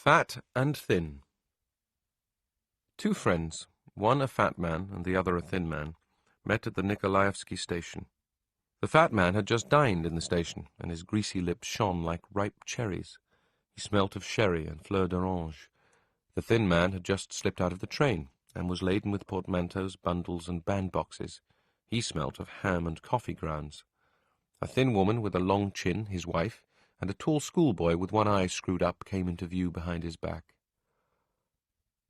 Fat and Thin. Two friends, one a fat man and the other a thin man, met at the Nikolaevsky station. The fat man had just dined in the station, and his greasy lips shone like ripe cherries. He smelt of sherry and fleur d'orange. The thin man had just slipped out of the train, and was laden with portmanteaus, bundles, and bandboxes. He smelt of ham and coffee grounds. A thin woman with a long chin, his wife, and a tall schoolboy with one eye screwed up came into view behind his back.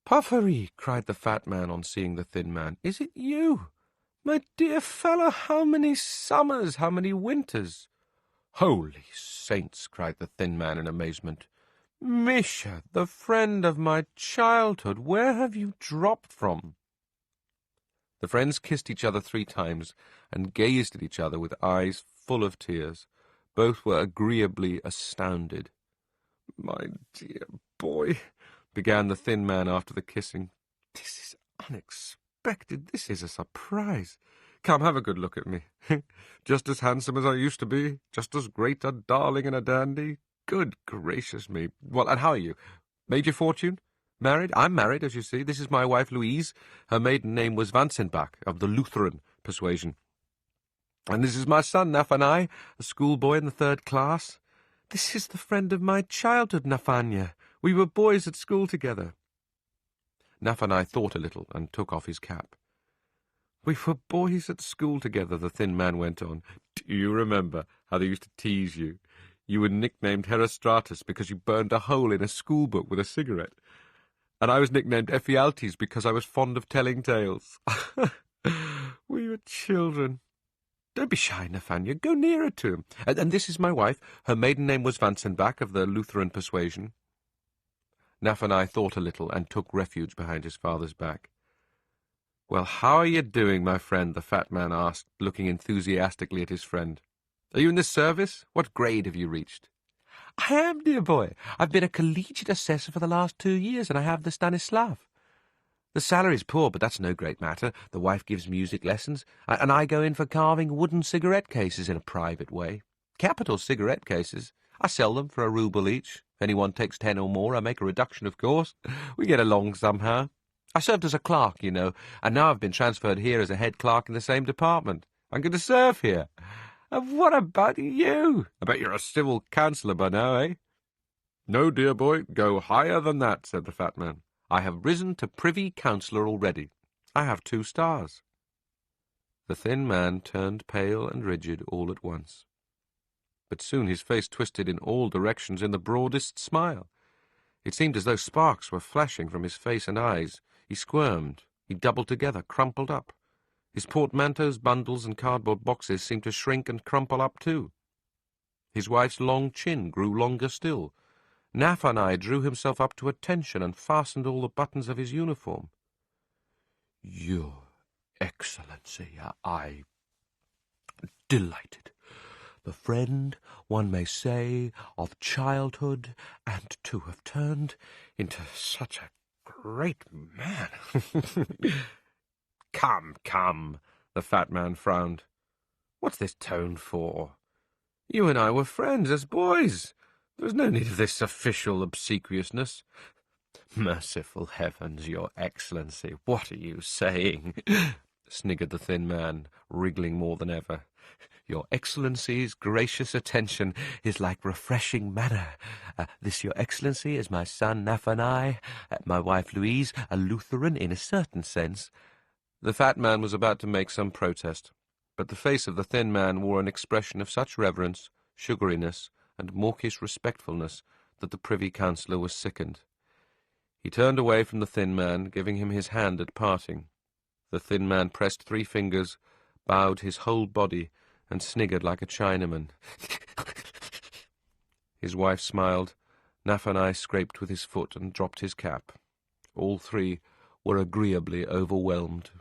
"Puffery!" cried the fat man on seeing the thin man. "Is it you? My dear fellow, how many summers, how many winters!" "Holy saints!" cried the thin man in amazement. "Misha, the friend of my childhood, where have you dropped from?" The friends kissed each other 3 times and gazed at each other with eyes full of tears. Both were agreeably astounded. "My dear boy," began the thin man after the kissing, "this is unexpected. This is a surprise. Come, have a good look at me. Just as handsome as I used to be, just as great a darling and a dandy. Good gracious me. Well, and how are you? Made your fortune? Married? I'm married, as you see. This is my wife, Louise. Her maiden name was Vansenbach, of the Lutheran persuasion. And this is my son, Nathanael, a schoolboy in the 3rd class. This is the friend of my childhood, Nathania. We were boys at school together." Nathanael thought a little and took off his cap. "We were boys at school together," the thin man went on. "Do you remember how they used to tease you? You were nicknamed Herostratus because you burned a hole in a schoolbook with a cigarette. And I was nicknamed Ephialtes because I was fond of telling tales. We were children. Don't be shy, Nathania. Go nearer to him. And this is my wife. Her maiden name was Vansenbach, of the Lutheran persuasion." Nathanael thought a little and took refuge behind his father's back. "Well, how are you doing, my friend?" the fat man asked, looking enthusiastically at his friend. "Are you in the service? What grade have you reached?" "I am, dear boy. I've been a collegiate assessor for the last 2 years, and I have the Stanislav. The salary's poor, but that's no great matter. The wife gives music lessons, and I go in for carving wooden cigarette cases in a private way. Capital cigarette cases. I sell them for ₹1 each. If anyone takes 10 or more, I make a reduction, of course. We get along somehow. I served as a clerk, you know, and now I've been transferred here as a head clerk in the same department. I'm going to serve here. And what about you? I bet you're a civil councillor by now, eh?" "No, dear boy, go higher than that," said the fat man. "I have risen to privy councillor already. I have 2 stars. The thin man turned pale and rigid all at once. But soon his face twisted in all directions in the broadest smile. It seemed as though sparks were flashing from his face and eyes. He squirmed. He doubled together, crumpled up. His portmanteaus, bundles, and cardboard boxes seemed to shrink and crumple up too. His wife's long chin grew longer still. Nathanael drew himself up to attention and fastened all the buttons of his uniform. "Your Excellency, I... delighted. The friend, one may say, of childhood, and to have turned into such a great man." Come, the fat man frowned. "What's this tone for? You and I were friends as boys. There was no need of this official obsequiousness." "Merciful heavens, Your Excellency, what are you saying?" sniggered the thin man, wriggling more than ever. "Your Excellency's gracious attention is like refreshing manna. This, Your Excellency, is my son Nathanael, my wife Louise, a Lutheran in a certain sense." The fat man was about to make some protest, but the face of the thin man wore an expression of such reverence, sugariness, and mawkish respectfulness that the privy councillor was sickened. He turned away from the thin man, giving him his hand at parting. The thin man pressed 3 fingers, bowed his whole body, and sniggered like a Chinaman. His wife smiled. Nathanael scraped with his foot and dropped his cap. All 3 were agreeably overwhelmed.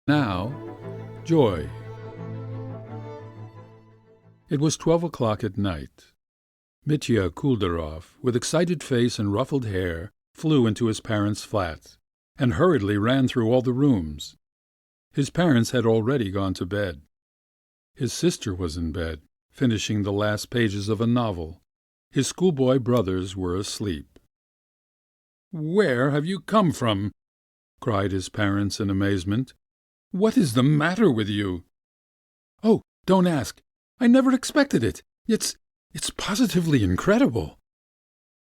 Now, Joy. It was 12 o'clock at night. Mitya Kuldarov, with excited face and ruffled hair, flew into his parents' flat, and hurriedly ran through all the rooms. His parents had already gone to bed. His sister was in bed, finishing the last pages of a novel. His schoolboy brothers were asleep. "Where have you come from?" cried his parents in amazement. "What is the matter with you?" "Oh, don't ask. I never expected it. It's positively incredible."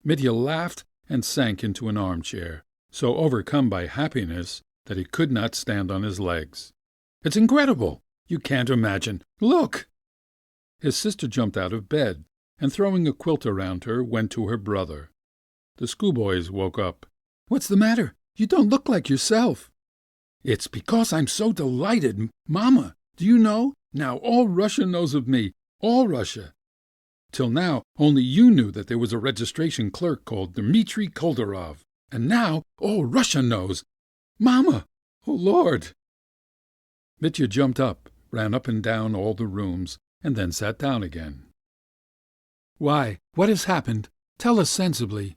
Mitya laughed and sank into an armchair, so overcome by happiness that he could not stand on his legs. "It's incredible! You can't imagine! Look!" His sister jumped out of bed, and throwing a quilt around her, went to her brother. The schoolboys woke up. "What's the matter? You don't look like yourself." "It's because I'm so delighted. Mama, do you know? Now all Russia knows of me. All Russia. Till now, only you knew that there was a registration clerk called Dmitri Kuldarov. And now all Russia knows. Mama! Oh, Lord!" Mitya jumped up, ran up and down all the rooms, and then sat down again. "Why, what has happened? Tell us sensibly."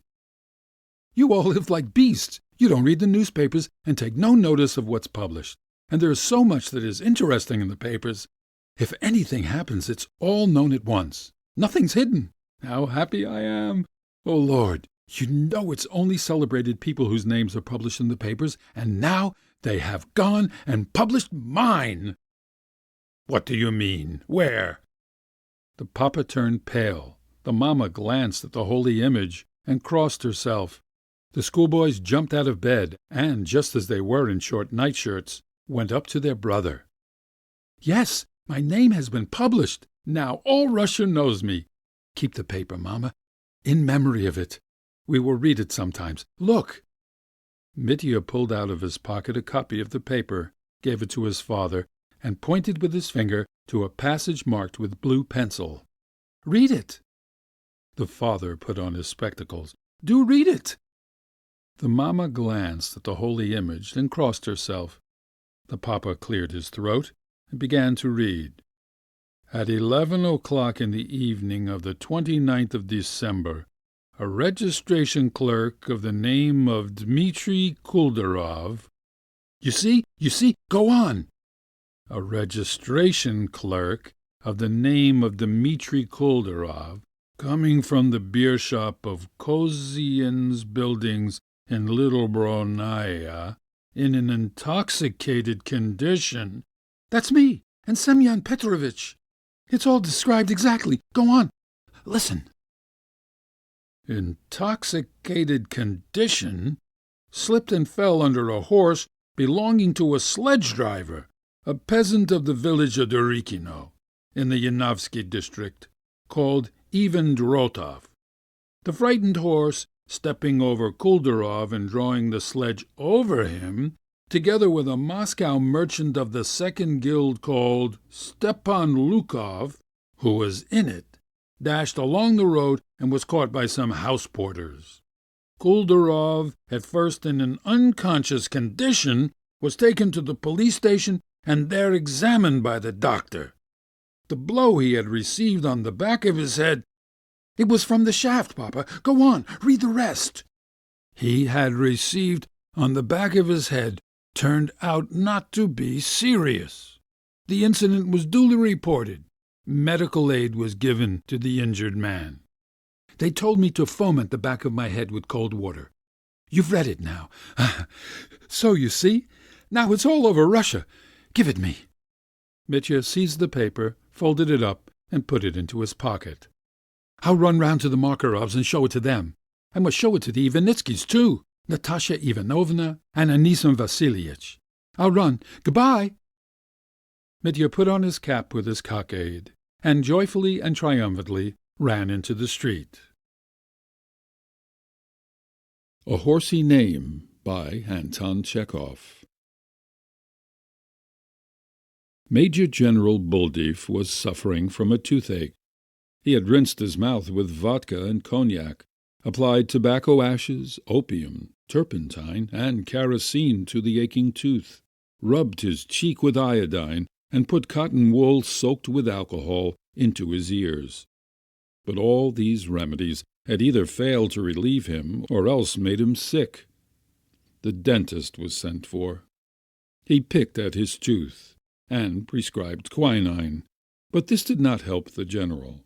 "You all live like beasts. You don't read the newspapers and take no notice of what's published. And there is so much that is interesting in the papers. If anything happens, it's all known at once. Nothing's hidden. How happy I am! Oh, Lord, you know it's only celebrated people whose names are published in the papers, and now they have gone and published mine." "What do you mean? Where?" The papa turned pale. The mamma glanced at the holy image and crossed herself. The schoolboys jumped out of bed, and, just as they were in short nightshirts, went up to their brother. "Yes, my name has been published. Now all Russia knows me. Keep the paper, Mamma, in memory of it. We will read it sometimes. Look!" Mitya pulled out of his pocket a copy of the paper, gave it to his father, and pointed with his finger to a passage marked with blue pencil. "Read it." The father put on his spectacles. "Do read it." The mamma glanced at the holy image and crossed herself. The papa cleared his throat and began to read. "At 11 o'clock in the evening of the 29th of December, a registration clerk of the name of Dmitri Kuldarov—" You see, go on." "A registration clerk of the name of Dmitri Kuldarov, coming from the beer shop of Kozien's buildings in Little Bronaya, in an intoxicated condition—" "That's me, and Semyon Petrovitch. It's all described exactly. Go on. Listen." "Intoxicated condition, slipped and fell under a horse belonging to a sledge-driver, a peasant of the village of Durikino, in the Yanovsky district, called Ivan Drotov. The frightened horse, stepping over Kuldarov and drawing the sledge over him, together with a Moscow merchant of the second guild called Stepan Lukov, who was in it, dashed along the road and was caught by some house porters. Kuldarov, at first in an unconscious condition, was taken to the police station and there examined by the doctor. The blow he had received on the back of his head—" "It was from the shaft, Papa. Go on, read the rest." "He had received on the back of his head turned out not to be serious. The incident was duly reported. Medical aid was given to the injured man. They told me to foment the back of my head with cold water. You've read it now. So you see, now it's all over Russia. Give it me." Mitya seized the paper, folded it up, and put it into his pocket. "I'll run round to the Makarovs and show it to them. I must show it to the Ivanitskys, too, Natasha Ivanovna and Anisim Vasilyevich. I'll run. Goodbye." Mitya put on his cap with his cockade, and joyfully and triumphantly ran into the street. A Horsey Name by Anton Chekhov. Major General Buldeeff was suffering from a toothache. He had rinsed his mouth with vodka and cognac, applied tobacco ashes, opium, turpentine, and kerosene to the aching tooth, rubbed his cheek with iodine, and put cotton wool soaked with alcohol into his ears. But all these remedies had either failed to relieve him or else made him sick. The dentist was sent for. He picked at his tooth and prescribed quinine, but this did not help the general.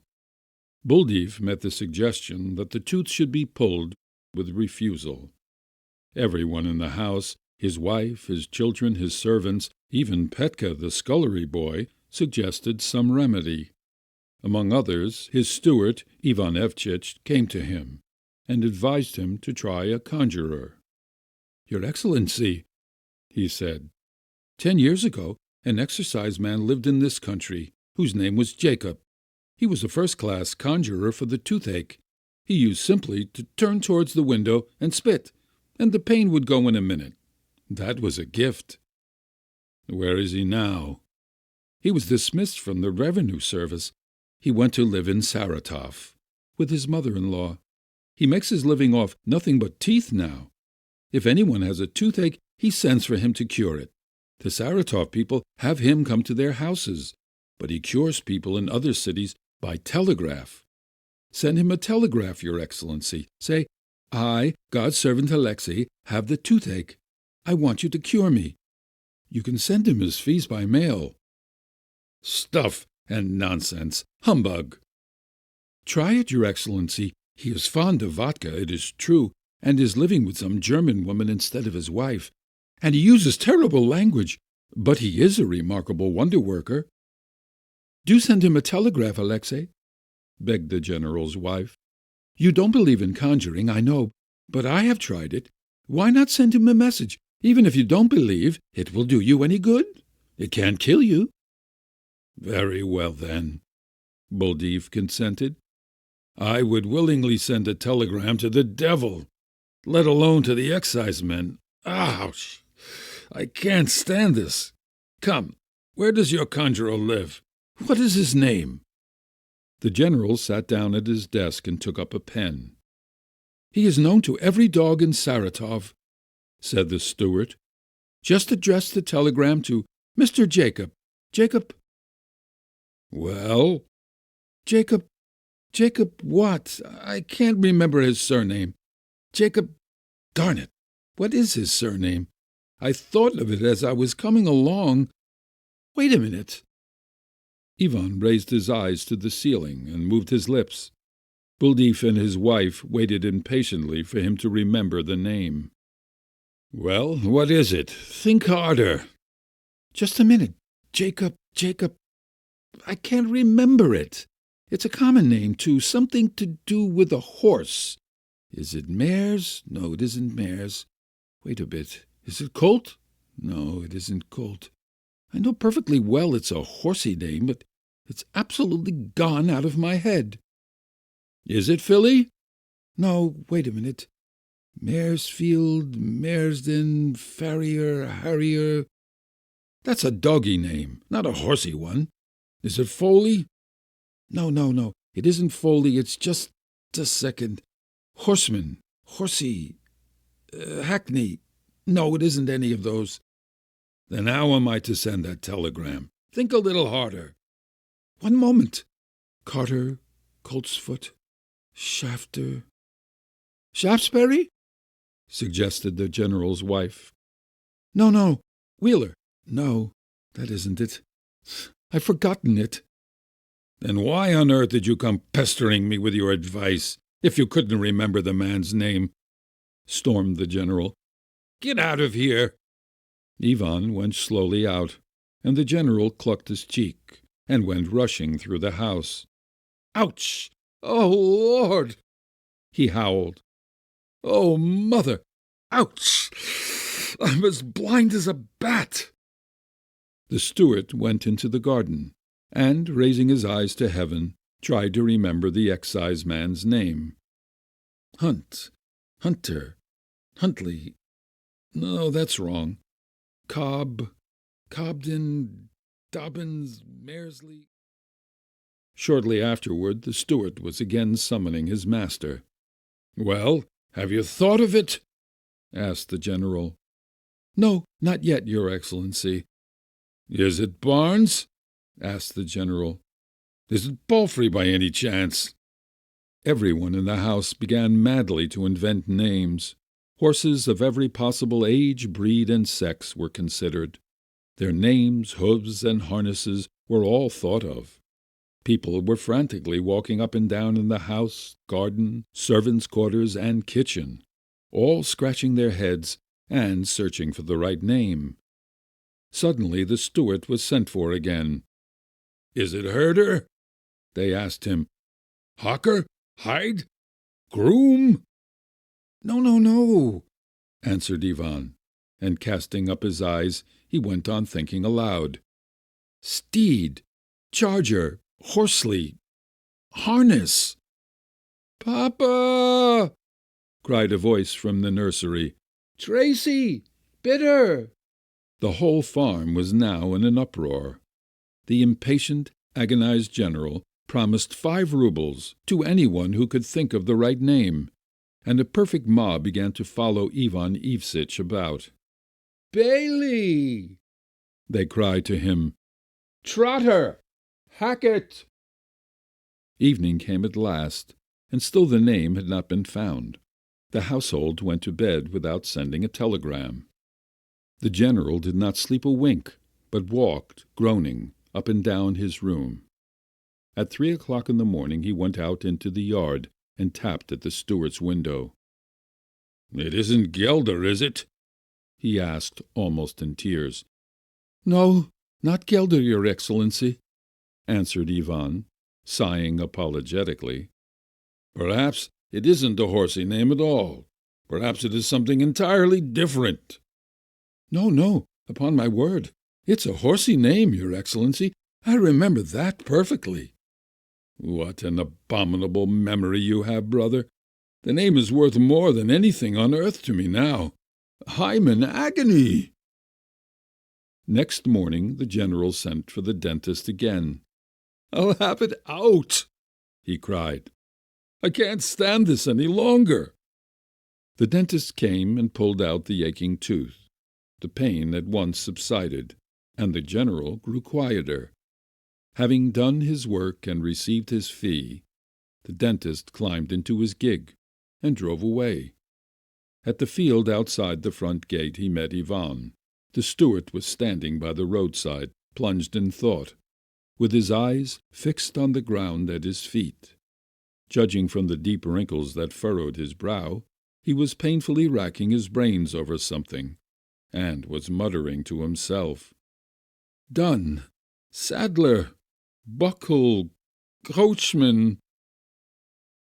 Buldeeff met the suggestion that the tooth should be pulled with refusal. Everyone in the house, his wife, his children, his servants, even Petka, the scullery boy, suggested some remedy. Among others, his steward, Ivan Evchitch, came to him and advised him to try a conjurer. "Your Excellency," he said, 10 years ago an exercise-man lived in this country, whose name was Jacob. He was a first-class conjurer for the toothache. He used simply to turn towards the window and spit, and the pain would go in a minute. That was a gift." "Where is he now?" "He was dismissed from the revenue service. He went to live in Saratov with his mother-in-law. He makes his living off nothing but teeth now. If anyone has a toothache, he sends for him to cure it. The Saratov people have him come to their houses, but he cures people in other cities by telegraph. Send him a telegraph, Your Excellency. Say, 'I, God's servant Alexei, have the toothache. I want you to cure me.' You can send him his fees by mail." "Stuff and nonsense! Humbug!" "Try it, Your Excellency. He is fond of vodka, it is true, and is living with some German woman instead of his wife. And he uses terrible language, but he is a remarkable wonder-worker." "Do send him a telegraph, Alexei," begged the general's wife. "You don't believe in conjuring, I know, but I have tried it. Why not send him a message? Even if you don't believe, it will do you any good. It can't kill you." "Very well, then," Buldeeff consented. "I would willingly send a telegram to the devil, let alone to the excisemen. Ouch! I can't stand this. Come, where does your conjurer live? What is his name?" The general sat down at his desk and took up a pen. "He is known to every dog in Saratov," said the steward. "Just address the telegram to Mr. Jacob. Jacob—" "Well?" "Jacob what? I can't remember his surname. Darn it! What is his surname? I thought of it as I was coming along. Wait a minute." Ivan raised his eyes to the ceiling and moved his lips. Buldeeff and his wife waited impatiently for him to remember the name. "Well, what is it? Think harder." "Just a minute. Jacob. I can't remember it. It's a common name, too, something to do with a horse. Is it Mares? No, it isn't Mares. Wait a bit. Is it Colt? No, it isn't Colt. I know perfectly well it's a horsey name, but it's absolutely gone out of my head." "Is it Filly?" "No, wait a minute. Maresfield, Maresden, Farrier, Harrier. That's a doggy name, not a horsey one. Is it Foley?" No, it isn't Foley. It's just a second. Horseman, horsey, hackney. No, it isn't any of those." "Then how am I to send that telegram? Think a little harder." "One moment. Carter, Coltsfoot, Shafter." "Shaftesbury?" suggested the general's wife. No, Wheeler. No, that isn't it. I've forgotten it." "Then why on earth did you come pestering me with your advice, if you couldn't remember the man's name?" stormed the general. "Get out of here!" Ivan went slowly out, and the general clucked his cheek and went rushing through the house. "Ouch! Oh, Lord!" he howled. "Oh, Mother! Ouch! I'm as blind as a bat!" The steward went into the garden, and, raising his eyes to heaven, tried to remember the exciseman's name. Hunter, Huntley. No, that's wrong. Cobden, Dobbins, Maresley. Shortly afterward, the steward was again summoning his master. "Well, have you thought of it?" asked the general. No, not yet, Your Excellency. Is it Barnes? Asked the general. Is it Palfrey by any chance? Everyone in the house began madly to invent names. Horses of every possible age, breed, and sex were considered. Their names, hooves, and harnesses were all thought of. People were frantically walking up and down in the house, garden, servants' quarters, and kitchen, all scratching their heads and searching for the right name. Suddenly the steward was sent for again. "Is it Herder?" they asked him. "Hawker? Hyde? Groom?" "No, no, no," answered Ivan, and casting up his eyes, he went on thinking aloud. "Steed, charger, horsey, harness." "Papa!" cried a voice from the nursery. "Tracy! Bitter!" The whole farm was now in an uproar. The impatient, agonized general promised 5 roubles to anyone who could think of the right name, and a perfect mob began to follow Ivan Evsitch about. "Bailey!" they cried to him. "Trotter! Hackett!" Evening came at last, and still the name had not been found. The household went to bed without sending a telegram. The general did not sleep a wink, but walked, groaning, up and down his room. At 3 o'clock in the morning he went out into the yard and tapped at the steward's window. "It isn't Gelder, is it?" he asked, almost in tears. "No, not Gelder, Your Excellency," answered Ivan, sighing apologetically. "Perhaps it isn't a horsey name at all. Perhaps it is something entirely different." "No, no, upon my word. It's a horsey name, Your Excellency. I remember that perfectly." "What an abominable memory you have, brother. The name is worth more than anything on earth to me now. I'm in agony." Next morning the general sent for the dentist again. "I'll have it out," he cried. "I can't stand this any longer." The dentist came and pulled out the aching tooth. The pain at once subsided, and the general grew quieter. Having done his work and received his fee, the dentist climbed into his gig and drove away. At the field outside the front gate he met Ivan. The steward was standing by the roadside, plunged in thought, with his eyes fixed on the ground at his feet. Judging from the deep wrinkles that furrowed his brow, he was painfully racking his brains over something, and was muttering to himself. "Dunn, saddler, buckle, coachman."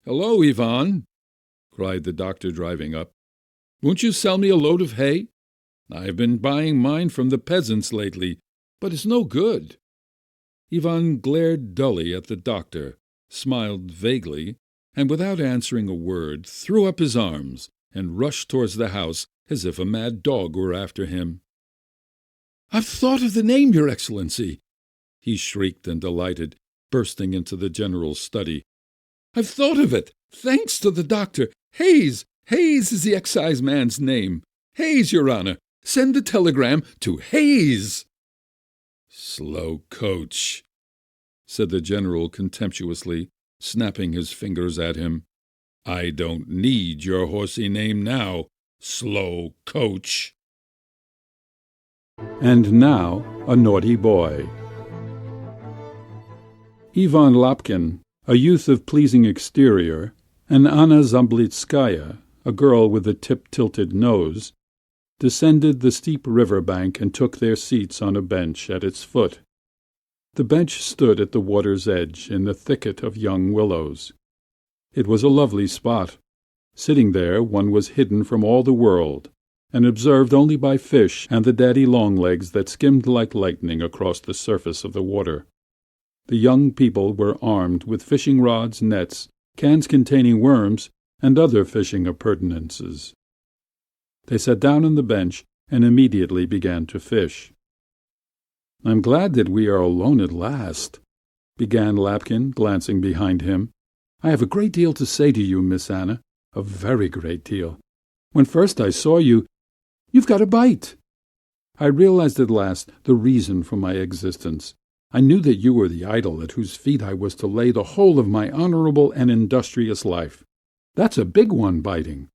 "Hello, Ivan!" cried the doctor, driving up. "Won't you sell me a load of hay? I've been buying mine from the peasants lately, but it's no good." Ivan glared dully at the doctor, smiled vaguely, and without answering a word threw up his arms and rushed towards the house as if a mad dog were after him. "I've thought of the name, Your Excellency!" he shrieked and delighted, bursting into the general's study. "I've thought of it, thanks to the doctor. Hayes! Hayes is the exciseman's name. Hayes, Your Honor! Send the telegram to Hayes!" "Slow coach," said the general contemptuously, snapping his fingers at him. "I don't need your horsey name now, slow coach." And now a naughty boy. Ivan Lapkin, a youth of pleasing exterior, and Anna Zamblitskaya, a girl with a tip-tilted nose, descended the steep river bank and took their seats on a bench at its foot. The bench stood at the water's edge in the thicket of young willows. It was a lovely spot. Sitting there, one was hidden from all the world, and observed only by fish and the daddy-long-legs that skimmed like lightning across the surface of the water. The young people were armed with fishing rods, nets, cans containing worms, and other fishing appurtenances. They sat down on the bench and immediately began to fish. "I'm glad that we are alone at last," began Lapkin, glancing behind him. "I have a great deal to say to you, Miss Anna, a very great deal. When first I saw you, you've got a bite. I realized at last the reason for my existence. I knew that you were the idol at whose feet I was to lay the whole of my honorable and industrious life. That's a big one, biting.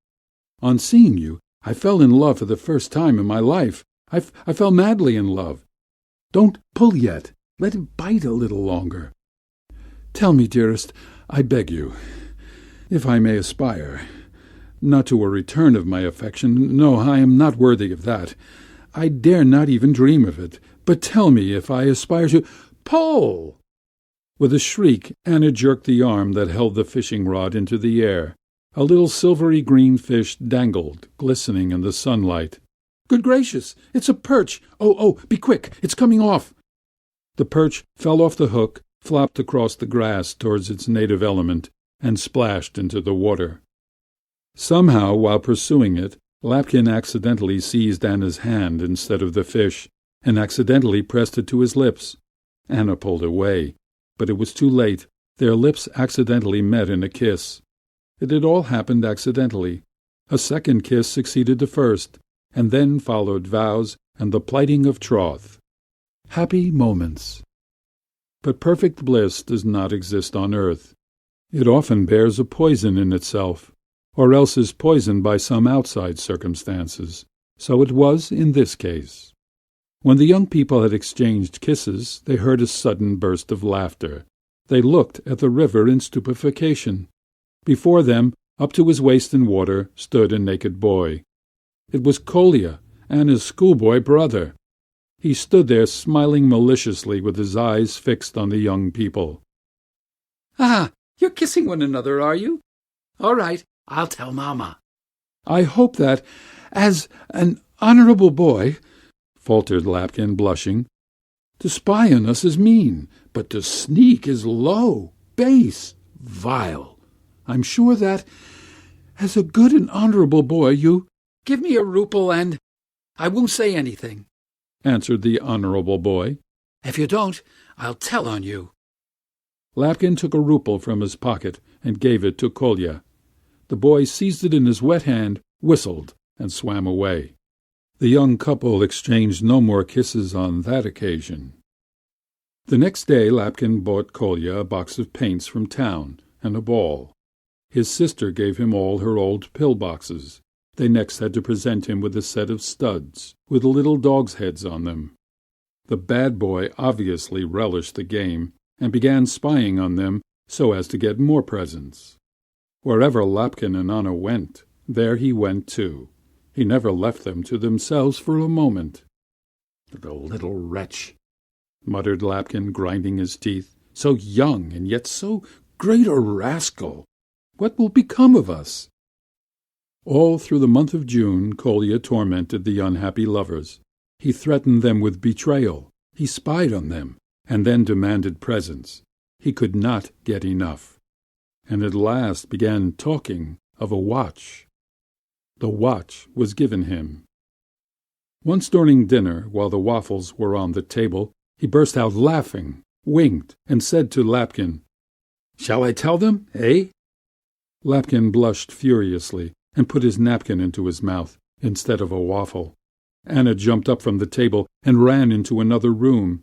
On seeing you, I fell in love for the first time in my life. I fell madly in love. Don't pull yet. Let it bite a little longer. Tell me, dearest, I beg you, if I may aspire, not to a return of my affection. No, I am not worthy of that. I dare not even dream of it. But tell me if I aspire to— Pull! With a shriek, Anna jerked the arm that held the fishing rod into the air. A little silvery green fish dangled, glistening in the sunlight. Good gracious! It's a perch! Oh, be quick! It's coming off! The perch fell off the hook, flopped across the grass towards its native element, and splashed into the water. Somehow, while pursuing it, Lapkin accidentally seized Anna's hand instead of the fish, and accidentally pressed it to his lips. Anna pulled away, but it was too late. Their lips accidentally met in a kiss. It had all happened accidentally. A second kiss succeeded the first, and then followed vows and the plighting of troth. Happy moments. But perfect bliss does not exist on earth. It often bears a poison in itself, or else is poisoned by some outside circumstances. So it was in this case. When the young people had exchanged kisses, they heard a sudden burst of laughter. They looked at the river in stupefaction. Before them, up to his waist in water, stood a naked boy. It was Kolya, Anna's schoolboy brother. He stood there smiling maliciously with his eyes fixed on the young people. Ah, you're kissing one another, are you? All right, I'll tell Mama. I hope that, as an honorable boy, faltered Lapkin, blushing, to spy on us is mean, but to sneak is low, base, vile. I'm sure that, as a good and honorable boy, you— Give me a rouble and I won't say anything, answered the honorable boy. If you don't, I'll tell on you. Lapkin took a rouble from his pocket and gave it to Kolya. The boy seized it in his wet hand, whistled, and swam away. The young couple exchanged no more kisses on that occasion. The next day Lapkin bought Kolya a box of paints from town and a ball. His sister gave him all her old pill-boxes. They next had to present him with a set of studs, with little dogs' heads on them. The bad boy obviously relished the game, and began spying on them so as to get more presents. Wherever Lapkin and Anna went, there he went too. He never left them to themselves for a moment. The little wretch, muttered Lapkin, grinding his teeth. So young and yet so great a rascal. What will become of us? All through the month of June Kolya tormented the unhappy lovers. He threatened them with betrayal. He spied on them, and then demanded presents. He could not get enough, and at last began talking of a watch. The watch was given him. Once during dinner, while the waffles were on the table, he burst out laughing, winked, and said to Lapkin, "Shall I tell them, eh?" Lapkin blushed furiously and put his napkin into his mouth instead of a waffle. Anna jumped up from the table and ran into another room.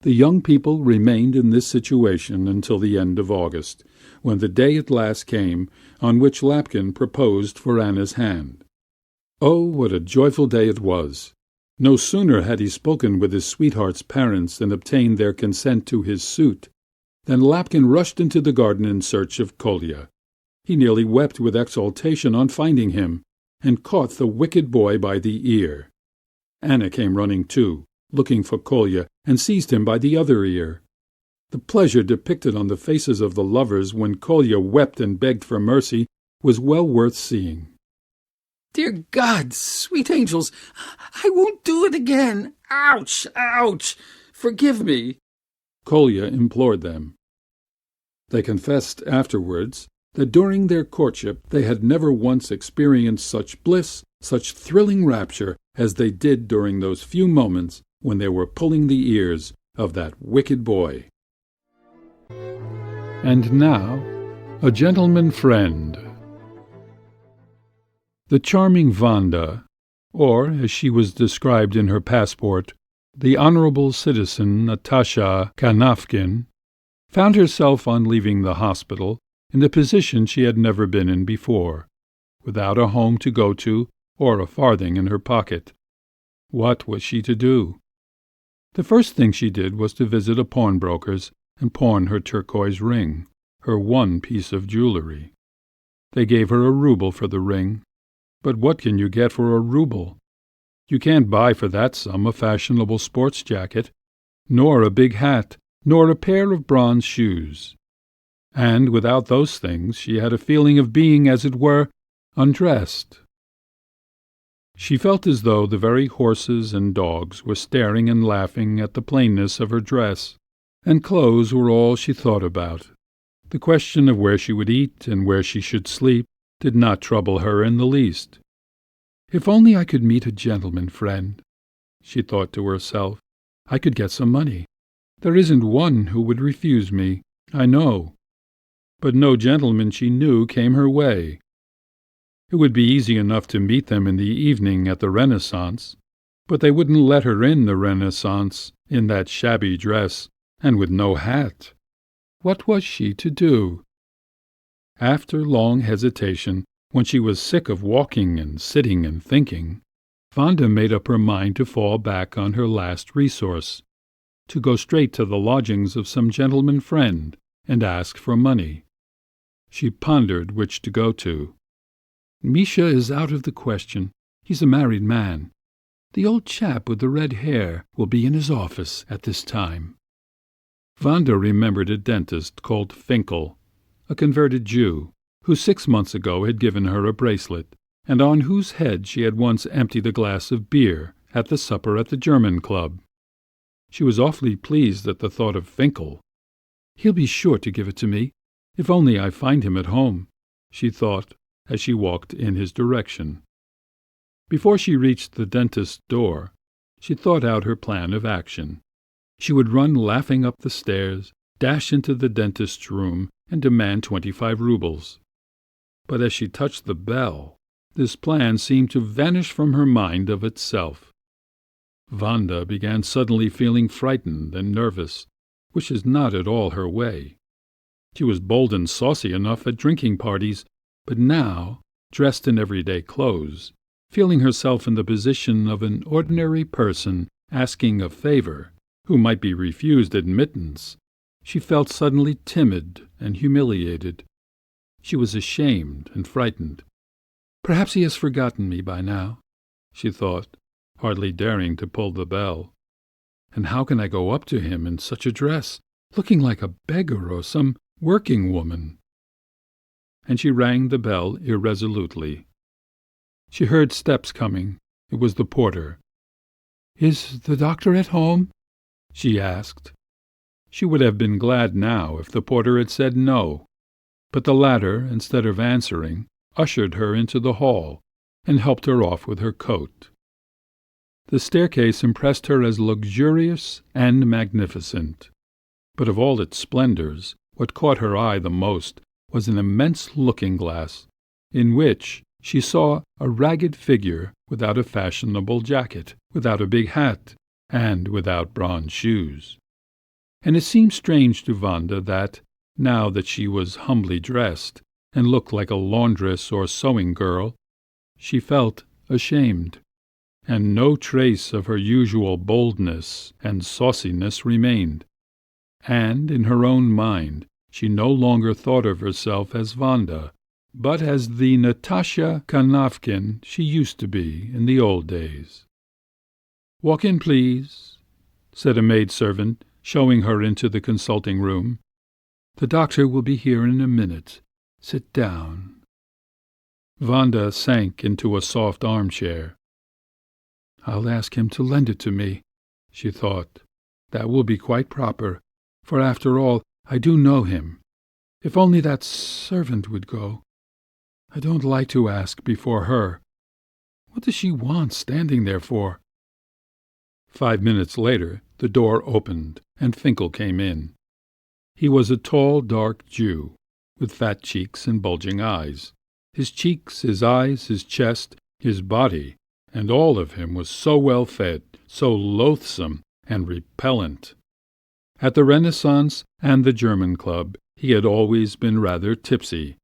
The young people remained in this situation until the end of August, when the day at last came on which Lapkin proposed for Anna's hand. Oh, what a joyful day it was! No sooner had he spoken with his sweetheart's parents and obtained their consent to his suit, than Lapkin rushed into the garden in search of Kolya. He nearly wept with exultation on finding him, and caught the wicked boy by the ear. Anna came running too, looking for Kolya, and seized him by the other ear. The pleasure depicted on the faces of the lovers when Kolya wept and begged for mercy was well worth seeing. Dear God, sweet angels, I won't do it again. Ouch, ouch! Forgive me, Kolya implored them. They confessed afterwards that during their courtship they had never once experienced such bliss, such thrilling rapture as they did during those few moments when they were pulling the ears of that wicked boy. And now, a gentleman friend. The charming Vanda, or, as she was described in her passport, the Honorable Citizen Natasha Kanavkin, found herself on leaving the hospital in a position she had never been in before, without a home to go to or a farthing in her pocket. What was she to do? The first thing she did was to visit a pawnbroker's and pawn her turquoise ring, her one piece of jewelry. They gave her a rouble for the ring, but what can you get for a rouble? You can't buy for that sum a fashionable sports jacket, nor a big hat, nor a pair of bronze shoes. And without those things she had a feeling of being, as it were, undressed. She felt as though the very horses and dogs were staring and laughing at the plainness of her dress, and clothes were all she thought about. The question of where she would eat and where she should sleep did not trouble her in the least. If only I could meet a gentleman friend, she thought to herself, I could get some money. There isn't one who would refuse me, I know. But no gentleman she knew came her way. It would be easy enough to meet them in the evening at the Renaissance, but they wouldn't let her in the Renaissance in that shabby dress and with no hat. What was she to do? After long hesitation, when she was sick of walking and sitting and thinking, Vanda made up her mind to fall back on her last resource, to go straight to the lodgings of some gentleman friend and ask for money. She pondered which to go to. Misha is out of the question. He's a married man. The old chap with the red hair will be in his office at this time. Vanda remembered a dentist called Finkel, a converted Jew, who 6 months ago had given her a bracelet, and on whose head she had once emptied a glass of beer at the supper at the German club. She was awfully pleased at the thought of Finkel. He'll be sure to give it to me, if only I find him at home, she thought as she walked in his direction. Before she reached the dentist's door, she thought out her plan of action. She would run laughing up the stairs, dash into the dentist's room, and demand 25 roubles. But as she touched the bell, this plan seemed to vanish from her mind of itself. Vanda began suddenly feeling frightened and nervous, which is not at all her way. She was bold and saucy enough at drinking parties, but now, dressed in everyday clothes, feeling herself in the position of an ordinary person asking a favor, who might be refused admittance, she felt suddenly timid and humiliated. She was ashamed and frightened. Perhaps he has forgotten me by now, she thought, hardly daring to pull the bell. And how can I go up to him in such a dress, looking like a beggar or some working woman? And she rang the bell irresolutely. She heard steps coming. It was the porter. "Is the doctor at home?" she asked. She would have been glad now if the porter had said no, but the latter, instead of answering, ushered her into the hall and helped her off with her coat. The staircase impressed her as luxurious and magnificent, but of all its splendors, what caught her eye the most was an immense looking-glass, in which she saw a ragged figure without a fashionable jacket, without a big hat, and without bronze shoes. And it seemed strange to Vanda that, now that she was humbly dressed and looked like a laundress or sewing girl, she felt ashamed, and no trace of her usual boldness and sauciness remained. And in her own mind she no longer thought of herself as Vanda, but as the Natasha Kanavkin she used to be in the old days. "Walk in, please," said a maidservant, showing her into the consulting room. "The doctor will be here in a minute. Sit down." Vanda sank into a soft armchair. "I'll ask him to lend it to me," she thought. "That will be quite proper, for after all I do know him. If only that servant would go. I don't like to ask before her. What does she want standing there for?" 5 minutes later the door opened and Finkel came in. He was a tall, dark Jew, with fat cheeks and bulging eyes. His cheeks, his eyes, his chest, his body, and all of him was so well fed, so loathsome and repellent. At the Renaissance and the German Club he had always been rather tipsy,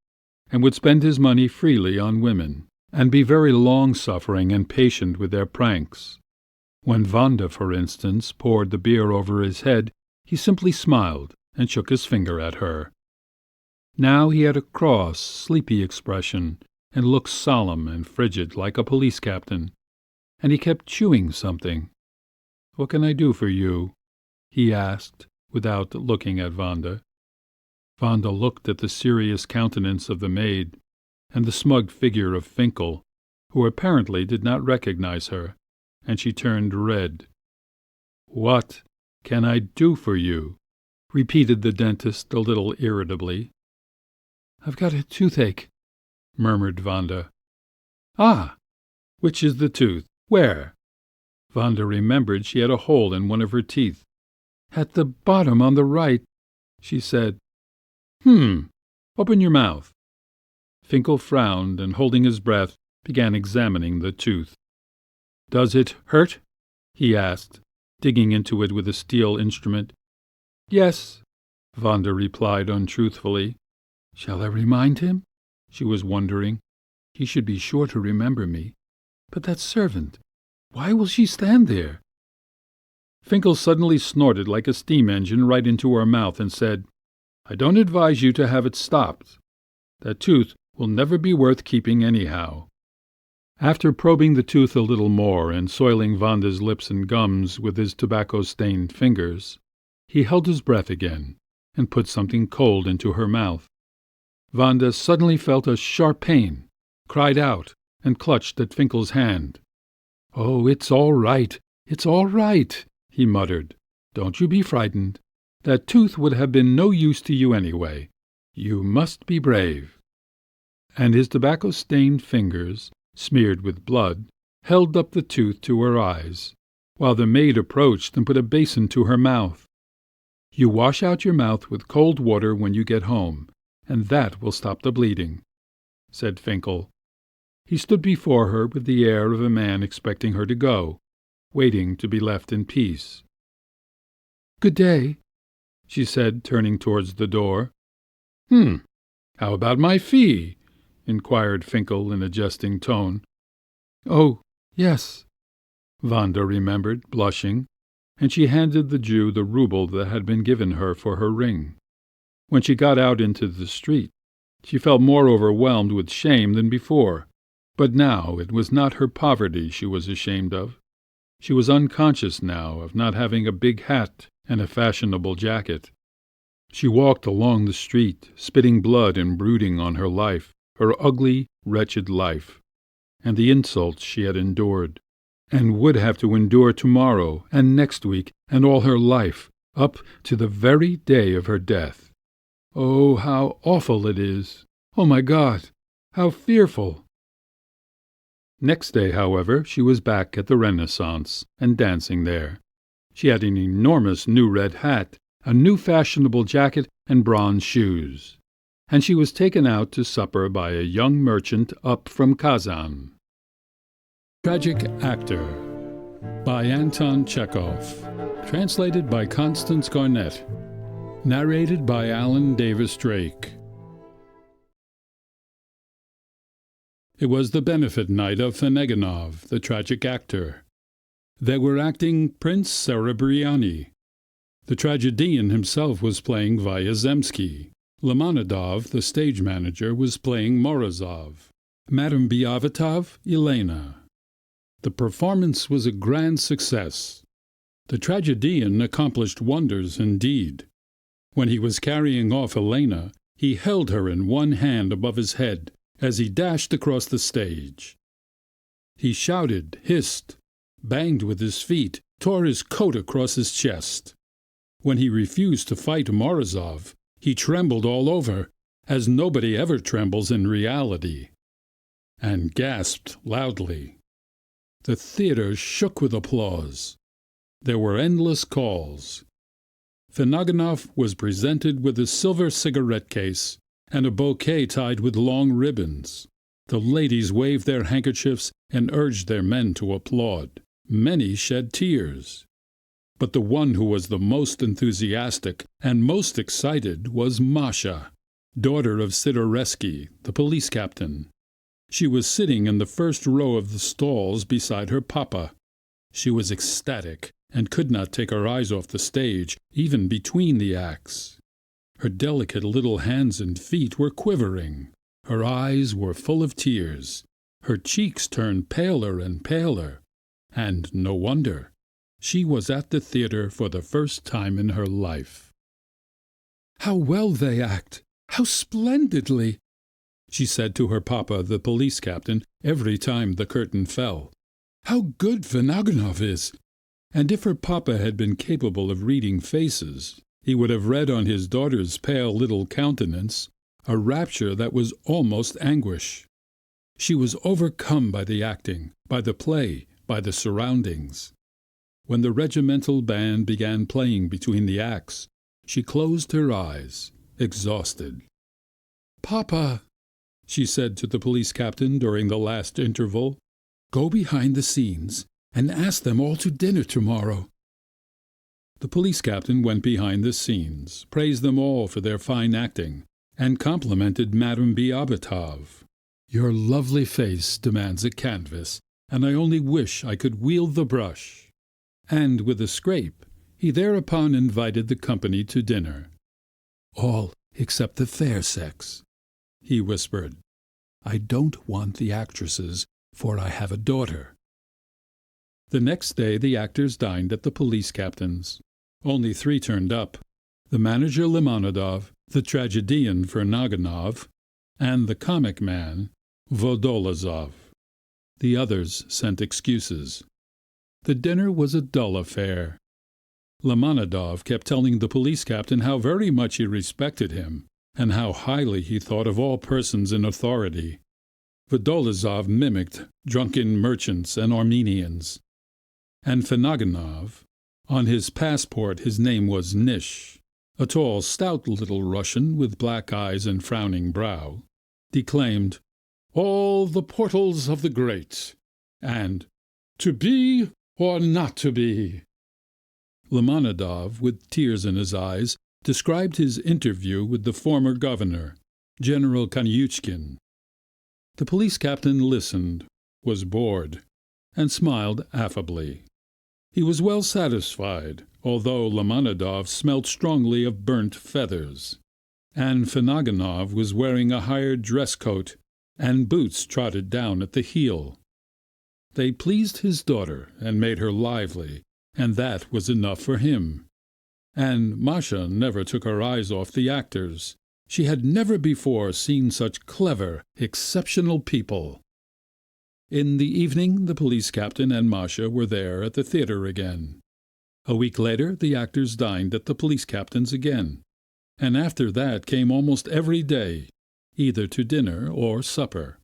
and would spend his money freely on women, and be very long-suffering and patient with their pranks. When Wanda, for instance, poured the beer over his head, he simply smiled and shook his finger at her. Now he had a cross, sleepy expression, and looked solemn and frigid like a police captain, and he kept chewing something. "What can I do for you?" he asked, without looking at Wanda. Wanda looked at the serious countenance of the maid, and the smug figure of Finkel, who apparently did not recognize her, and she turned red. "What can I do for you?" repeated the dentist a little irritably. "I've got a toothache," murmured Wanda. "Ah! Which is the tooth? Where?" Wanda remembered she had a hole in one of her teeth. "At the bottom on the right," she said. Open your mouth." Finkel frowned, and holding his breath, began examining the tooth. "Does it hurt?" he asked, digging into it with a steel instrument. "Yes," Wanda replied untruthfully. "Shall I remind him?" she was wondering. "He should be sure to remember me. But that servant, why will she stand there?" Finkel suddenly snorted like a steam engine right into her mouth and said, "I don't advise you to have it stopped. That tooth will never be worth keeping anyhow." After probing the tooth a little more and soiling Wanda's lips and gums with his tobacco-stained fingers, he held his breath again and put something cold into her mouth. Wanda suddenly felt a sharp pain, cried out, and clutched at Finkel's hand. "Oh, it's all right, it's all right," he muttered. "Don't you be frightened. That tooth would have been no use to you anyway. You must be brave." And his tobacco-stained fingers, smeared with blood, held up the tooth to her eyes, while the maid approached and put a basin to her mouth. "You wash out your mouth with cold water when you get home, and that will stop the bleeding," said Finkel. He stood before her with the air of a man expecting her to go, waiting to be left in peace. "Good day," she said, turning towards the door. How about my fee?" inquired Finkel in a jesting tone. "Oh, yes," Wanda remembered, blushing, and she handed the Jew the rouble that had been given her for her ring. When she got out into the street, she felt more overwhelmed with shame than before, but now it was not her poverty she was ashamed of. She was unconscious now of not having a big hat and a fashionable jacket. She walked along the street, spitting blood and brooding on her life, her ugly, wretched life, and the insults she had endured, and would have to endure tomorrow and next week and all her life, up to the very day of her death. Oh, how awful it is! Oh, my God, how fearful! Next day, however, she was back at the Renaissance and dancing there. She had an enormous new red hat, a new fashionable jacket, and bronze shoes, and she was taken out to supper by a young merchant up from Kazan. Tragic Actor by Anton Chekhov, translated by Constance Garnett, narrated by Alan Davis Drake. It was the benefit night of Feneganov, the tragic actor. They were acting Prince Serebriani. The tragedian himself was playing Vyazemsky. Lemonidov, the stage manager, was playing Morozov. Madame Biavitov, Elena. The performance was a grand success. The tragedian accomplished wonders indeed. When he was carrying off Elena, he held her in one hand above his head as he dashed across the stage. He shouted, hissed, banged with his feet, tore his coat across his chest. When he refused to fight Morozov, he trembled all over, as nobody ever trembles in reality, and gasped loudly. The theater shook with applause. There were endless calls. Feneganov was presented with a silver cigarette case and a bouquet tied with long ribbons. The ladies waved their handkerchiefs and urged their men to applaud. Many shed tears. But the one who was the most enthusiastic and most excited was Masha, daughter of Sidoreski, the police captain. She was sitting in the first row of the stalls beside her papa. She was ecstatic and could not take her eyes off the stage, even between the acts. Her delicate little hands and feet were quivering. Her eyes were full of tears. Her cheeks turned paler and paler. And no wonder. She was at the theatre for the first time in her life. "How well they act! How splendidly!" she said to her papa, the police captain, every time the curtain fell. "How good Vinaganov is!" And if her papa had been capable of reading faces, he would have read on his daughter's pale little countenance a rapture that was almost anguish. She was overcome by the acting, by the play, by the surroundings. When the regimental band began playing between the acts, she closed her eyes, exhausted. "Papa," she said to the police captain during the last interval, "go behind the scenes and ask them all to dinner tomorrow." The police captain went behind the scenes, praised them all for their fine acting, and complimented Madame Biabitov. "Your lovely face demands a canvas, and I only wish I could wield the brush." And with a scrape, he thereupon invited the company to dinner. "All except the fair sex," he whispered. "I don't want the actresses, for I have a daughter." The next day the actors dined at the police captain's. Only 3 turned up: the manager Limonadov, the tragedian Vernaganov, and the comic man Vodolazov. The others sent excuses. The dinner was a dull affair. Limonadov kept telling the police captain how very much he respected him, and how highly he thought of all persons in authority. Vodolazov mimicked drunken merchants and Armenians. And Vernaganov, on his passport his name was Nish, a tall, stout little Russian with black eyes and frowning brow, declaimed, "All the portals of the great," and "To be or not to be." Limonadov, with tears in his eyes, described his interview with the former governor, General Kanyuchkin. The police captain listened, was bored, and smiled affably. He was well satisfied, although Limonadov smelt strongly of burnt feathers, and Vernaganov was wearing a hired dress coat and boots trotted down at the heel. They pleased his daughter and made her lively, and that was enough for him. And Masha never took her eyes off the actors. She had never before seen such clever, exceptional people. In the evening the police captain and Masha were there at the theatre again. A week later the actors dined at the police captain's again, and after that came almost every day, either to dinner or supper.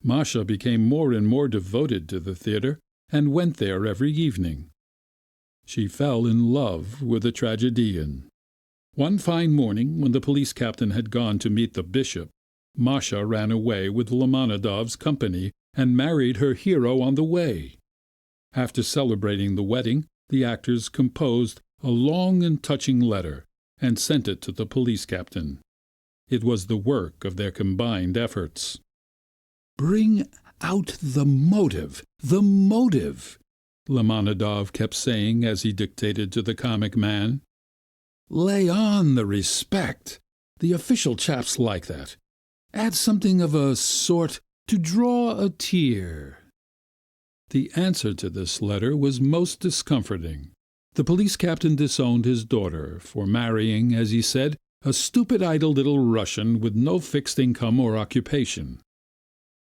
Masha became more and more devoted to the theatre and went there every evening. She fell in love with the tragedian. One fine morning, when the police captain had gone to meet the bishop, Masha ran away with Limonadov's company and married her hero on the way. After celebrating the wedding, the actors composed a long and touching letter and sent it to the police captain. It was the work of their combined efforts. "Bring out the motive, Limonadov kept saying as he dictated to the comic man. "Lay on the respect. The official chaps like that. Add something of a sort to draw a tear." The answer to this letter was most discomforting. The police captain disowned his daughter for marrying, as he said, a stupid idle little Russian with no fixed income or occupation.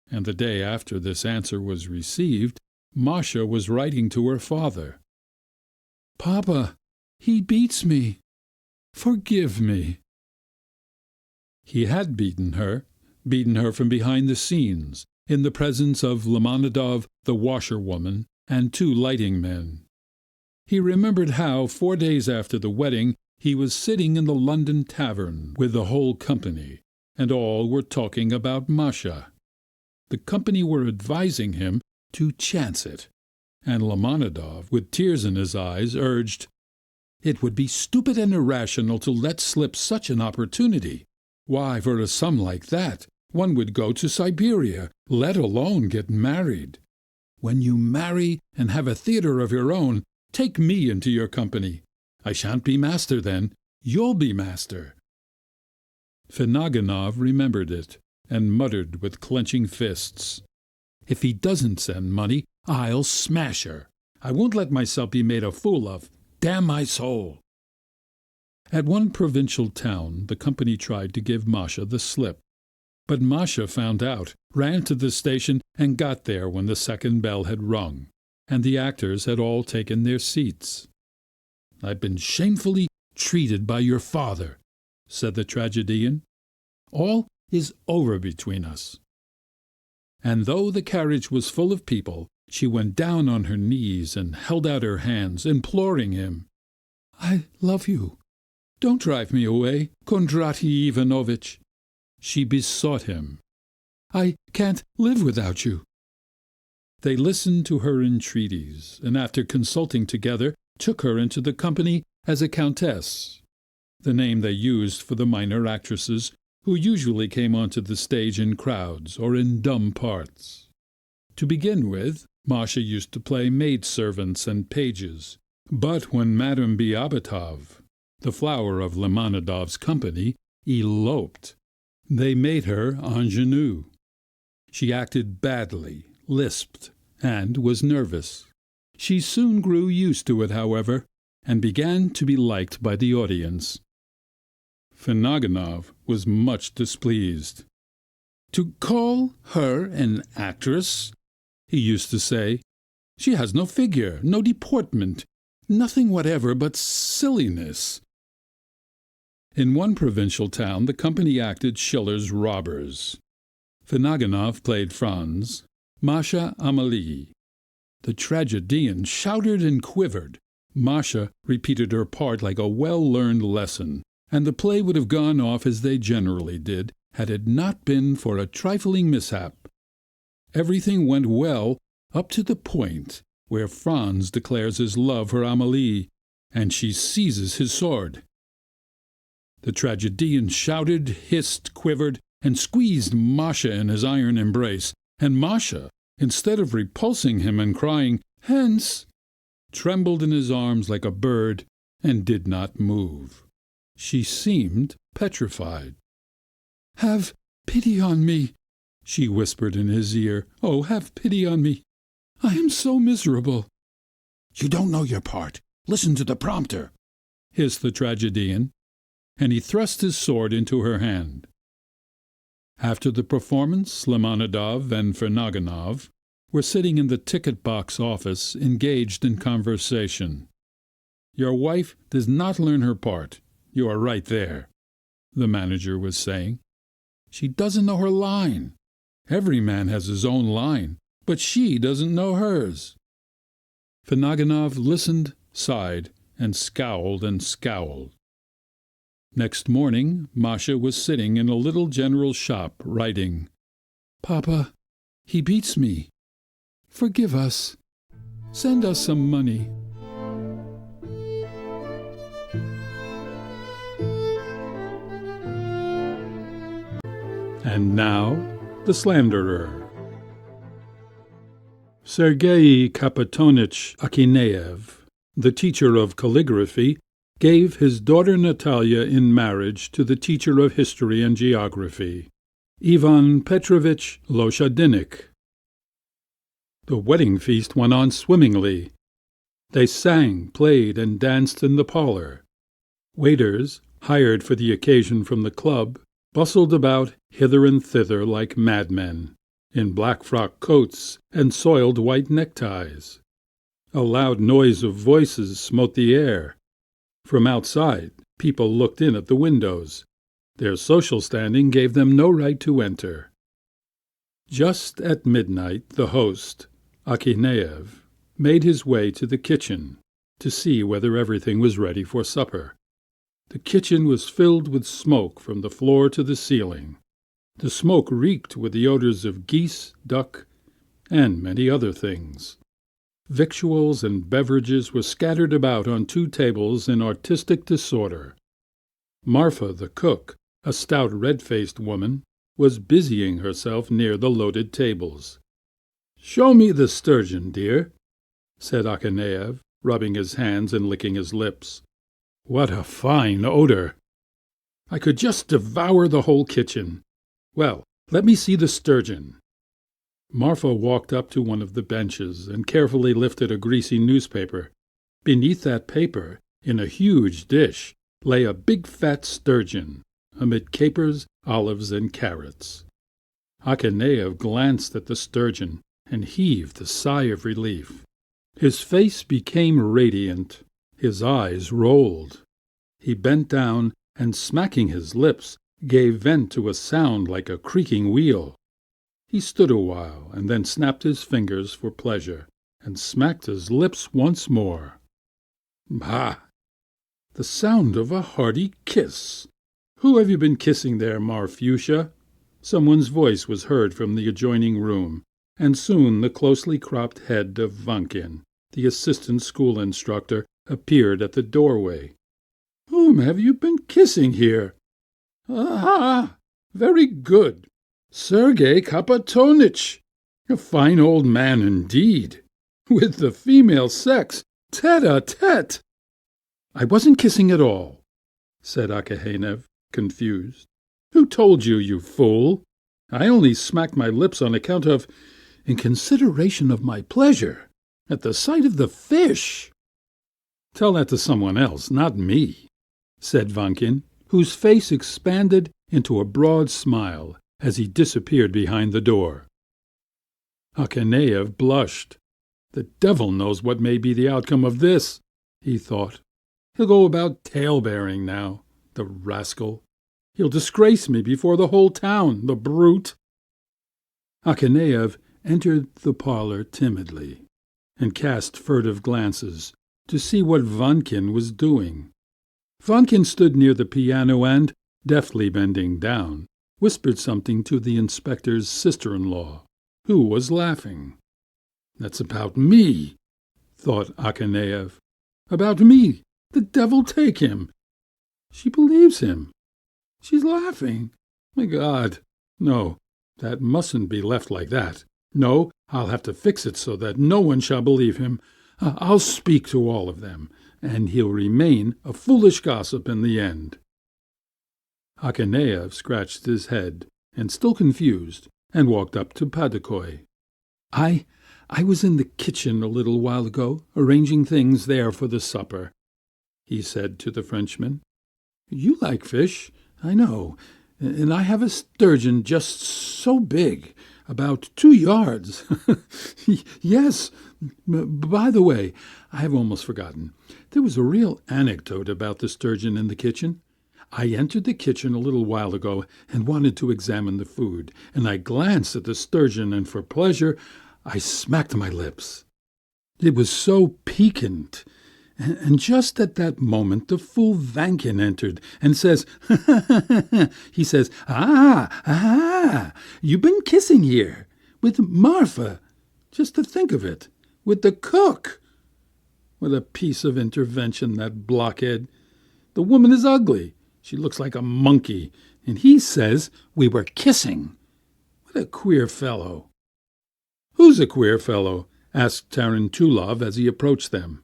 And the day after this answer was received, Masha was writing to her father. "Papa, he beats me. Forgive me." He had beaten her from behind the scenes, in the presence of Limonadov, the washerwoman, and 2 lighting men. He remembered how, 4 days after the wedding, he was sitting in the London tavern with the whole company, and all were talking about Masha. the company were advising him to chance it, and Lamonidov, with tears in his eyes, urged, "It would be stupid and irrational to let slip such an opportunity. Why, for a sum like that, one would go to Siberia, let alone get married. When you marry and have a theatre of your own, take me into your company. I shan't be master then. You'll be master." Finaganov remembered it, and muttered with clenching fists, "If he doesn't send money, I'll smash her. I won't let myself be made a fool of. Damn my soul!" At one provincial town the company tried to give Masha the slip. But Masha found out, ran to the station, and got there when the second bell had rung, and the actors had all taken their seats. "I've been shamefully treated by your father," said the tragedian. "All is over between us." And though the carriage was full of people, she went down on her knees and held out her hands, imploring him. "I love you. Don't drive me away, Kondraty Ivanovitch." She besought him. "I can't live without you." They listened to her entreaties, and after consulting together, took her into the company as a countess, the name they used for the minor actresses, who usually came onto the stage in crowds or in dumb parts. To begin with, Masha used to play maidservants and pages, but when Madame Biabatov, the flower of Lamonidov's company, eloped, they made her ingenue. She acted badly, lisped, and was nervous. She soon grew used to it, however, and began to be liked by the audience. Finaganov was much displeased. "To call her an actress," he used to say. "She has no figure, no deportment, nothing whatever but silliness." In one provincial town the company acted Schiller's Robbers. Finaganov played Franz, Masha Amalie. The tragedian shouted and quivered. Masha repeated her part like a well-learned lesson, and the play would have gone off as they generally did, had it not been for a trifling mishap. Everything went well up to the point where Franz declares his love for Amalie, and she seizes his sword. The tragedian shouted, hissed, quivered, and squeezed Masha in his iron embrace, and Masha, instead of repulsing him and crying, "Hence!" trembled in his arms like a bird and did not move. She seemed petrified. "Have pity on me," she whispered in his ear. "Oh, have pity on me. I am so miserable." "You don't know your part. Listen to the prompter," hissed the tragedian, and he thrust his sword into her hand. After the performance, Lamonidov and Finaganov were sitting in the ticket-box office, engaged in conversation. "Your wife does not learn her part. You are right there," the manager was saying. "She doesn't know her line. Every man has his own line, but she doesn't know hers." Finaganov listened, sighed, and scowled and scowled. Next morning Masha was sitting in a little general shop, writing, "Papa, he beats me. Forgive us. Send us some money." And now, the slanderer. Sergei Kapitonich Akineev, the teacher of calligraphy, gave his daughter Natalia in marriage to the teacher of history and geography, Ivan Petrovich Loshadinik. The wedding feast went on swimmingly. They sang, played, and danced in the parlor. Waiters, hired for the occasion from the club, bustled about hither and thither like madmen, in black frock coats and soiled white neckties. A loud noise of voices smote the air. From outside, people looked in at the windows. Their social standing gave them no right to enter. Just at midnight the host, Akineev, made his way to the kitchen to see whether everything was ready for supper. The kitchen was filled with smoke from the floor to the ceiling. The smoke reeked with the odors of geese, duck, and many other things. Victuals and beverages were scattered about on 2 tables in artistic disorder. Marfa, the cook, a stout red-faced woman, was busying herself near the loaded tables. "Show me the sturgeon, dear," said Akaneev, rubbing his hands and licking his lips. "What a fine odor! I could just devour the whole kitchen. Well, let me see the sturgeon." Marfa walked up to one of the benches and carefully lifted a greasy newspaper. Beneath that paper, in a huge dish, lay a big fat sturgeon, amid capers, olives, and carrots. Akaneev glanced at the sturgeon and heaved a sigh of relief. His face became radiant. His eyes rolled. He bent down and, smacking his lips, gave vent to a sound like a creaking wheel. He stood a while and then snapped his fingers for pleasure and smacked his lips once more. "Bah! The sound of a hearty kiss! Who have you been kissing there, Marfusha?" Someone's voice was heard from the adjoining room, and soon the closely cropped head of Vankin, the assistant school instructor, appeared at the doorway. "Whom have you been kissing here?" "Ah, very good. Sergei Kapitonitch. A fine old man indeed. With the female sex, tête-à-tête." "I wasn't kissing at all," said Akaneev, confused. "Who told you, you fool? I only smacked my lips on account of, in consideration of my pleasure at the sight of the fish." "Tell that to someone else, not me," said Vankin, whose face expanded into a broad smile as he disappeared behind the door. Akaneev blushed. "The devil knows what may be the outcome of this," he thought. "He'll go about tale-bearing now, the rascal. He'll disgrace me before the whole town, the brute." Akaneev entered the parlor timidly, and cast furtive glances to see what Vankin was doing. Vankin stood near the piano and, deftly bending down, whispered something to the inspector's sister-in-law, who was laughing. "That's about me," thought Akaneev. "About me, the devil take him! She believes him. She's laughing. My God! No, that mustn't be left like that. No, I'll have to fix it so that no one shall believe him. I'll speak to all of them, and he'll remain a foolish gossip in the end." Akaneev scratched his head, and still confused, and walked up to Padikoy. I was in the kitchen a little while ago, arranging things there for the supper," he said to the Frenchman. "You like fish, I know, and I have a sturgeon just so big, about 2 yards. Yes, by the way, I have almost forgotten. There was a real anecdote about the sturgeon in the kitchen. I entered the kitchen a little while ago and wanted to examine the food, and I glanced at the sturgeon, and for pleasure I smacked my lips. It was so piquant. And just at that moment the fool Vankin entered and says, he says, 'Ah, you've been kissing here, with Marfa, just to think of it, with the cook.' What a piece of intervention, that blockhead. The woman is ugly, she looks like a monkey, and he says we were kissing. What a queer fellow." "Who's a queer fellow?" asked Tarantulov as he approached them.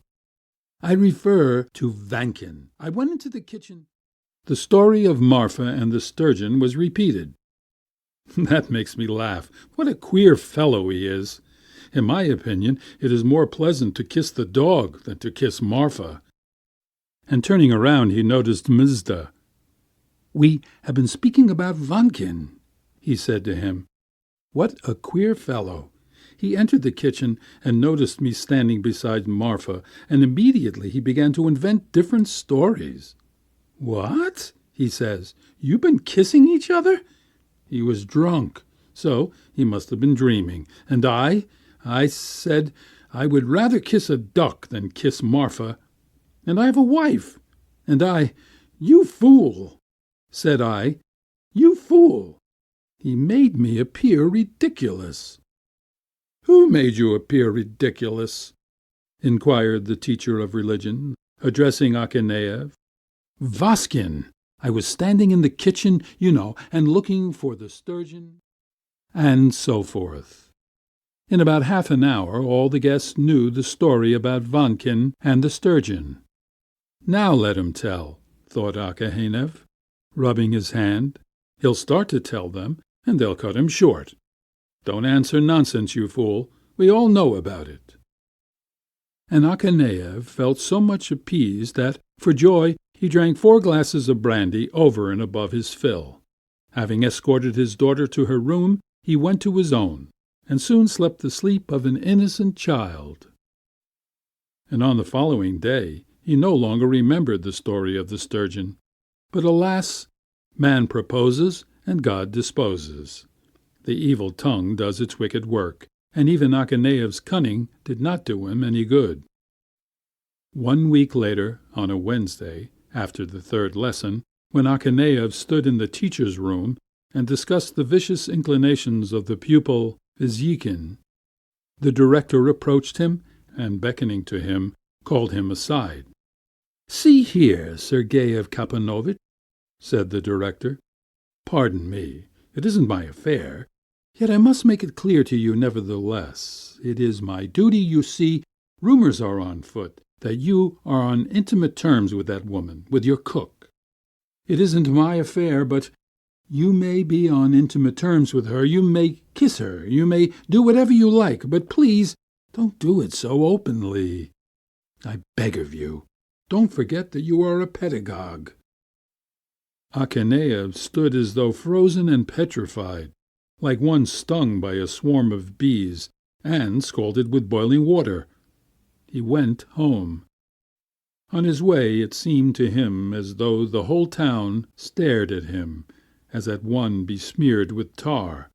"I refer to Vankin. I went into the kitchen." The story of Marfa and the sturgeon was repeated. "That makes me laugh. What a queer fellow he is. In my opinion, it is more pleasant to kiss the dog than to kiss Marfa." And turning around, he noticed Mizda. "We have been speaking about Vankin," he said to him. "What a queer fellow. He entered the kitchen and noticed me standing beside Marfa, and immediately he began to invent different stories. 'What?' he says. 'You've been kissing each other?' He was drunk, so he must have been dreaming. And I said I would rather kiss a duck than kiss Marfa. And I have a wife. And 'You fool!' said I. 'You fool! He made me appear ridiculous." "Who made you appear ridiculous?" inquired the teacher of religion, addressing Akaneev. "Vaskin. I was standing in the kitchen, and looking for the sturgeon," and so forth. In about half an hour all the guests knew the story about Vankin and the sturgeon. "Now let him tell," thought Akaneev, rubbing his hand. "He'll start to tell them, and they'll cut him short. Don't answer nonsense, you fool. We all know about it." And Akaneev felt so much appeased that, for joy, he drank 4 glasses of brandy over and above his fill. Having escorted his daughter to her room, he went to his own, and soon slept the sleep of an innocent child. And on the following day he no longer remembered the story of the sturgeon. But alas, man proposes and God disposes. The evil tongue does its wicked work, and even Akaneev's cunning did not do him any good. 1 week later, on a Wednesday, after the 3rd lesson, when Akaneev stood in the teacher's room and discussed the vicious inclinations of the pupil Vizhikin, the director approached him and, beckoning to him, called him aside. "See here, Sergei Kapanovich," said the director. "Pardon me, it isn't my affair, yet I must make it clear to you nevertheless. It is my duty, you see. Rumors are on foot that you are on intimate terms with that woman, with your cook. It isn't my affair, but you may be on intimate terms with her, you may kiss her, you may do whatever you like, but please don't do it so openly. I beg of you, don't forget that you are a pedagogue." Akaneev stood as though frozen and petrified, like one stung by a swarm of bees, and scalded with boiling water. He went home. On his way it seemed to him as though the whole town stared at him as at one besmeared with tar.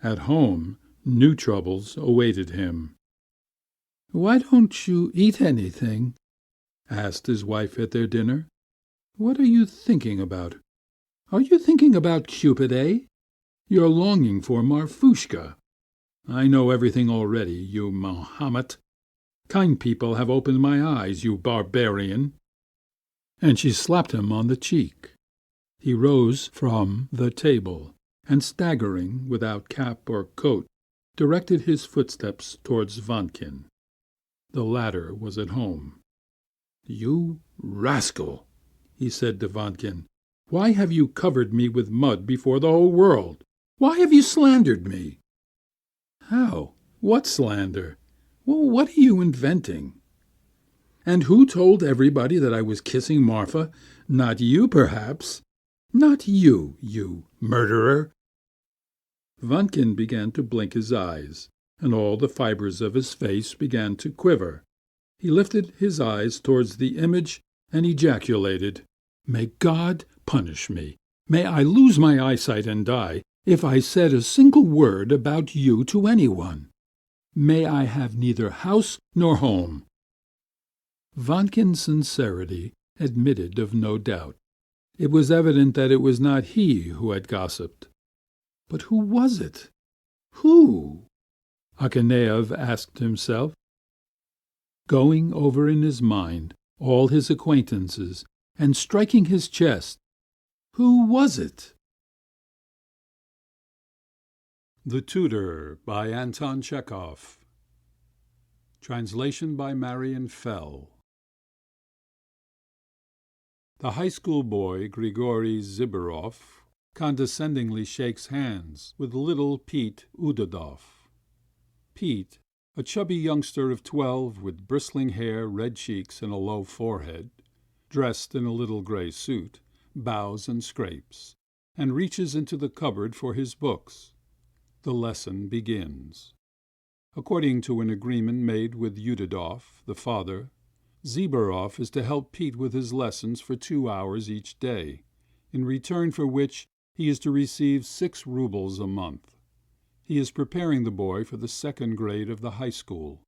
At home new troubles awaited him. "Why don't you eat anything?" asked his wife at their dinner. "What are you thinking about? Are you thinking about Cupid, eh? You're longing for Marfushka. I know everything already, you Mahomet. Kind people have opened my eyes, you barbarian." And she slapped him on the cheek. He rose from the table, and staggering, without cap or coat, directed his footsteps towards Vankin. The latter was at home. "You rascal," he said to Vankin, "why have you covered me with mud before the whole world? Why have you slandered me?" "How? What slander? What are you inventing?" "And who told everybody that I was kissing Marfa? Not you, perhaps. Not you, you murderer." Vankin began to blink his eyes, and all the fibers of his face began to quiver. He lifted his eyes towards the image and ejaculated, "May God punish me! May I lose my eyesight and die if I said a single word about you to anyone! May I have neither house nor home!" Vankin's sincerity admitted of no doubt. It was evident that it was not he who had gossiped. But who was it? Who? Akaneev asked himself. Going over in his mind all his acquaintances and striking his chest, who was it? The Tutor by Anton Chekhov. Translation by Marian Fell. The high school boy Grigory Ziberov condescendingly shakes hands with little Pete Udadov. Pete, a chubby youngster of 12 with bristling hair, red cheeks, and a low forehead, dressed in a little gray suit, bows and scrapes, and reaches into the cupboard for his books. The lesson begins. According to an agreement made with Udadov, the father, Ziberov is to help Pete with his lessons for 2 hours each day, in return for which he is to receive 6 rubles a month. He is preparing the boy for the 2nd grade of the high school.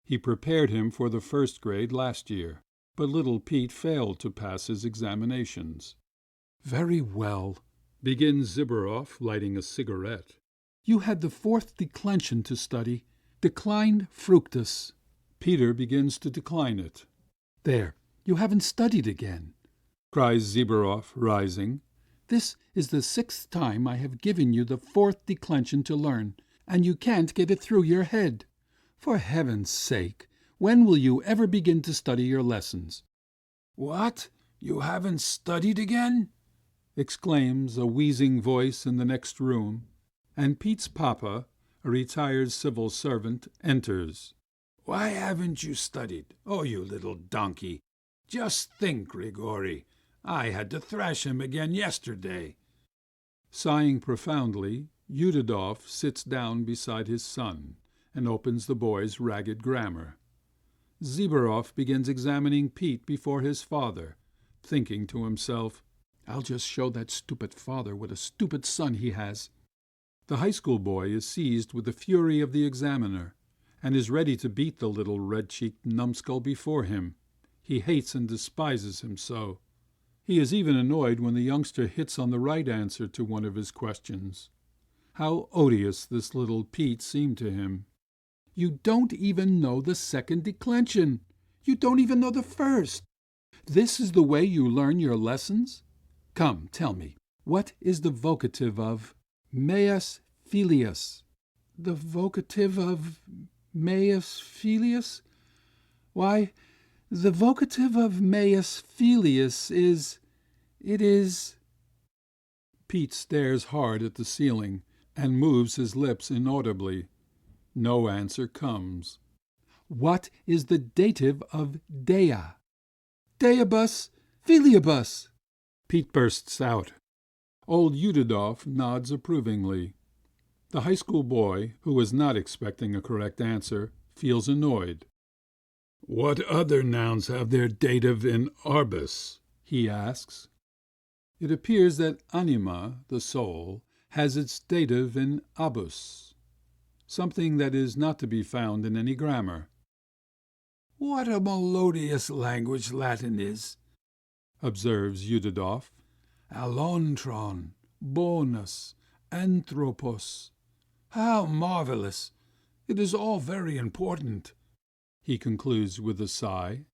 He prepared him for the 1st grade last year, but little Pete failed to pass his examinations. "Very well," begins Ziberov, lighting a cigarette. "You had the fourth declension to study. Declined fructus." Peter begins to decline it. "There, you haven't studied again," cries Ziberov, rising. "This is the 6th time I have given you the fourth declension to learn, and you can't get it through your head. For heaven's sake, when will you ever begin to study your lessons?" "What? You haven't studied again?" exclaims a wheezing voice in the next room, and Pete's papa, a retired civil servant, enters. "Why haven't you studied? Oh, you little donkey! Just think, Grigory, I had to thrash him again yesterday." Sighing profoundly, Udidov sits down beside his son and opens the boy's ragged grammar. Ziberov begins examining Pete before his father, thinking to himself, "I'll just show that stupid father what a stupid son he has." The high school boy is seized with the fury of the examiner, and is ready to beat the little red-cheeked numbskull before him. He hates and despises him so. He is even annoyed when the youngster hits on the right answer to one of his questions. How odious this little Pete seemed to him. "You don't even know the second declension. You don't even know the first. This is the way you learn your lessons? Come, tell me, what is the vocative of meus filius?" "The vocative of meus filius? Why, the vocative of meus filius is... Pete stares hard at the ceiling and moves his lips inaudibly. No answer comes. "What is the dative of dea?" "Deibus filiibus!" Pete bursts out. Old Udidov nods approvingly. The high school boy, who was not expecting a correct answer, feels annoyed. "What other nouns have their dative in arbus?" he asks. It appears that anima, the soul, has its dative in abus, something that is not to be found in any grammar. "What a melodious language Latin is," observes Udidov. "Alontron, bonus, anthropos. How marvellous! It is all very important," he concludes with a sigh.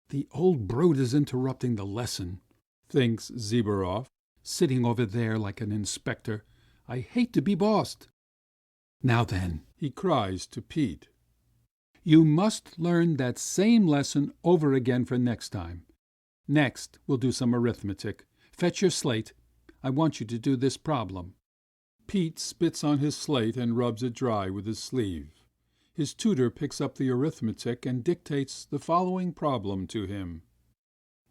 "The old brute is interrupting the lesson," thinks Ziberov, "sitting over there like an inspector. I hate to be bossed. Now then," he cries to Pete, "you must learn that same lesson over again for next time. Next we'll do some arithmetic. Fetch your slate. I want you to do this problem." Pete spits on his slate and rubs it dry with his sleeve. His tutor picks up the arithmetic and dictates the following problem to him.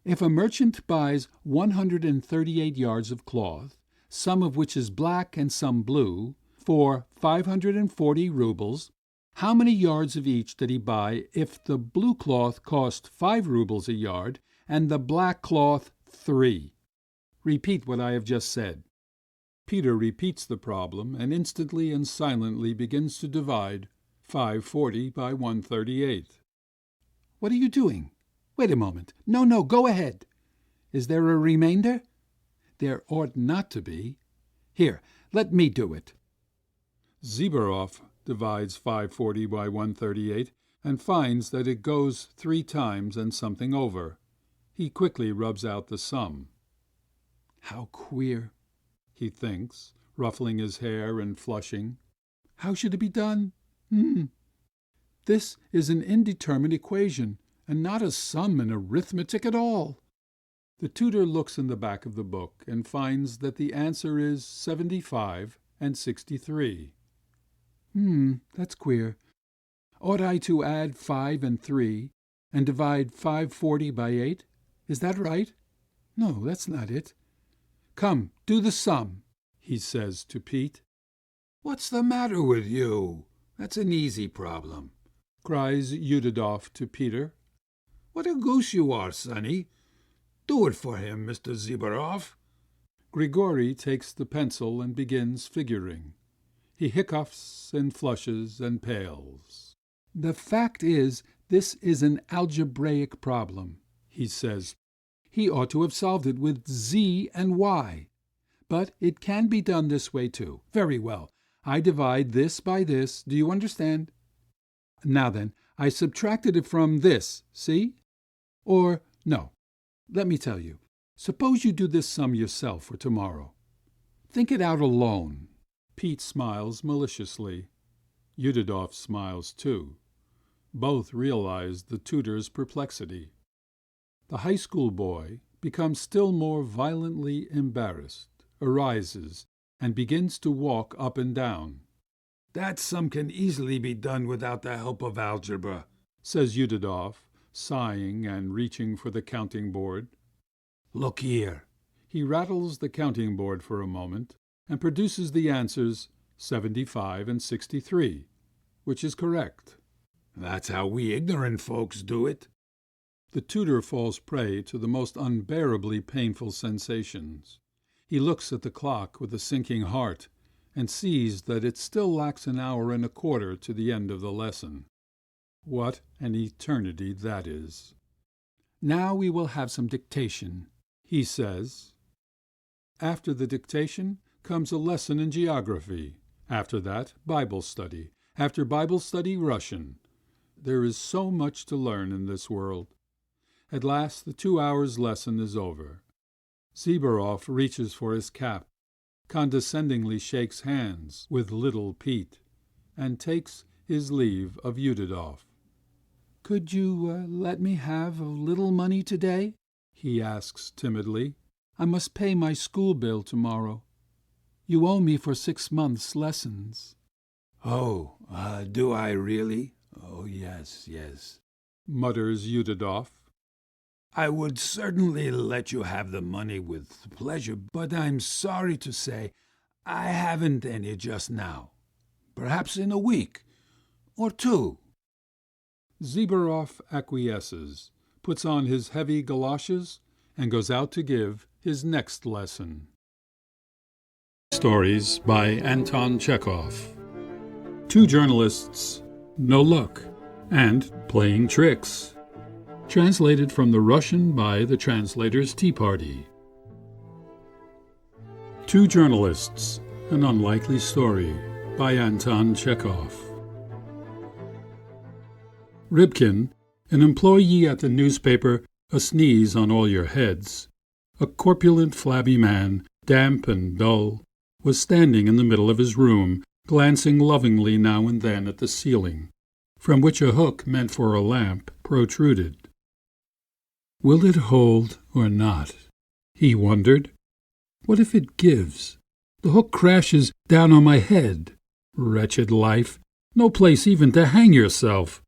"If a merchant buys 138 yards of cloth, some of which is black and some blue, for 540 roubles, how many yards of each did he buy if the blue cloth cost 5 roubles a yard and the black cloth 3? Repeat what I have just said." Peter repeats the problem and instantly and silently begins to divide 540 by 138. "What are you doing? Wait a moment. No, go ahead. Is there a remainder?" "There ought not to be. Here, let me do it." Ziberov divides 540 by 138 and finds that it goes 3 times and something over. He quickly rubs out the sum. "How queer," he thinks, ruffling his hair and flushing. "How should it be done? This is an indeterminate equation, and not a sum in arithmetic at all." The tutor looks in the back of the book and finds that the answer is 75 and 63. That's queer. Ought I to add 5 and 3 and divide 540 by 8? Is that right? No, that's not it. "Come, do the sum," he says to Pete. "What's the matter with you? That's an easy problem," cries Udidov to Peter. "What a goose you are, sonny. Do it for him, Mr. Ziberov." Grigory takes the pencil and begins figuring. He hiccoughs and flushes and pales. "The fact is, this is an algebraic problem," he says. "He ought to have solved it with z and y. But it can be done this way too. Very well. I divide this by this. Do you understand? Now then, I subtracted it from this, see? Or, no, let me tell you. Suppose you do this sum yourself for tomorrow. Think it out alone. Pete smiles maliciously. Udidov smiles too. Both realize the tutor's perplexity. The high school boy becomes still more violently embarrassed, arises, and begins to walk up and down. That sum can easily be done without the help of algebra, says Udidov, sighing and reaching for the counting board. Look here. He rattles the counting board for a moment and produces the answers 75 and 63, which is correct. That's how we ignorant folks do it. The tutor falls prey to the most unbearably painful sensations. He looks at the clock with a sinking heart and sees that it still lacks an hour and a quarter to the end of the lesson. What an eternity that is! Now we will have some dictation, he says. After the dictation comes a lesson in geography. After that, Bible study. After Bible study, Russian. There is so much to learn in this world. At last the 2 hours' lesson is over. Ziberov reaches for his cap, condescendingly shakes hands with little Pete, and takes his leave of Udidov. "Could you let me have a little money today?" he asks timidly. "I must pay my school bill tomorrow. You owe me for 6 months' lessons." "Oh, do I really? Oh, yes, yes," mutters Udidov. "I would certainly let you have the money with pleasure, but I'm sorry to say I haven't any just now. Perhaps in a week or 2. Ziberov acquiesces, puts on his heavy galoshes, and goes out to give his next lesson. Stories by Anton Chekhov. 2 journalists, no luck, and playing tricks. Translated from the Russian by the Translators' Tea Party. 2 journalists, an unlikely story by Anton Chekhov. Rybkin, an employee at the newspaper A Sneeze on All Your Heads, a corpulent, flabby man, damp and dull, was standing in the middle of his room, glancing lovingly now and then at the ceiling, from which a hook meant for a lamp protruded. Will it hold or not? He wondered. What if it gives? The hook crashes down on my head. Wretched life! No place even to hang yourself!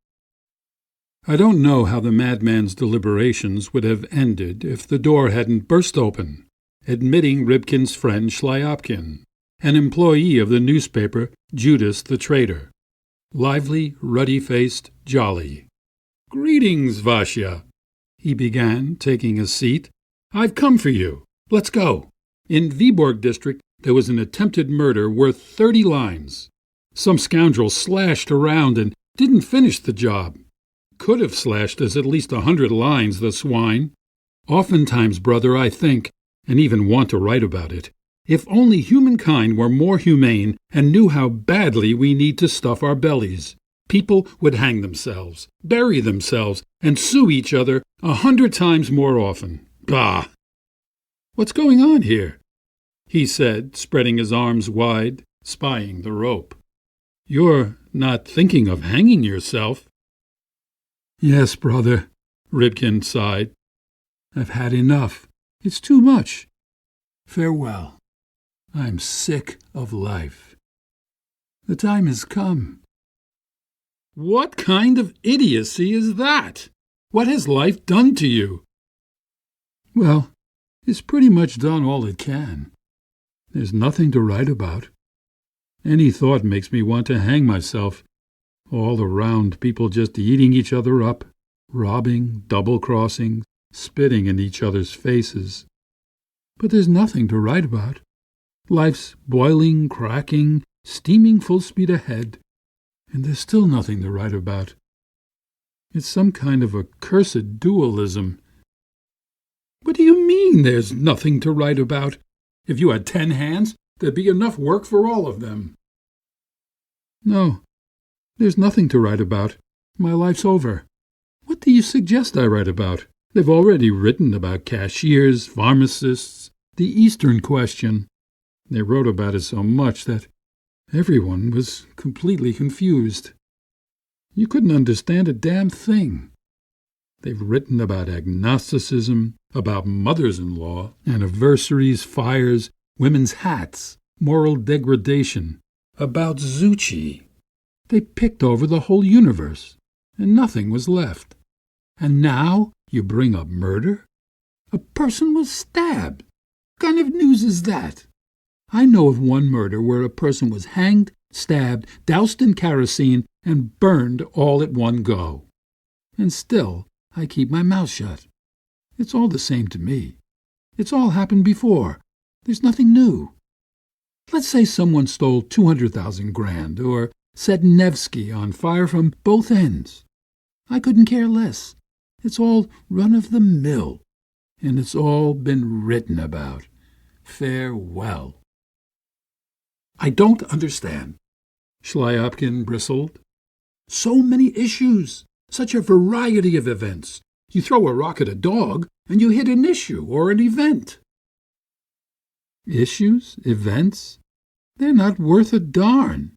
I don't know how the madman's deliberations would have ended if the door hadn't burst open, admitting Rybkin's friend Shlyapkin, an employee of the newspaper Judas the Traitor. Lively, ruddy-faced, jolly. "Greetings, Vasya," he began, taking a seat. "I've come for you. Let's go. In Vyborg district there was an attempted murder worth 30 lines. Some scoundrel slashed around and didn't finish the job. Could have slashed us at least 100 lines, the swine. Oftentimes, brother, I think, and even want to write about it, if only humankind were more humane and knew how badly we need to stuff our bellies, people would hang themselves, bury themselves, and sue each other 100 times more often. Bah! What's going on here?" he said, spreading his arms wide, spying the rope. "You're not thinking of hanging yourself?" "Yes, brother," Rybkin sighed. "I've had enough. It's too much. Farewell. I'm sick of life. The time has come." "What kind of idiocy is that? What has life done to you?" "Well, it's pretty much done all it can. There's nothing to write about. Any thought makes me want to hang myself. All around, people just eating each other up, robbing, double-crossing, spitting in each other's faces. But there's nothing to write about. Life's boiling, cracking, steaming full speed ahead, and there's still nothing to write about. It's some kind of a cursed dualism." "What do you mean there's nothing to write about? If you had 10 hands, there'd be enough work for all of them. No, there's nothing to write about. My life's over. What do you suggest I write about? They've already written about cashiers, pharmacists, the Eastern question. They wrote about it so much that everyone was completely confused. You couldn't understand a damn thing. They've written about agnosticism, about mothers-in-law, anniversaries, fires, women's hats, moral degradation, about Zucchi. They picked over the whole universe, and nothing was left. And now you bring up murder? A person was stabbed. What kind of news is that? I know of one murder where a person was hanged, stabbed, doused in kerosene, and burned all at one go. And still, I keep my mouth shut. It's all the same to me. It's all happened before. There's nothing new. Let's say someone stole 200,000 grand or set Nevsky on fire from both ends. I couldn't care less. It's all run-of-the-mill, and it's all been written about. Farewell. I don't understand. Shlyapkin bristled. So many issues, such a variety of events. You throw a rock at a dog, and you hit an issue or an event. Issues? Events? They're not worth a darn.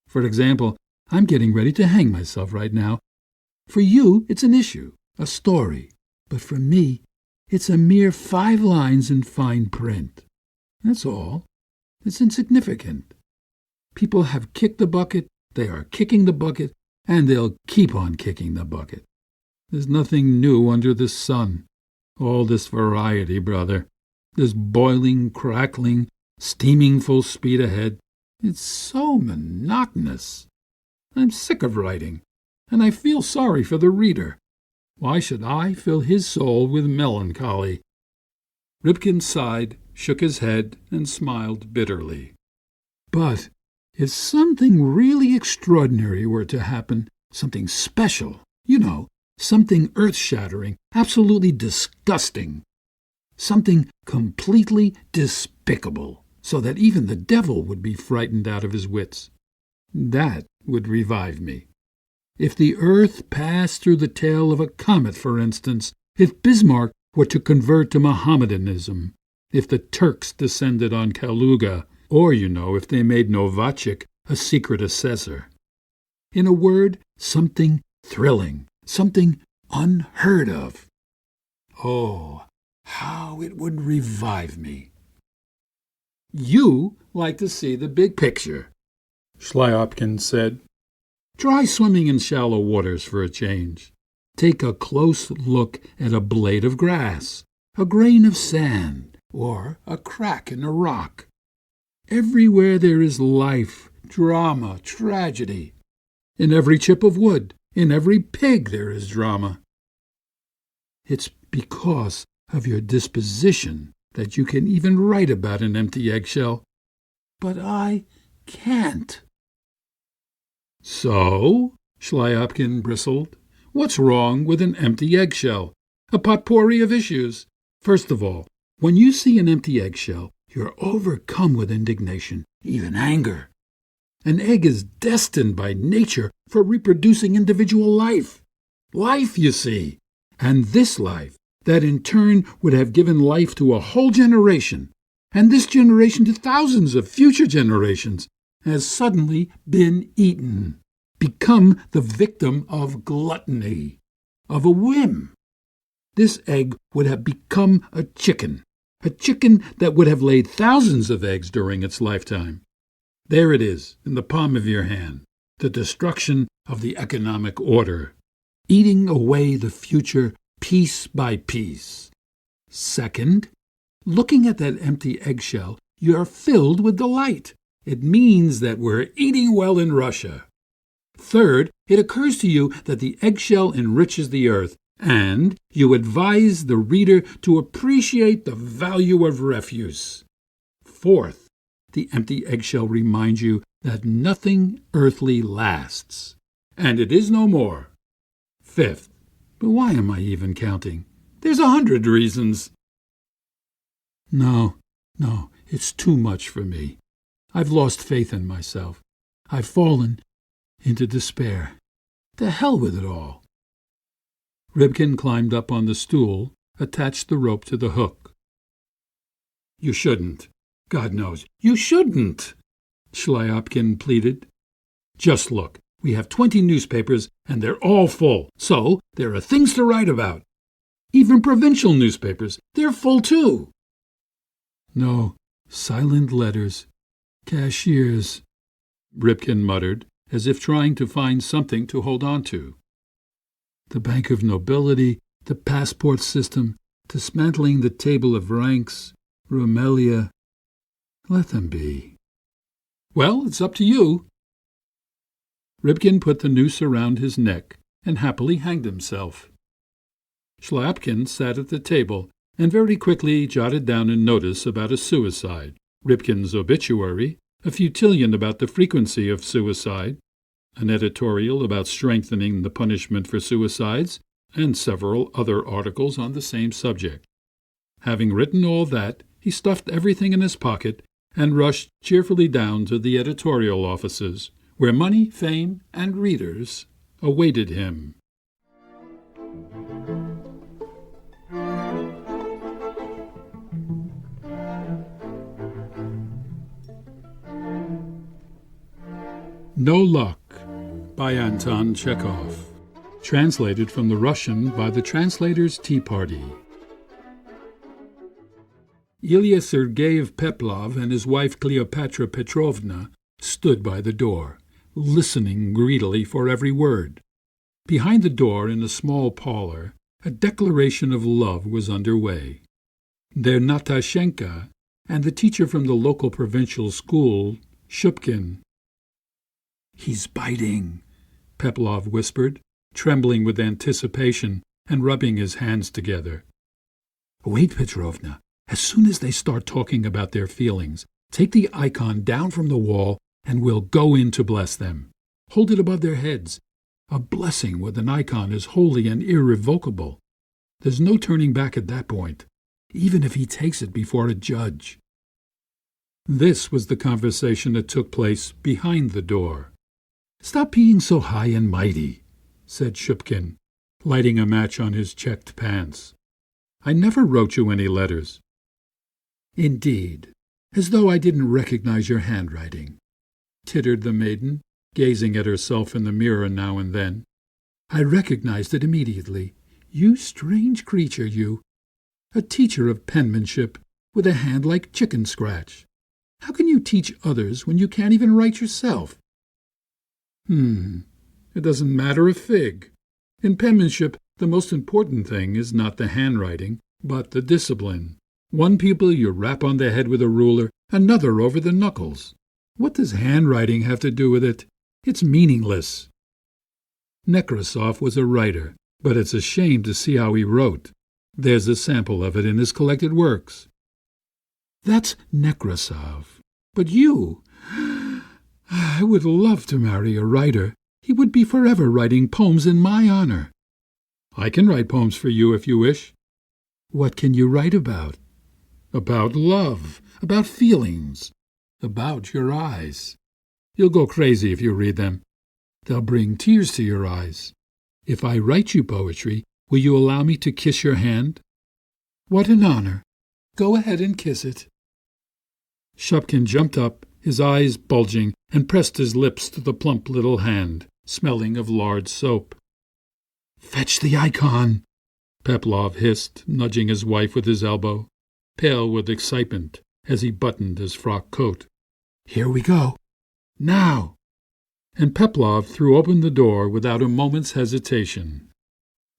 For example, I'm getting ready to hang myself right now. For you, it's an issue, a story. But for me, it's a mere 5 lines in fine print. That's all. It's insignificant. People have kicked the bucket, they are kicking the bucket, and they'll keep on kicking the bucket. There's nothing new under the sun. All this variety, brother. This boiling, crackling, steaming full speed ahead. It's so monotonous. I'm sick of writing, and I feel sorry for the reader. Why should I fill his soul with melancholy? Ripkin sighed, shook his head, and smiled bitterly. But if something really extraordinary were to happen, something special, something earth-shattering, absolutely disgusting, something completely despicable, so that even the devil would be frightened out of his wits, that would revive me. If the earth passed through the tail of a comet, for instance, if Bismarck were to convert to Mohammedanism, if the Turks descended on Kaluga, or, if they made Novacek a secret assessor. In a word, something thrilling, something unheard of. Oh, how it would revive me. You like to see the big picture, Shlyapkin said. Try swimming in shallow waters for a change. Take a close look at a blade of grass, a grain of sand, or a crack in a rock. Everywhere there is life, drama, tragedy. In every chip of wood, in every pig there is drama. It's because of your disposition that you can even write about an empty eggshell. But I can't. So? Shlyapkin bristled. What's wrong with an empty eggshell? A potpourri of issues. First of all, when you see an empty eggshell, you're overcome with indignation, even anger. An egg is destined by nature for reproducing individual life. Life, you see. And this life, that in turn would have given life to a whole generation, and this generation to thousands of future generations, has suddenly been eaten, become the victim of gluttony, of a whim. This egg would have become a chicken that would have laid thousands of eggs during its lifetime. There it is, in the palm of your hand, the destruction of the economic order, eating away the future piece by piece. Second, looking at that empty eggshell, you are filled with delight. It means that we're eating well in Russia. Third, it occurs to you that the eggshell enriches the earth, and you advise the reader to appreciate the value of refuse. Fourth, the empty eggshell reminds you that nothing earthly lasts, and it is no more. Fifth, but why am I even counting? There's 100 reasons. No, It's too much for me. I've lost faith in myself. I've fallen into despair. To hell with it all." Ribkin climbed up on the stool, attached the rope to the hook. "You shouldn't. God knows, you shouldn't," Shlyapkin pleaded. "Just look. We have 20 newspapers, and they're all full, so there are things to write about. Even provincial newspapers, they're full too." "No, silent letters, cashiers," Ribkin muttered, as if trying to find something to hold on to. "The Bank of Nobility, the passport system, dismantling the table of ranks, Rumelia. Let them be." "Well, it's up to you." Ribkin put the noose around his neck and happily hanged himself. Shlyapkin sat at the table and very quickly jotted down a notice about a suicide, Ribkin's obituary, a futillion about the frequency of suicide, an editorial about strengthening the punishment for suicides, and several other articles on the same subject. Having written all that, he stuffed everything in his pocket and rushed cheerfully down to the editorial offices, where money, fame, and readers awaited him. No Luck by Anton Chekhov. Translated from the Russian by the Translators' Tea Party. Ilya Sergeyev Peplov and his wife Cleopatra Petrovna stood by the door, listening greedily for every word. Behind the door, in a small parlor, a declaration of love was under way. Their Natashenka and the teacher from the local provincial school, Shupkin. "He's biting," Peplov whispered, trembling with anticipation and rubbing his hands together. "Wait, Petrovna. As soon as they start talking about their feelings, take the icon down from the wall and we'll go in to bless them. Hold it above their heads. A blessing with an icon is holy and irrevocable. There's no turning back at that point, even if he takes it before a judge." This was the conversation that took place behind the door. "Stop being so high and mighty," said Shupkin, lighting a match on his checked pants. "I never wrote you any letters." "Indeed, as though I didn't recognize your handwriting," tittered the maiden, gazing at herself in the mirror now and then. "I recognized it immediately. You strange creature, you. A teacher of penmanship, with a hand like chicken scratch. How can you teach others when you can't even write yourself?" It doesn't matter a fig. In penmanship, the most important thing is not the handwriting, but the discipline. One pupil you rap on the head with a ruler, another over the knuckles. What does handwriting have to do with it? It's meaningless. Nekrasov was a writer, but it's a shame to see how he wrote. There's a sample of it in his collected works. That's Nekrasov. But you... I would love to marry a writer. He would be forever writing poems in my honor. I can write poems for you if you wish. What can you write about? About love, about feelings, about your eyes. You'll go crazy if you read them. They'll bring tears to your eyes. If I write you poetry, will you allow me to kiss your hand? What an honor. Go ahead and kiss it. Shupkin jumped up, his eyes bulging, and pressed his lips to the plump little hand, smelling of lard soap. "Fetch the icon," Peplov hissed, nudging his wife with his elbow, pale with excitement as he buttoned his frock coat. "Here we go. Now!" And Peplov threw open the door without a moment's hesitation.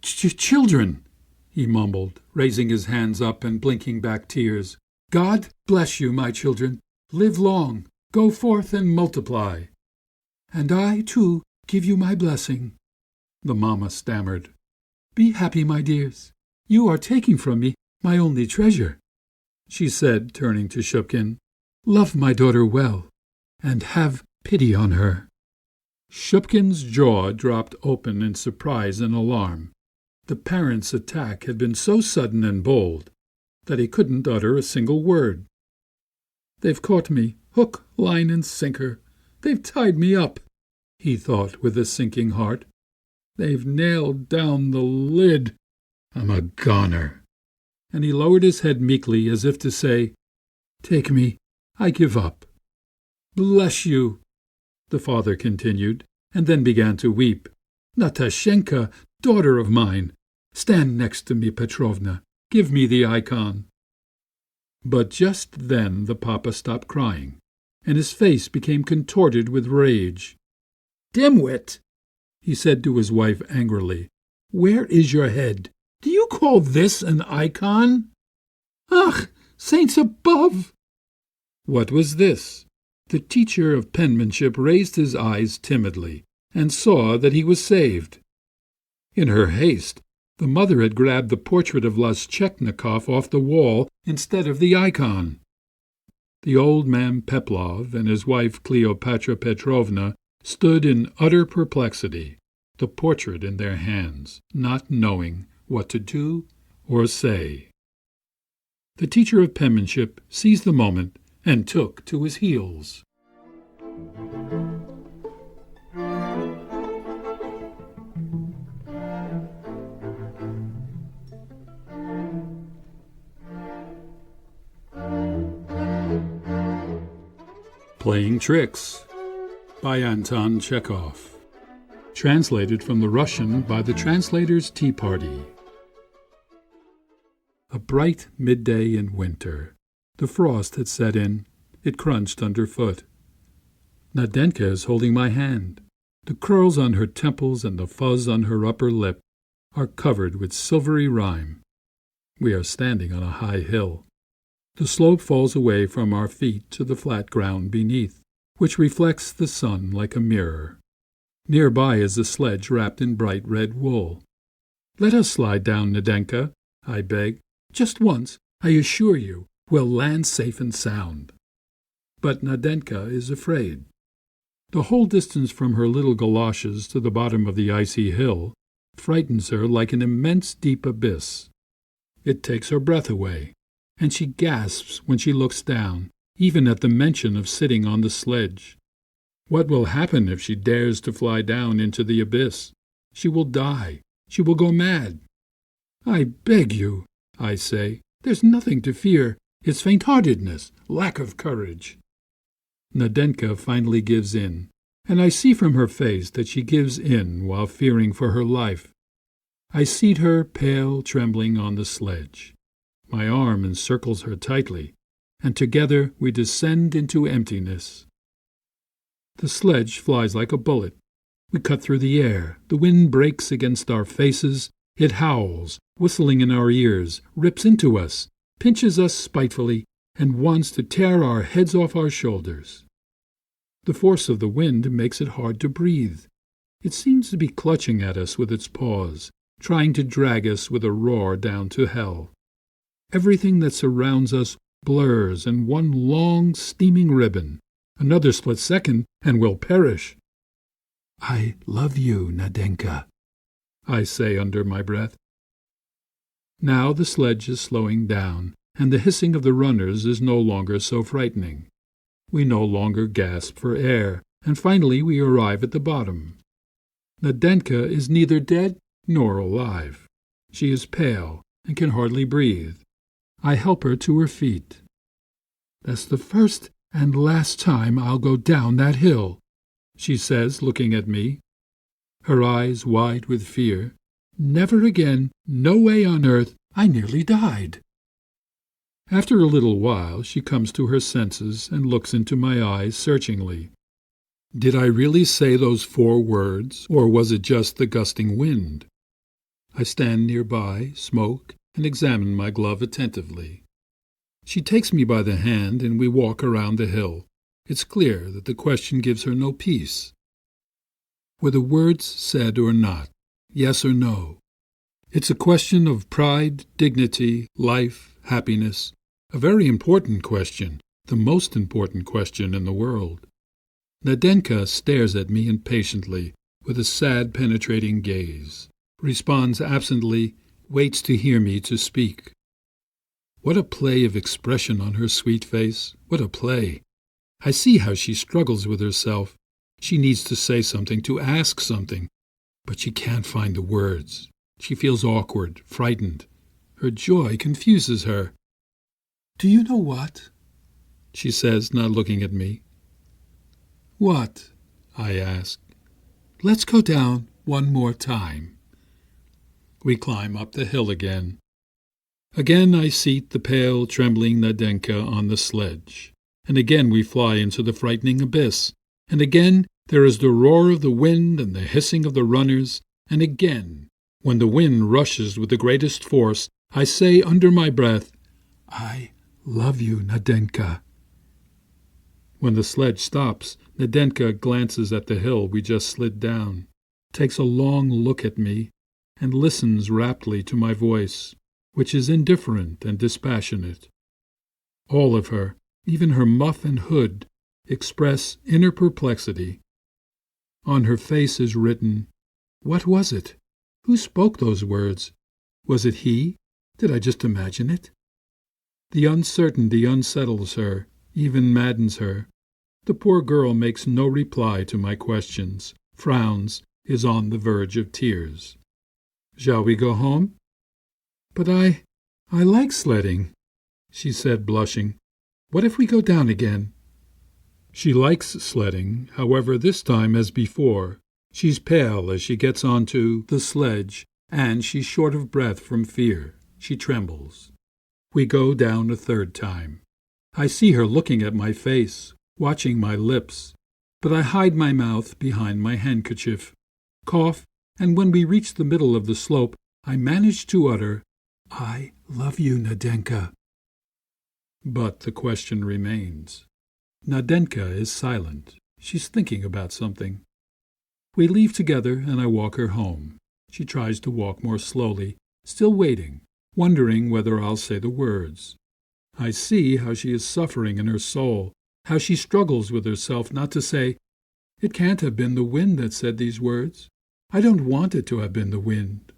"Children," he mumbled, raising his hands up and blinking back tears. "God bless you, my children. Live long. Go forth and multiply." "And I, too, give you my blessing," the mamma stammered. "Be happy, my dears. You are taking from me my only treasure," she said, turning to Shupkin. "Love my daughter well, and have pity on her." Shupkin's jaw dropped open in surprise and alarm. The parents' attack had been so sudden and bold that he couldn't utter a single word. They've caught me, hook, line, and sinker. They've tied me up, he thought with a sinking heart. They've nailed down the lid. I'm a goner. And he lowered his head meekly as if to say, Take me, I give up. Bless you, the father continued, and then began to weep. Natashenka, daughter of mine, stand next to me, Petrovna. Give me the icon. But just then the papa stopped crying, and his face became contorted with rage. Dimwit, he said to his wife angrily, where is your head? Do you call this an icon? Ach, saints above! What was this? The teacher of penmanship raised his eyes timidly, and saw that he was saved. In her haste, the mother had grabbed the portrait of Chekhov off the wall instead of the icon. The old man Peplov and his wife Cleopatra Petrovna stood in utter perplexity, the portrait in their hands, not knowing what to do or say. The teacher of penmanship seized the moment and took to his heels. Playing Tricks by Anton Chekhov. Translated from the Russian by the Translators' Tea Party. A bright midday in winter. The frost had set in. It crunched underfoot. Nadenka is holding my hand. The curls on her temples and the fuzz on her upper lip are covered with silvery rime. We are standing on a high hill. The slope falls away from our feet to the flat ground beneath, which reflects the sun like a mirror. Nearby is a sledge wrapped in bright red wool. Let us slide down, Nadenka, I beg. Just once, I assure you, we'll land safe and sound. But Nadenka is afraid. The whole distance from her little galoshes to the bottom of the icy hill frightens her like an immense deep abyss. It takes her breath away, and she gasps when she looks down, even at the mention of sitting on the sledge. What will happen if she dares to fly down into the abyss? She will die. She will go mad. I beg you, I say, there's nothing to fear. It's faint-heartedness, lack of courage. Nadenka finally gives in, and I see from her face that she gives in while fearing for her life. I seat her pale, trembling on the sledge. My arm encircles her tightly, and together we descend into emptiness. The sledge flies like a bullet. We cut through the air. The wind breaks against our faces. It howls, whistling in our ears, rips into us, pinches us spitefully, and wants to tear our heads off our shoulders. The force of the wind makes it hard to breathe. It seems to be clutching at us with its paws, trying to drag us with a roar down to hell. Everything that surrounds us blurs in one long, steaming ribbon. Another split second, and we'll perish. I love you, Nadenka, I say under my breath. Now the sledge is slowing down, and the hissing of the runners is no longer so frightening. We no longer gasp for air, and finally we arrive at the bottom. Nadenka is neither dead nor alive. She is pale and can hardly breathe. I help her to her feet. That's the first and last time I'll go down that hill, she says, looking at me, her eyes wide with fear. Never again, no way on earth, I nearly died. After a little while she comes to her senses and looks into my eyes searchingly. Did I really say those 4 words, or was it just the gusting wind? I stand nearby, smoke, and examine my glove attentively. She takes me by the hand and we walk around the hill. It's clear that the question gives her no peace. Were the words said or not? Yes or no? It's a question of pride, dignity, life, happiness. A very important question, the most important question in the world. Nadenka stares at me impatiently, with a sad, penetrating gaze, responds absently, waits to hear me to speak. What a play of expression on her sweet face! What a play! I see how she struggles with herself. She needs to say something, to ask something, but she can't find the words. She feels awkward, frightened. Her joy confuses her. "Do you know what?" she says, not looking at me. "What?" I ask. "Let's go down one more time." We climb up the hill again. Again I seat the pale, trembling Nadenka on the sledge, and again we fly into the frightening abyss, and again there is the roar of the wind and the hissing of the runners, and again, when the wind rushes with the greatest force, I say under my breath, "I love you, Nadenka." When the sledge stops, Nadenka glances at the hill we just slid down, takes a long look at me, and listens raptly to my voice, which is indifferent and dispassionate. All of her, even her muff and hood, express inner perplexity. On her face is written, "What was it? Who spoke those words? Was it he? Did I just imagine it?" The uncertainty unsettles her, even maddens her. The poor girl makes no reply to my questions, frowns, is on the verge of tears. "Shall we go home?" "But I like sledding," she said, blushing. "What if we go down again?" She likes sledding, however, this time as before. She's pale as she gets onto the sledge, and she's short of breath from fear. She trembles. We go down a third time. I see her looking at my face, watching my lips, but I hide my mouth behind my handkerchief, cough, and when we reach the middle of the slope, I manage to utter, "I love you, Nadenka." But the question remains. Nadenka is silent. She's thinking about something. We leave together and I walk her home. She tries to walk more slowly, still waiting, wondering whether I'll say the words. I see how she is suffering in her soul, how she struggles with herself not to say, "It can't have been the wind that said these words. I don't want it to have been the wind."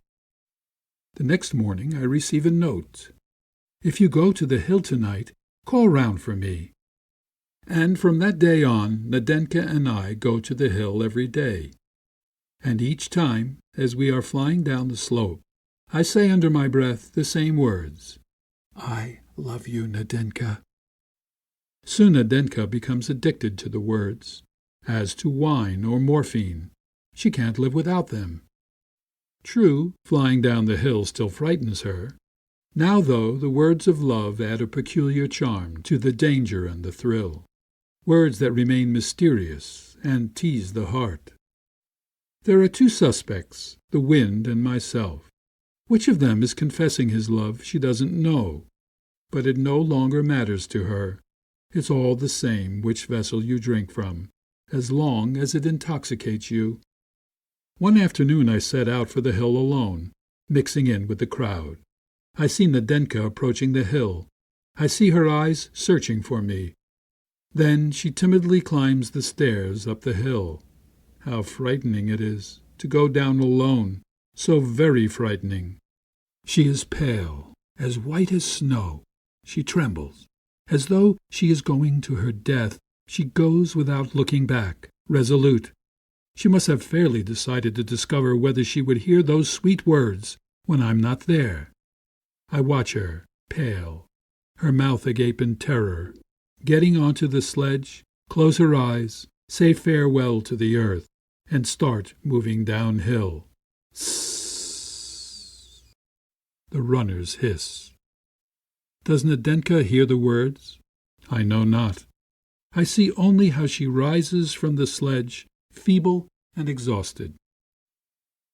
The next morning I receive a note. "If you go to the hill tonight, call round for me." And from that day on, Nadenka and I go to the hill every day. And each time, as we are flying down the slope, I say under my breath the same words, "I love you, Nadenka." Soon Nadenka becomes addicted to the words, as to wine or morphine. She can't live without them. True, flying down the hill still frightens her. Now, though, the words of love add a peculiar charm to the danger and the thrill. Words that remain mysterious and tease the heart. There are two suspects, the wind and myself. Which of them is confessing his love she doesn't know. But it no longer matters to her. It's all the same which vessel you drink from, as long as it intoxicates you. One afternoon I set out for the hill alone, mixing in with the crowd. I see Nadenka approaching the hill. I see her eyes searching for me. Then she timidly climbs the stairs up the hill. How frightening it is to go down alone, so very frightening. She is pale, as white as snow. She trembles, as though she is going to her death. She goes without looking back, resolute. She must have fairly decided to discover whether she would hear those sweet words when I'm not there. I watch her, pale, her mouth agape in terror, getting onto the sledge, close her eyes, say farewell to the earth, and start moving downhill. Sssss. The runners hiss. Does Nadenka hear the words? I know not. I see only how she rises from the sledge, feeble and exhausted.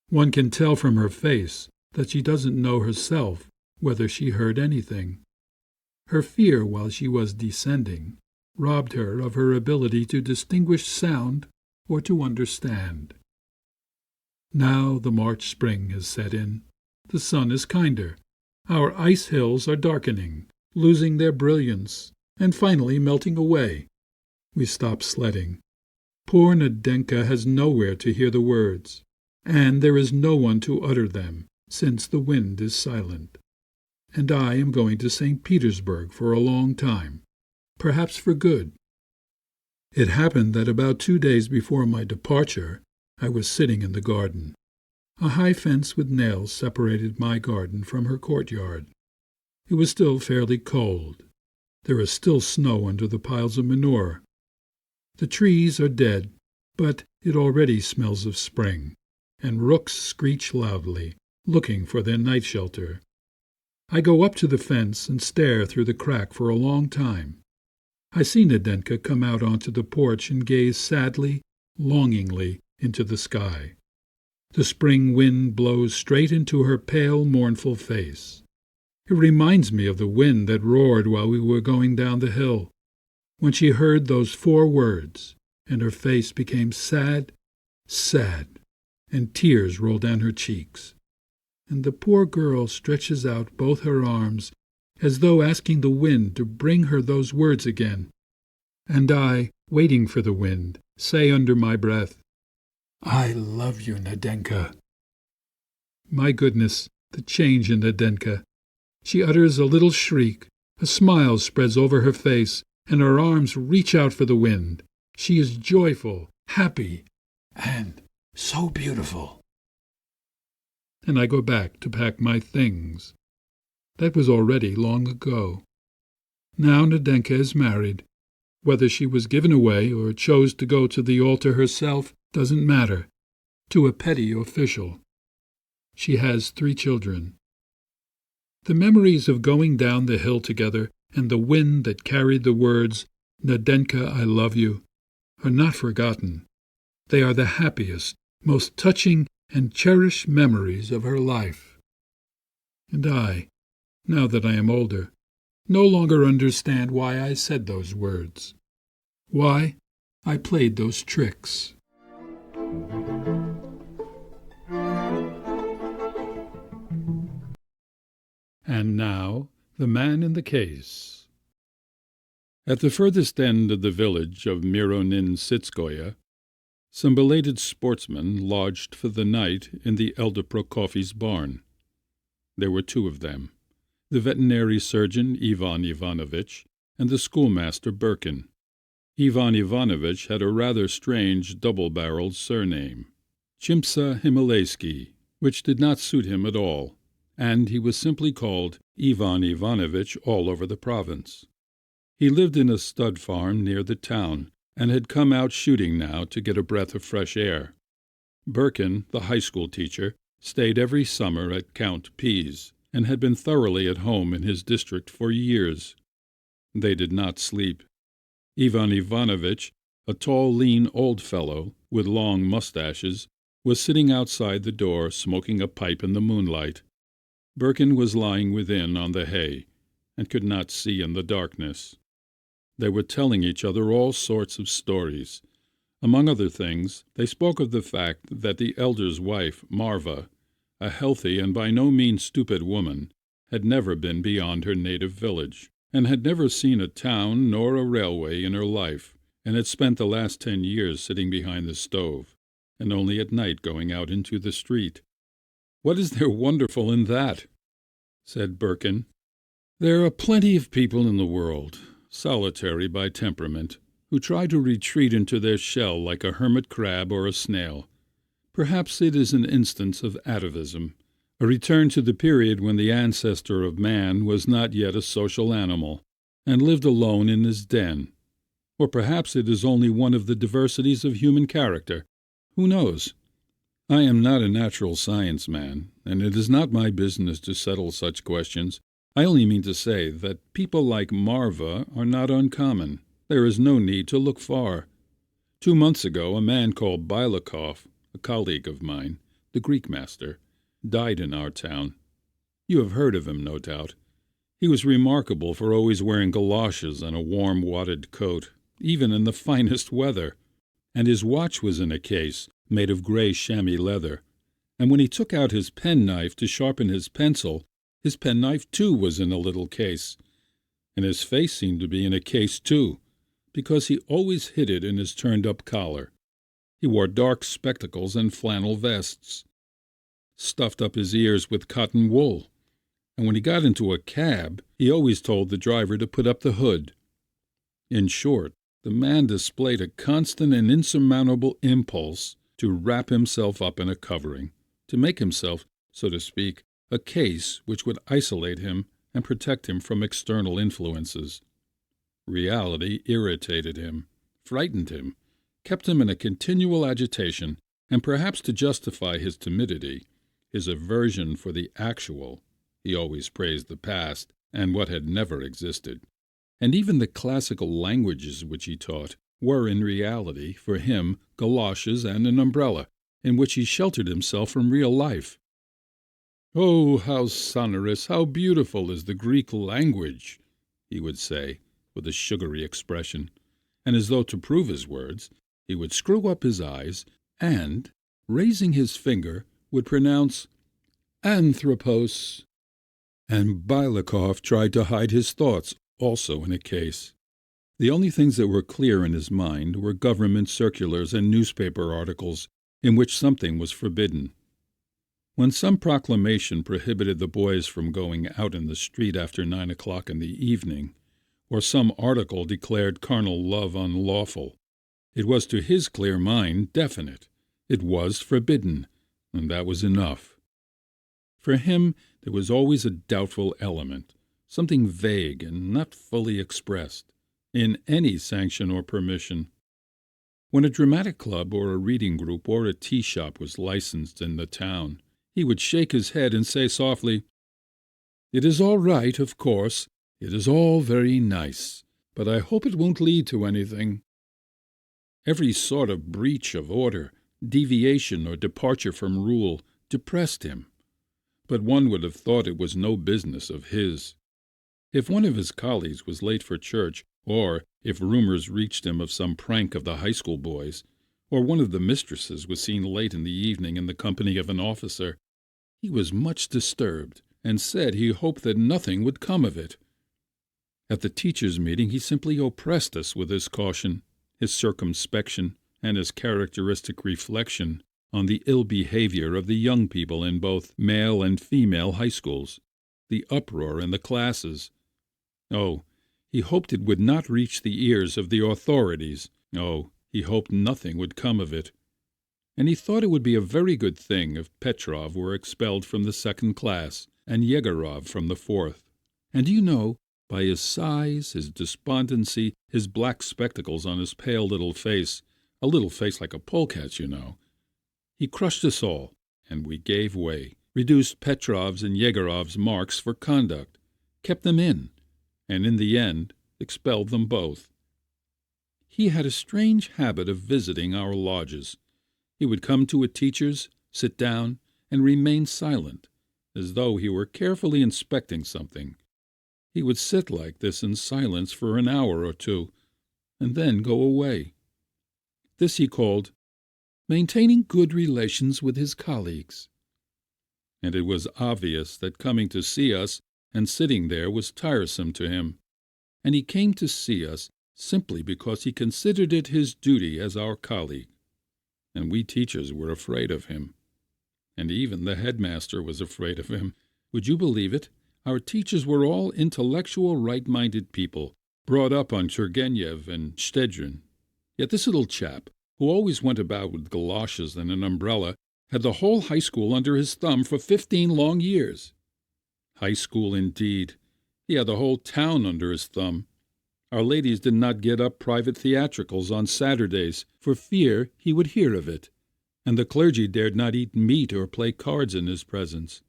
One can tell from her face that she doesn't know herself whether she heard anything. Her fear while she was descending robbed her of her ability to distinguish sound or to understand. Now the March spring has set in. The sun is kinder. Our ice hills are darkening, losing their brilliance, and finally melting away. We stop sledding. Poor Nadenka has nowhere to hear the words, and there is no one to utter them, since the wind is silent. and I am going to St. Petersburg for a long time, perhaps for good. It happened that about 2 days before my departure, I was sitting in the garden. A high fence with nails separated my garden from her courtyard. It was still fairly cold. There is still snow under the piles of manure. The trees are dead, but it already smells of spring, and rooks screech loudly, looking for their night shelter. I go up to the fence and stare through the crack for a long time. I see Nadenka come out onto the porch and gaze sadly, longingly into the sky. The spring wind blows straight into her pale, mournful face. It reminds me of the wind that roared while we were going down the hill, when she heard those 4 words, and her face became sad, sad, and tears rolled down her cheeks. And the poor girl stretches out both her arms, as though asking the wind to bring her those words again. And I, waiting for the wind, say under my breath, "I love you, Nadenka." My goodness, the change in Nadenka! She utters a little shriek, a smile spreads over her face, and her arms reach out for the wind. She is joyful, happy, and so beautiful. And I go back to pack my things. That was already long ago. Now Nadenka is married. Whether she was given away or chose to go to the altar herself doesn't matter, to a petty official. She has 3 children. The memories of going down the hill together and the wind that carried the words, "Nadenka, I love you," are not forgotten. They are the happiest, most touching and cherished memories of her life. And I, now that I am older, no longer understand why I said those words, why I played those tricks. And now, the man in the case. At the furthest end of the village of Mironin-Sitskoye, some belated sportsmen lodged for the night in the elder Prokofi's barn. There were 2 of them, the veterinary surgeon Ivan Ivanovitch and the schoolmaster Birkin. Ivan Ivanovitch had a rather strange double-barreled surname, Chimsa Himalaysky, which did not suit him at all, and he was simply called Ivan Ivanovitch all over the province. He lived in a stud farm near the town, and had come out shooting now to get a breath of fresh air. Birkin, the high school teacher, stayed every summer at Count P.'s, and had been thoroughly at home in his district for years. They did not sleep. Ivan Ivanovitch, a tall, lean old fellow with long mustaches, was sitting outside the door smoking a pipe in the moonlight. Birkin was lying within on the hay, and could not see in the darkness. They were telling each other all sorts of stories. Among other things, they spoke of the fact that the elder's wife, Marva, a healthy and by no means stupid woman, had never been beyond her native village, and had never seen a town nor a railway in her life, and had spent the last 10 years sitting behind the stove, and only at night going out into the street. "What is there wonderful in that?" said Birkin. "There are plenty of people in the world, solitary by temperament, who try to retreat into their shell like a hermit crab or a snail. Perhaps it is an instance of atavism, a return to the period when the ancestor of man was not yet a social animal, and lived alone in his den. Or perhaps it is only one of the diversities of human character. Who knows? I am not a natural science man, and it is not my business to settle such questions. I only mean to say that people like Marva are not uncommon. There is no need to look far. 2 months ago a man called Bylakov, a colleague of mine, the Greek master, died in our town. You have heard of him, no doubt. He was remarkable for always wearing galoshes and a warm wadded coat, even in the finest weather, and his watch was in a case made of grey chamois leather, and when he took out his penknife to sharpen his pencil, his penknife too was in a little case, and his face seemed to be in a case too, because he always hid it in his turned-up collar. He wore dark spectacles and flannel vests, stuffed up his ears with cotton wool, and when he got into a cab, he always told the driver to put up the hood. In short, the man displayed a constant and insurmountable impulse to wrap himself up in a covering, to make himself, so to speak, a case which would isolate him and protect him from external influences. Reality irritated him, frightened him, kept him in a continual agitation, and perhaps to justify his timidity, his aversion for the actual, he always praised the past and what had never existed. And even the classical languages which he taught were in reality, for him, galoshes and an umbrella, in which he sheltered himself from real life. "Oh, how sonorous, how beautiful is the Greek language!" he would say, with a sugary expression, and as though to prove his words, he would screw up his eyes and, raising his finger, would pronounce anthropos. And Bylakov tried to hide his thoughts also in a case. The only things that were clear in his mind were government circulars and newspaper articles in which something was forbidden. When some proclamation prohibited the boys from going out in the street after 9 o'clock in the evening, or some article declared carnal love unlawful, it was to his clear mind definite. It was forbidden, and that was enough. For him there was always a doubtful element, something vague and not fully expressed, in any sanction or permission. When a dramatic club or a reading group or a tea shop was licensed in the town, he would shake his head and say softly, "It is all right, of course. It is all very nice, but I hope it won't lead to anything." Every sort of breach of order, deviation or departure from rule, depressed him. But one would have thought it was no business of his. If one of his colleagues was late for church, or if rumors reached him of some prank of the high school boys, or one of the mistresses was seen late in the evening in the company of an officer, he was much disturbed and said he hoped that nothing would come of it. At the teachers' meeting he simply oppressed us with his caution, his circumspection, and his characteristic reflection on the ill behavior of the young people in both male and female high schools, the uproar in the classes. Oh, he hoped it would not reach the ears of the authorities. Oh, he hoped nothing would come of it. And he thought it would be a very good thing if Petrov were expelled from the 2nd class and Yegorov from the 4th. And do you know, by his sighs, his despondency, his black spectacles on his pale little face, a little face like a polecat's, you know, he crushed us all, and we gave way, reduced Petrov's and Yegorov's marks for conduct, kept them in, and in the end expelled them both. He had a strange habit of visiting our lodges. He would come to a teacher's, sit down, and remain silent, as though he were carefully inspecting something. He would sit like this in silence for an hour or two, and then go away. This he called maintaining good relations with his colleagues. And it was obvious that coming to see us and sitting there was tiresome to him, and he came to see us simply because he considered it his duty as our colleague. And we teachers were afraid of him. And even the headmaster was afraid of him. Would you believe it? Our teachers were all intellectual, right-minded people, brought up on Turgenev and Shtedrin. Yet this little chap, who always went about with galoshes and an umbrella, had the whole high school under his thumb for 15 long years. High school indeed. He had the whole town under his thumb. Our ladies did not get up private theatricals on Saturdays for fear he would hear of it, and the clergy dared not eat meat or play cards in his presence.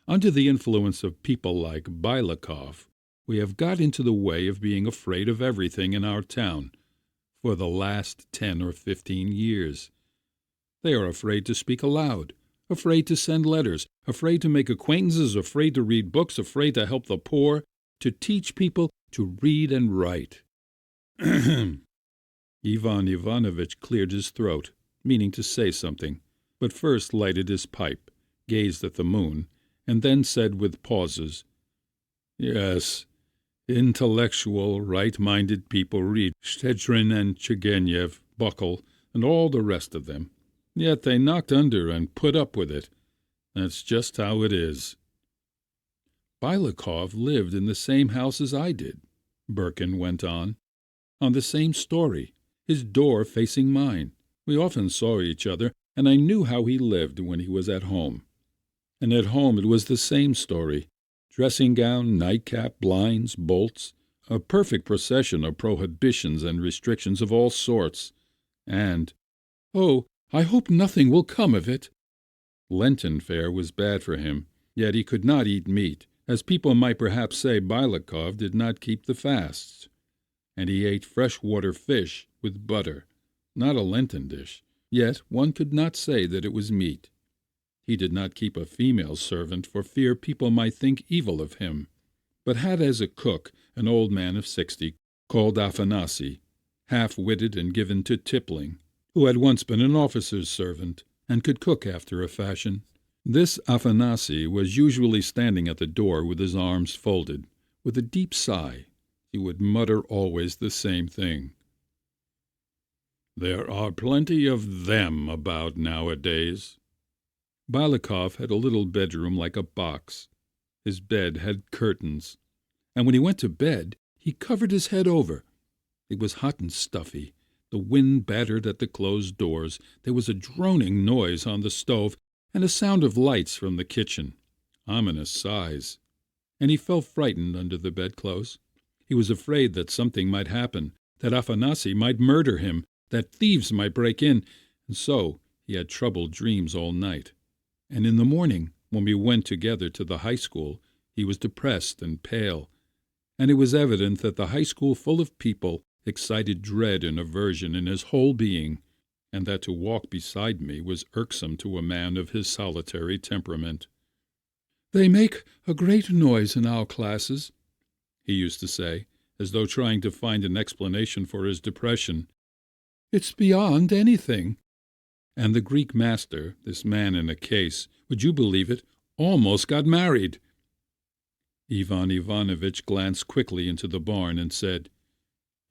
Under the influence of people like Bylakov, we have got into the way of being afraid of everything in our town for the last 10 or 15 years. They are afraid to speak aloud, afraid to send letters, afraid to make acquaintances, afraid to read books, afraid to help the poor, to teach people to read and write. Ivan Ivanovitch cleared his throat, meaning to say something, but first lighted his pipe, gazed at the moon, and then said with pauses, "Yes, intellectual, right-minded people read Shtedrin and Turgenev, Buckle, and all the rest of them. Yet they knocked under and put up with it. That's just how it is." Bylakov lived in the same house as I did, Birkin went on, on the same story, his door facing mine. We often saw each other, and I knew how he lived when he was at home. And at home it was the same story. Dressing gown, nightcap, blinds, bolts, a perfect procession of prohibitions and restrictions of all sorts. And, oh, I hope nothing will come of it. Lenten fare was bad for him, yet he could not eat meat, as people might perhaps say Bylakov did not keep the fasts. And he ate fresh-water fish with butter, not a Lenten dish, yet one could not say that it was meat. He did not keep a female servant for fear people might think evil of him, but had as a cook an old man of 60 called Afanasy, half-witted and given to tippling, who had once been an officer's servant and could cook after a fashion. This Afanasy was usually standing at the door with his arms folded. With a deep sigh, he would mutter always the same thing. "There are plenty of them about nowadays." Bylakov had a little bedroom like a box. His bed had curtains, and when he went to bed he covered his head over. It was hot and stuffy. The wind battered at the closed doors. There was a droning noise on the stove and a sound of lights from the kitchen, ominous sighs. And he felt frightened under the bedclothes. He was afraid that something might happen, that Afanasy might murder him, that thieves might break in, and so he had troubled dreams all night. And in the morning, when we went together to the high school, he was depressed and pale, and it was evident that the high school full of people excited dread and aversion in his whole being, and that to walk beside me was irksome to a man of his solitary temperament. "They make a great noise in our classes," he used to say, as though trying to find an explanation for his depression. "It's beyond anything." And the Greek master, this man in a case, would you believe it, almost got married. Ivan Ivanovitch glanced quickly into the barn and said,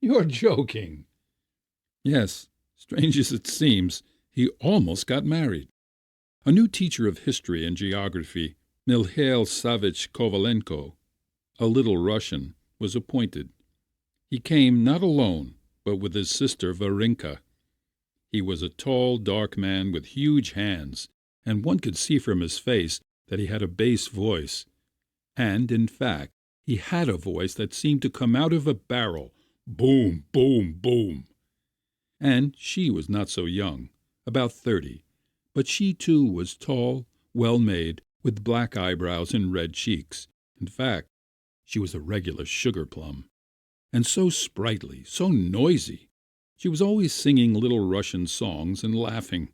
"You're joking." Yes, strange as it seems, he almost got married. A new teacher of history and geography, Mikhail Savich Kovalenko, a Little Russian, was appointed. He came not alone, but with his sister Varinka. He was a tall, dark man with huge hands, and one could see from his face that he had a bass voice. And, in fact, he had a voice that seemed to come out of a barrel, boom, boom, boom. And she was not so young, about 30, but she too was tall, well-made, with black eyebrows and red cheeks. In fact, she was a regular sugar-plum, and so sprightly, so noisy. She was always singing Little Russian songs and laughing.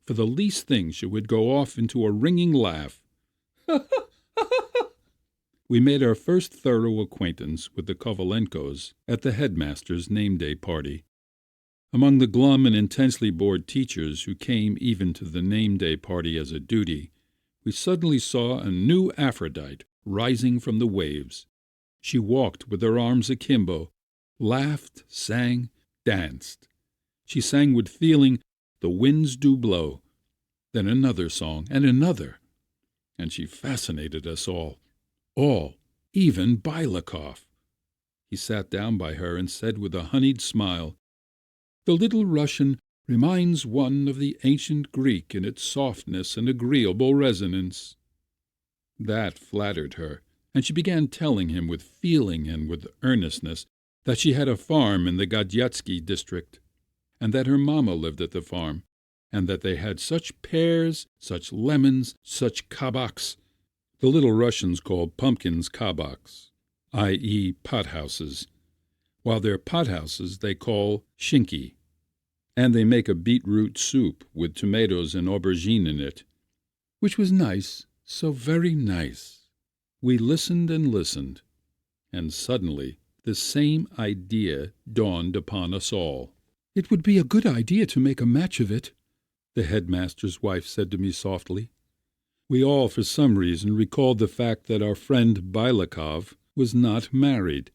For the least thing she would go off into a ringing laugh. We made our first thorough acquaintance with the Kovalenkos at the headmaster's name-day party. Among the glum and intensely bored teachers who came even to the name-day party as a duty, we suddenly saw a new Aphrodite rising from the waves. She walked with her arms akimbo, laughed, sang, danced. She sang with feeling, "The winds do blow," then another song and another, and she fascinated us all, even Bylakov. He sat down by her and said with a honeyed smile, "The Little Russian reminds one of the ancient Greek in its softness and agreeable resonance." That flattered her, and she began telling him with feeling and with earnestness that she had a farm in the Gadyatsky district, and that her mamma lived at the farm, and that they had such pears, such lemons, such kabaks. The Little Russians called pumpkins kabaks, i.e. pothouses, while their pothouses they call shinki, and they make a beetroot soup with tomatoes and aubergine in it, which was nice, so very nice. We listened and listened, and suddenly the same idea dawned upon us all. "It would be a good idea to make a match of it," the headmaster's wife said to me softly. We all, for some reason, recalled the fact that our friend Bylakov was not married,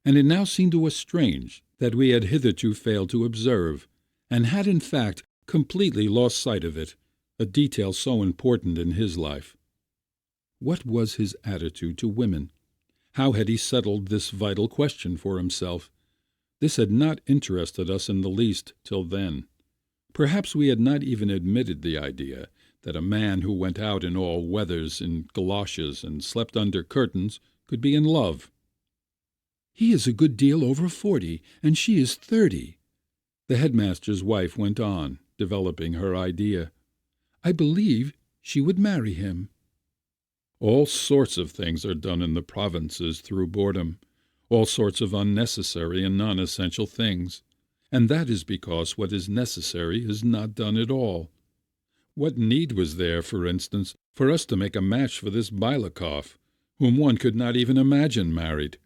and it now seemed to us strange that we had hitherto failed to observe, and had in fact completely lost sight of it, a detail so important in his life. What was his attitude to women? How had he settled this vital question for himself? This had not interested us in the least till then. Perhaps we had not even admitted the idea that a man who went out in all weathers in galoshes and slept under curtains could be in love. "He is a good deal over 40, and she is 30," the headmaster's wife went on, developing her idea. "I believe she would marry him." All sorts of things are done in the provinces through boredom, all sorts of unnecessary and non-essential things, and that is because what is necessary is not done at all. What need was there, for instance, for us to make a match for this Bylakov, whom one could not even imagine married?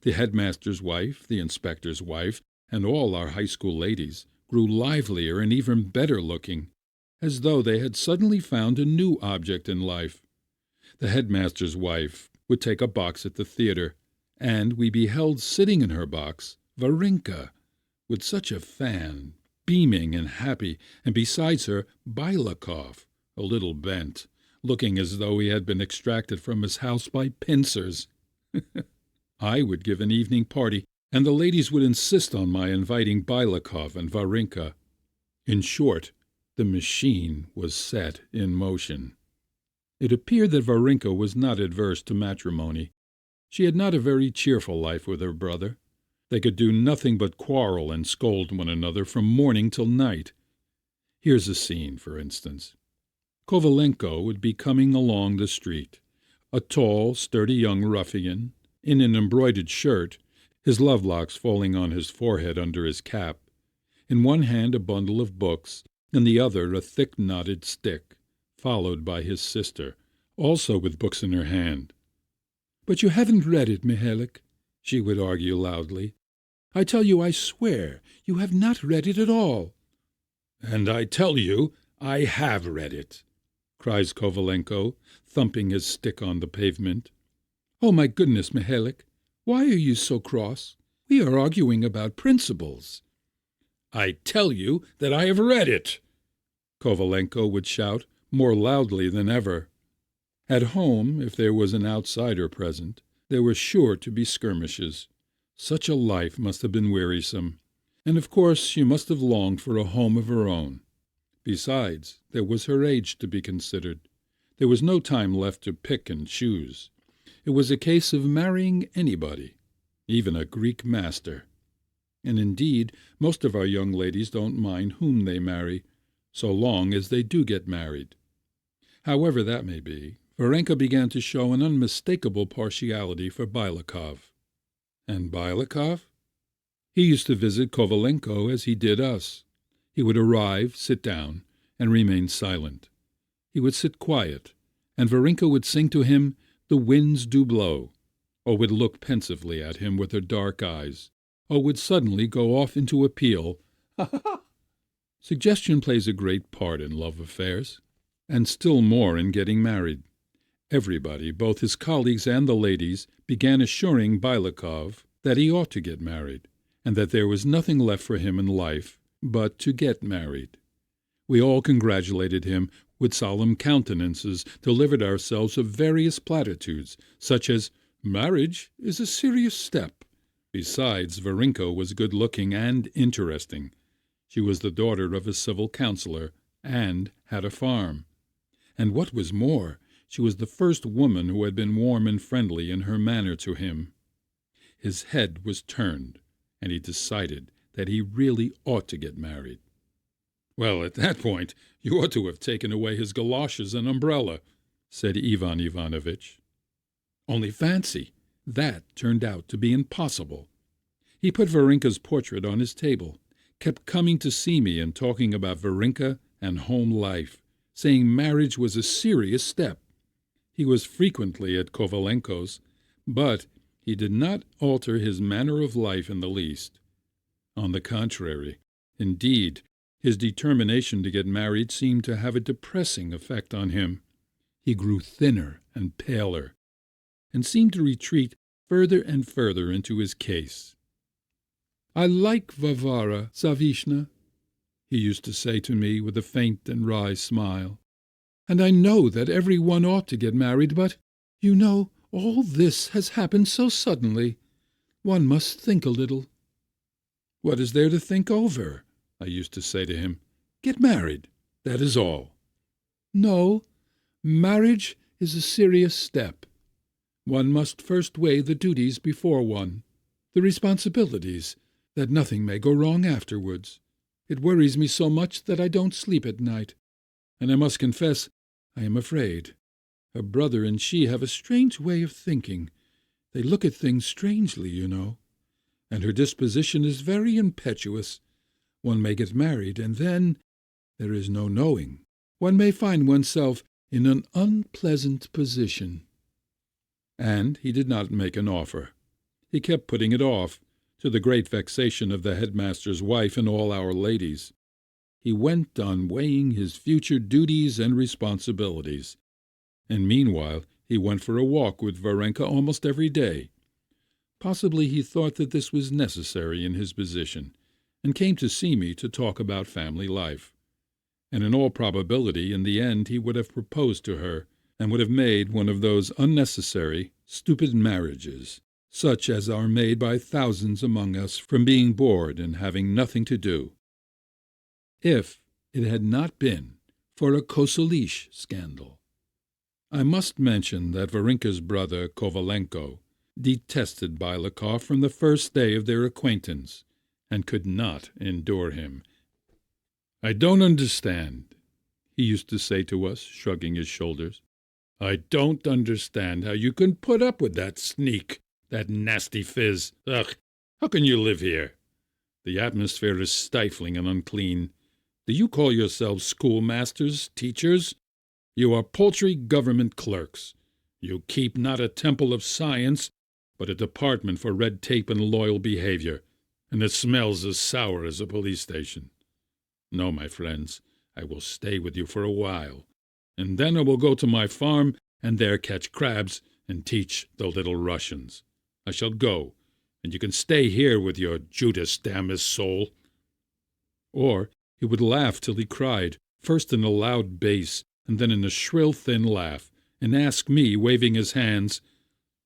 The headmaster's wife, the inspector's wife, and all our high school ladies grew livelier and even better looking, as though they had suddenly found a new object in life. The headmaster's wife would take a box at the theatre, and we beheld sitting in her box Varenka, with such a fan, beaming and happy, and besides her Bylakov, a little bent, looking as though he had been extracted from his house by pincers. I would give an evening party, and the ladies would insist on my inviting Bylakov and Varenka. In short, the machine was set in motion. It appeared that Varenka was not averse to matrimony. She had not a very cheerful life with her brother. They could do nothing but quarrel and scold one another from morning till night. Here's a scene, for instance. Kovalenko would be coming along the street, a tall, sturdy young ruffian, in an embroidered shirt, his love-locks falling on his forehead under his cap, in one hand a bundle of books, in the other a thick knotted stick, followed by his sister, also with books in her hand. "But you haven't read it, Mihailych," she would argue loudly. "I tell you, I swear, you have not read it at all." "And I tell you, I have read it," cries Kovalenko, thumping his stick on the pavement. "Oh, my goodness, Mihailych, why are you so cross? We are arguing about principles." "I tell you that I have read it," Kovalenko would shout, more loudly than ever. At home, if there was an outsider present, there were sure to be skirmishes. Such a life must have been wearisome, and of course she must have longed for a home of her own. Besides, there was her age to be considered. There was no time left to pick and choose. It was a case of marrying anybody, even a Greek master. And indeed, most of our young ladies don't mind whom they marry, so long as they do get married. However that may be, Varenka began to show an unmistakable partiality for Bylakov. And Bylakov? He used to visit Kovalenko as he did us. He would arrive, sit down, and remain silent. He would sit quiet, and Varenka would sing to him "The Winds Do Blow," or would look pensively at him with her dark eyes, or would suddenly go off into a peal. Suggestion plays a great part in love affairs, and still more in getting married. Everybody, both his colleagues and the ladies, began assuring Bylakov that he ought to get married, and that there was nothing left for him in life but to get married. We all congratulated him with solemn countenances, delivered ourselves of various platitudes, such as, "Marriage is a serious step." Besides, Varenka was good-looking and interesting. She was the daughter of a civil councillor, and had a farm. And what was more, she was the first woman who had been warm and friendly in her manner to him. His head was turned, and he decided that he really ought to get married. "Well, at that point, you ought to have taken away his galoshes and umbrella," said Ivan Ivanovitch. Only fancy, that turned out to be impossible. He put Varenka's portrait on his table, kept coming to see me and talking about Varenka and home life, saying marriage was a serious step. He was frequently at Kovalenko's, but he did not alter his manner of life in the least. On the contrary, indeed, his determination to get married seemed to have a depressing effect on him. He grew thinner and paler, and seemed to retreat further and further into his case. "I like Varvara Savishna," he used to say to me with a faint and wry smile. and I know that every one ought to get married, but, you know, all this has happened so suddenly. One must think a little. What is there to think over? I used to say to him. Get married, that is all. No, marriage is a serious step. One must first weigh the duties before one, the responsibilities, that nothing may go wrong afterwards. It worries me so much that I don't sleep at night, and I must confess I am afraid. Her brother and she have a strange way of thinking. They look at things strangely, you know. And her disposition is very impetuous. One may get married, and then there is no knowing. One may find oneself in an unpleasant position. And he did not make an offer. He kept putting it off, to the great vexation of the headmaster's wife and all our ladies. He went on weighing his future duties and responsibilities, and meanwhile he went for a walk with Varenka almost every day. Possibly he thought that this was necessary in his position, and came to see me to talk about family life. And in all probability in the end he would have proposed to her, and would have made one of those unnecessary, stupid marriages, such as are made by thousands among us from being bored and having nothing to do. If it had not been for a Kosulish scandal. I must mention that Varenka's brother Kovalenko detested Bylakov from the first day of their acquaintance, and could not endure him. I don't understand, he used to say to us, shrugging his shoulders. I don't understand how you can put up with that sneak, that nasty fizz. Ugh, how can you live here? The atmosphere is stifling and unclean. Do you call yourselves schoolmasters, teachers? You are paltry government clerks. You keep not a temple of science, but a department for red tape and loyal behavior, and it smells as sour as a police station. No, my friends, I will stay with you for a while, and then I will go to my farm and there catch crabs and teach the little Russians. I shall go, and you can stay here with your Judas, damn his soul. Or he would laugh till he cried, first in a loud bass, and then in a shrill, thin laugh, and ask me, waving his hands,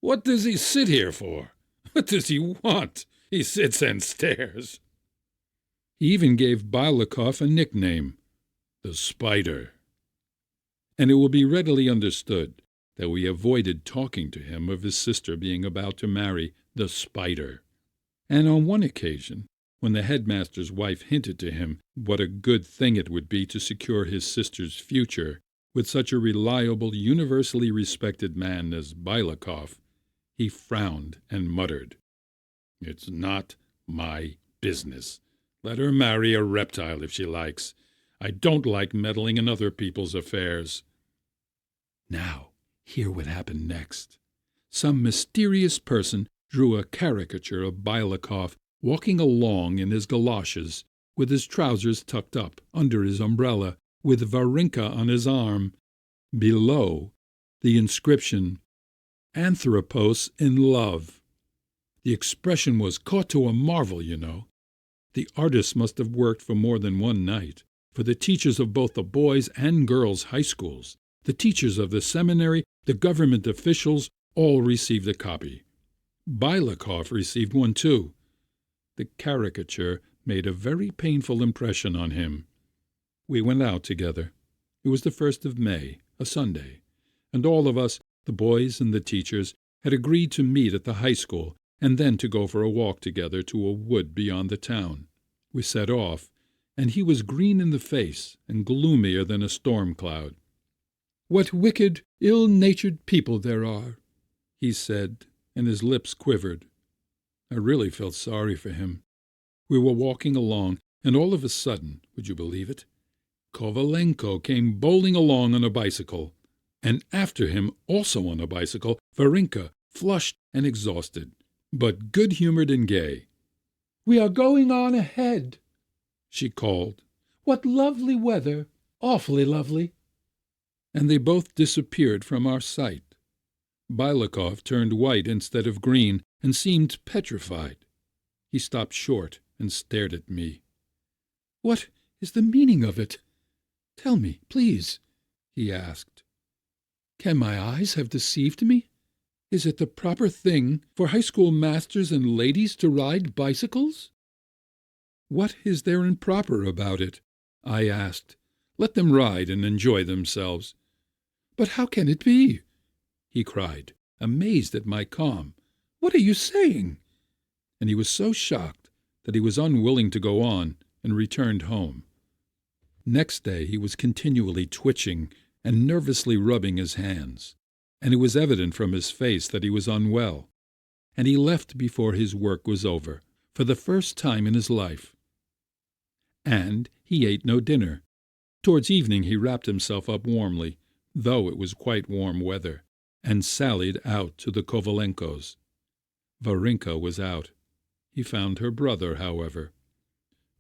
What does he sit here for? What does he want? He sits and stares. He even gave Bylakov a nickname, the Spider. And it will be readily understood that we avoided talking to him of his sister being about to marry the Spider. And on one occasion, when the headmaster's wife hinted to him what a good thing it would be to secure his sister's future with such a reliable, universally respected man as Bylakov, he frowned and muttered, It's not my business. Let her marry a reptile if she likes. I don't like meddling in other people's affairs. Now, hear what happened next. Some mysterious person drew a caricature of Bylakov walking along in his galoshes, with his trousers tucked up under his umbrella, with Varenka on his arm. Below, the inscription, Anthropos in love. The expression was caught to a marvel, you know. The artist must have worked for more than one night, for the teachers of both the boys' and girls' high schools, the teachers of the seminary, the government officials, all received a copy. Bylakov received one too. The caricature made a very painful impression on him. We went out together. It was the 1st of May, a Sunday, and all of us, the boys and the teachers, had agreed to meet at the high school and then to go for a walk together to a wood beyond the town. We set off, and he was green in the face and gloomier than a storm cloud. What wicked, ill-natured people there are, he said, and his lips quivered. I really felt sorry for him. We were walking along, and all of a sudden, would you believe it, Kovalenko came bowling along on a bicycle, and after him, also on a bicycle, Varenka, flushed and exhausted, but good-humored and gay. "We are going on ahead," she called. "What lovely weather! Awfully lovely!" And they both disappeared from our sight. Bylakov turned white instead of green and seemed petrified. He stopped short and stared at me. "What is the meaning of it? Tell me, please," he asked. "Can my eyes have deceived me? Is it the proper thing for high school masters and ladies to ride bicycles?" "What is there improper about it?" I asked. "Let them ride and enjoy themselves." "But how can it be?" he cried, amazed at my calm. "What are you saying?" And he was so shocked that he was unwilling to go on, and returned home. Next day he was continually twitching and nervously rubbing his hands, and it was evident from his face that he was unwell, and he left before his work was over, for the first time in his life. And he ate no dinner. Towards evening he wrapped himself up warmly, though it was quite warm weather, and sallied out to the Kovalenko's. Varenka was out. He found her brother, however.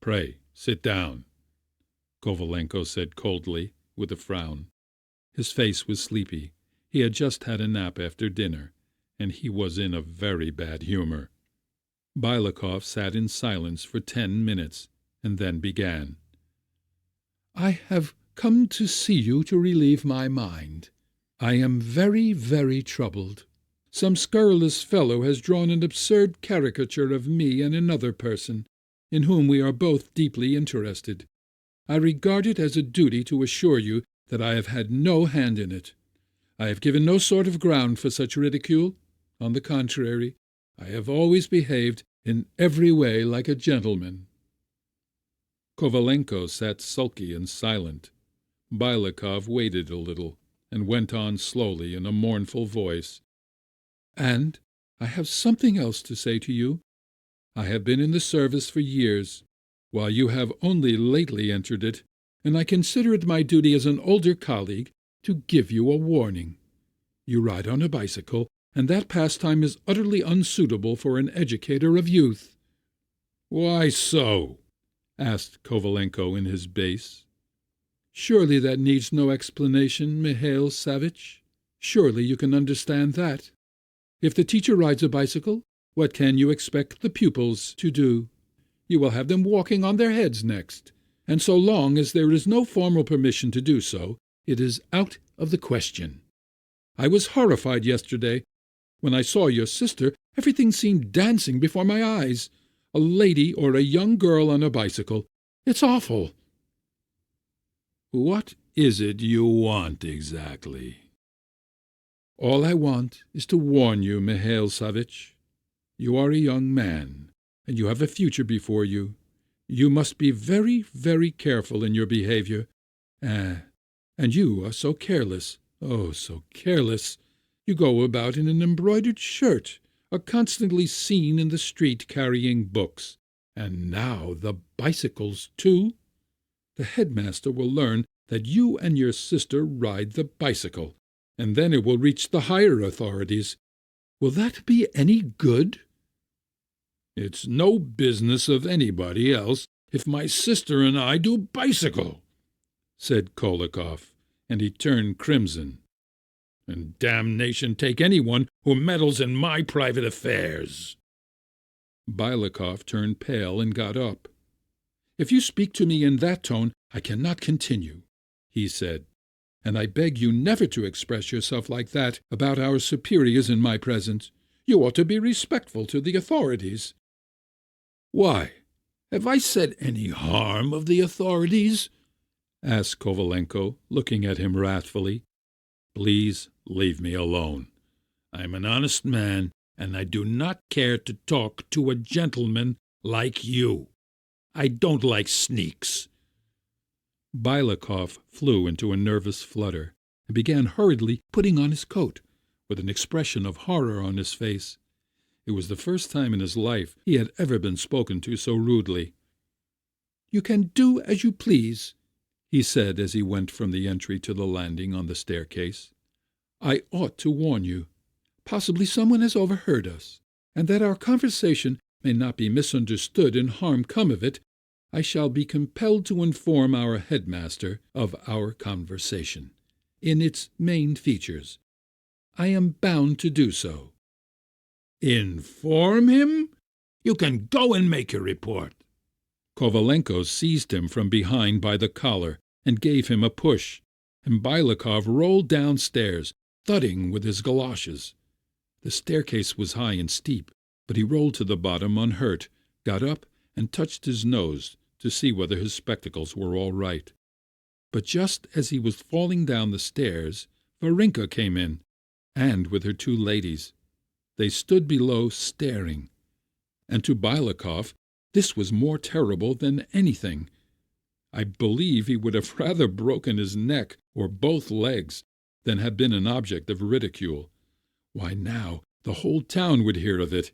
"Pray, sit down," Kovalenko said coldly, with a frown. His face was sleepy. He had just had a nap after dinner, and he was in a very bad humor. Bylakov sat in silence for 10 minutes, and then began. "I have come to see you to relieve my mind. I am very, very troubled. Some scurrilous fellow has drawn an absurd caricature of me and another person, in whom we are both deeply interested. I regard it as a duty to assure you that I have had no hand in it. I have given no sort of ground for such ridicule. On the contrary, I have always behaved in every way like a gentleman." Kovalenko sat sulky and silent. Bylakov waited a little, and went on slowly in a mournful voice. "And I have something else to say to you. I have been in the service for years, while you have only lately entered it, and I consider it my duty as an older colleague to give you a warning. You ride on a bicycle, and that pastime is utterly unsuitable for an educator of youth." "Why so?" asked Kovalenko in his bass. "Surely that needs no explanation, Mihail Savitch? Surely you can understand that? If the teacher rides a bicycle, what can you expect the pupils to do? You will have them walking on their heads next, and so long as there is no formal permission to do so, it is out of the question. I was horrified yesterday. When I saw your sister, everything seemed dancing before my eyes. A lady or a young girl on a bicycle. It's awful." "What is it you want exactly?" "All I want is to warn you, Mihail Savitch. You are a young man, and you have a future before you. You must be very, very careful in your behavior. And you are so careless, oh, so careless. You go about in an embroidered shirt, are constantly seen in the street carrying books. And now the bicycles, too. The headmaster will learn that you and your sister ride the bicycle, and then it will reach the higher authorities. Will that be any good?" "It's no business of anybody else if my sister and I do bicycle," said Kolakov, and he turned crimson. "And damnation take anyone who meddles in my private affairs." Bylakov turned pale and got up. "If you speak to me in that tone, I cannot continue," he said, "and I beg you never to express yourself like that about our superiors in my presence. You ought to be respectful to the authorities." "Why, have I said any harm of the authorities?" asked Kovalenko, looking at him wrathfully. "Please leave me alone. I am an honest man, and I do not care to talk to a gentleman like you. I don't like sneaks." Bylakov flew into a nervous flutter, and began hurriedly putting on his coat, with an expression of horror on his face. It was the first time in his life he had ever been spoken to so rudely. "You can do as you please," he said as he went from the entry to the landing on the staircase. "I ought to warn you. Possibly someone has overheard us, and that our conversation may not be misunderstood and harm come of it, I shall be compelled to inform our headmaster of our conversation, in its main features. I am bound to do so." "Inform him? You can go and make your report." Kovalenko seized him from behind by the collar and gave him a push, and Bylakov rolled downstairs, thudding with his galoshes. The staircase was high and steep, but he rolled to the bottom unhurt, got up, and touched his nose to see whether his spectacles were all right. But just as he was falling down the stairs, Varenka came in, and with her 2 ladies. They stood below staring, and to Bylakov this was more terrible than anything. I believe he would have rather broken his neck or both legs than have been an object of ridicule. Why, now the whole town would hear of it.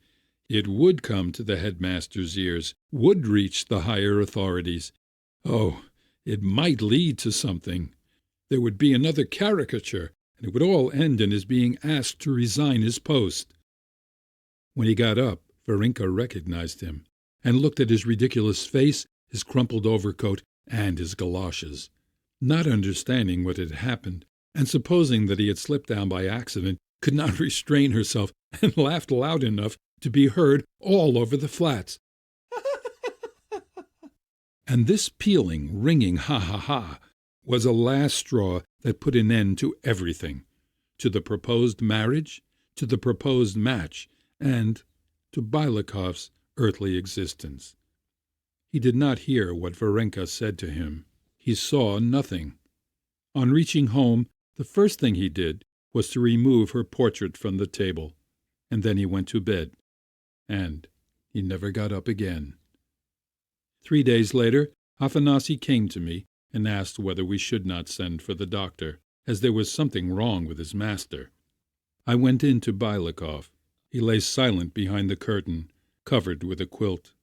It would come to the headmaster's ears, would reach the higher authorities. Oh, it might lead to something. There would be another caricature, and it would all end in his being asked to resign his post. When he got up, Varenka recognized him, and looked at his ridiculous face, his crumpled overcoat, and his galoshes. Not understanding what had happened, and supposing that he had slipped down by accident, could not restrain herself, and laughed loud enough to be heard all over the flats. And this pealing, ringing ha-ha-ha was a last straw that put an end to everything, to the proposed marriage, to the proposed match, and to Bylakov's earthly existence. He did not hear what Varenka said to him. He saw nothing. On reaching home, the first thing he did was to remove her portrait from the table, and then he went to bed, and he never got up again. 3 days later, Afanasy came to me and asked whether we should not send for the doctor, as there was something wrong with his master. I went in to Bylakov. He lay silent behind the curtain, covered with a quilt.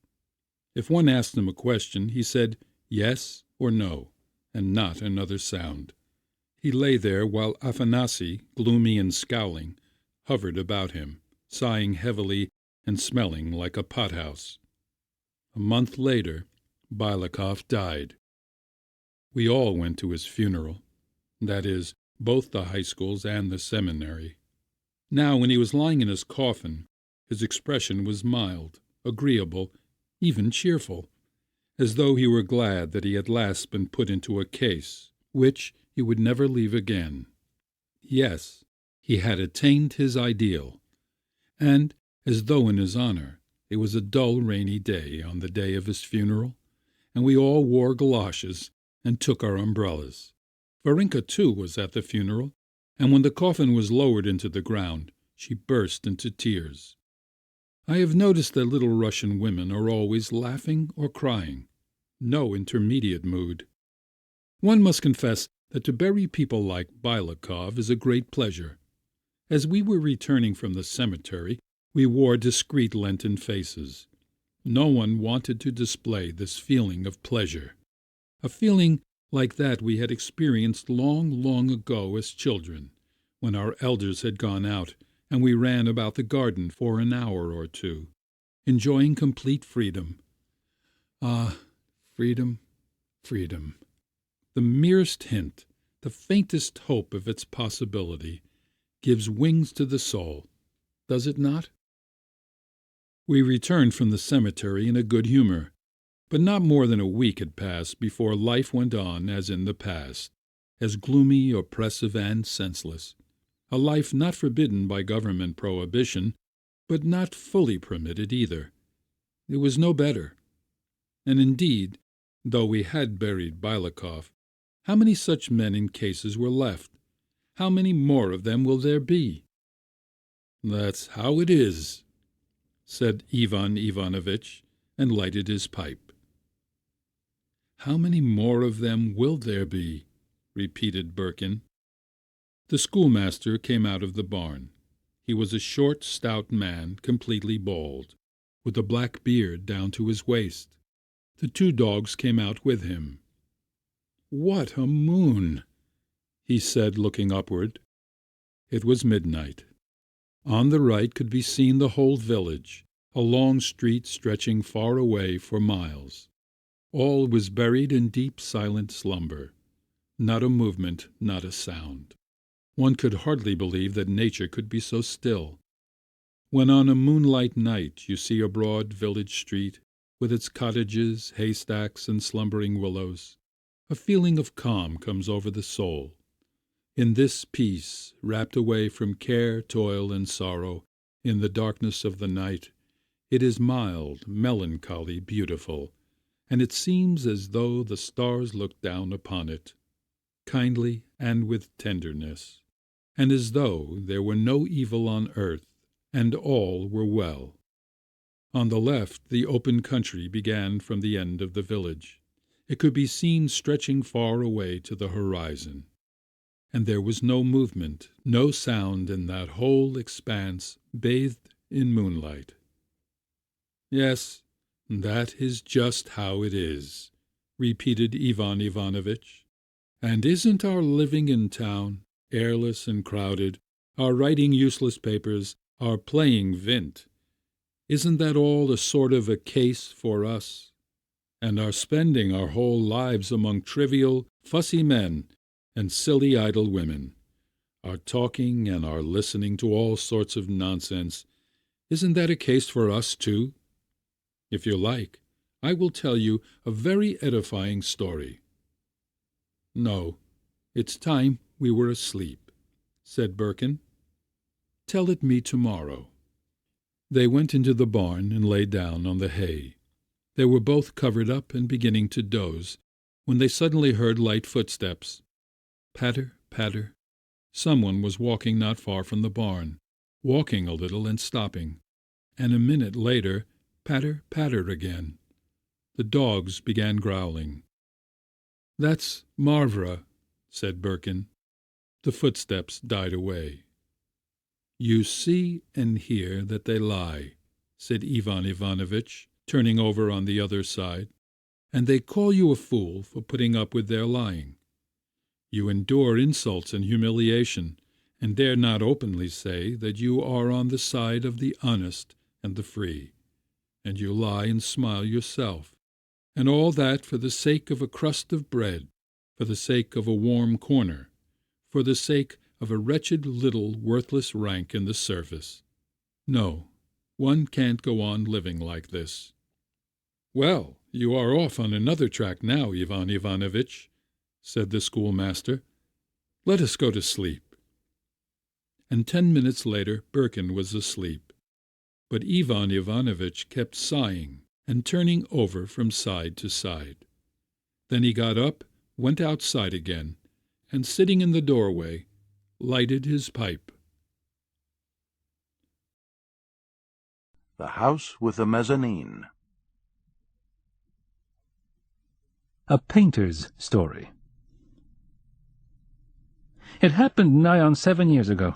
If one asked him a question, he said yes or no, and not another sound. He lay there while Afanasy, gloomy and scowling, hovered about him, sighing heavily and smelling like a pothouse. A month later, Bylakov died. We all went to his funeral, that is, both the high schools and the seminary. Now, when he was lying in his coffin, his expression was mild, agreeable, even cheerful, as though he were glad that he had last been put into a case which he would never leave again. Yes, he had attained his ideal, and, as though in his honor, it was a dull rainy day on the day of his funeral, and we all wore galoshes and took our umbrellas. Varenka, too, was at the funeral, and when the coffin was lowered into the ground, she burst into tears. I have noticed that little Russian women are always laughing or crying, no intermediate mood. One must confess that to bury people like Bylakov is a great pleasure. As we were returning from the cemetery, we wore discreet Lenten faces. No one wanted to display this feeling of pleasure, a feeling like that we had experienced long, long ago as children, when our elders had gone out and we ran about the garden for an hour or two, enjoying complete freedom. Ah, freedom, freedom. The merest hint, the faintest hope of its possibility, gives wings to the soul, does it not? We returned from the cemetery in a good humor, but not more than a week had passed before life went on as in the past, as gloomy, oppressive, and senseless, a life not forbidden by government prohibition, but not fully permitted either. It was no better. And indeed, though we had buried Bylakov, how many such men in cases were left? How many more of them will there be? That's how it is, said Ivan Ivanovitch, and lighted his pipe. How many more of them will there be? Repeated Birkin. The schoolmaster came out of the barn. He was a short, stout man, completely bald, with a black beard down to his waist. The 2 dogs came out with him. What a moon! He said, looking upward. It was midnight. On the right could be seen the whole village, a long street stretching far away for miles. All was buried in deep silent slumber. Not a movement, not a sound. One could hardly believe that nature could be so still. When on a moonlight night you see a broad village street, with its cottages, haystacks, and slumbering willows, a feeling of calm comes over the soul, In this peace, wrapped away from care, toil, and sorrow, in the darkness of the night, it is mild, melancholy, beautiful, and it seems as though the stars looked down upon it, kindly and with tenderness, and as though there were no evil on earth, and all were well. On the left the open country began from the end of the village. It could be seen stretching far away to the horizon, and there was no movement, no sound in that whole expanse bathed in moonlight. Yes, that is just how it is, repeated Ivan Ivanovitch. And isn't our living in town, airless and crowded, our writing useless papers, our playing vint, isn't that all a sort of a case for us? And our spending our whole lives among trivial, fussy men and silly idle women, our talking and our listening to all sorts of nonsense, isn't that a case for us too? If you like, I will tell you a very edifying story. No, it's time we were asleep, said Birkin. Tell it me tomorrow. They went into the barn and lay down on the hay. They were both covered up and beginning to doze, when they suddenly heard light footsteps. Patter, patter. Someone was walking not far from the barn, walking a little and stopping, and a minute later, patter, patter again. The dogs began growling. That's Marvra, said Birkin. The footsteps died away. You see and hear that they lie, said Ivan Ivanovitch, turning over on the other side, and they call you a fool for putting up with their lying. You endure insults and humiliation, and dare not openly say that you are on the side of the honest and the free, and you lie and smile yourself, and all that for the sake of a crust of bread, for the sake of a warm corner, for the sake of a wretched little worthless rank in the service. No, one can't go on living like this. Well, you are off on another track now, Ivan Ivanovitch, said the schoolmaster. Let us go to sleep. And 10 minutes later Birkin was asleep, but Ivan Ivanovitch kept sighing and turning over from side to side. Then he got up, went outside again, and sitting in the doorway, lighted his pipe. The House with the Mezzanine. A Painter's Story. It happened nigh on 7 years ago,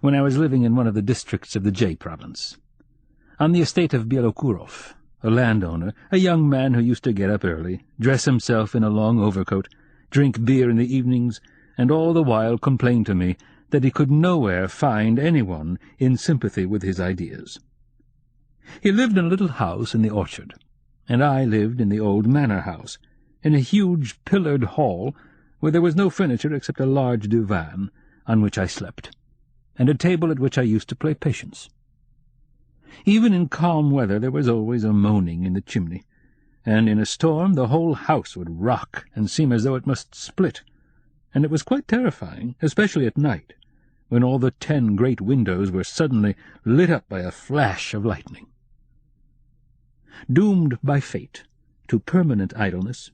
when I was living in one of the districts of the Jay province. On the estate of Bielokurov, a landowner, a young man who used to get up early, dress himself in a long overcoat, drink beer in the evenings, and all the while complain to me that he could nowhere find anyone in sympathy with his ideas. He lived in a little house in the orchard, and I lived in the old manor house, in a huge pillared hall where there was no furniture except a large divan on which I slept, and a table at which I used to play patience. Even in calm weather there was always a moaning in the chimney, and in a storm the whole house would rock and seem as though it must split, and it was quite terrifying, especially at night, when all the 10 great windows were suddenly lit up by a flash of lightning. Doomed by fate to permanent idleness,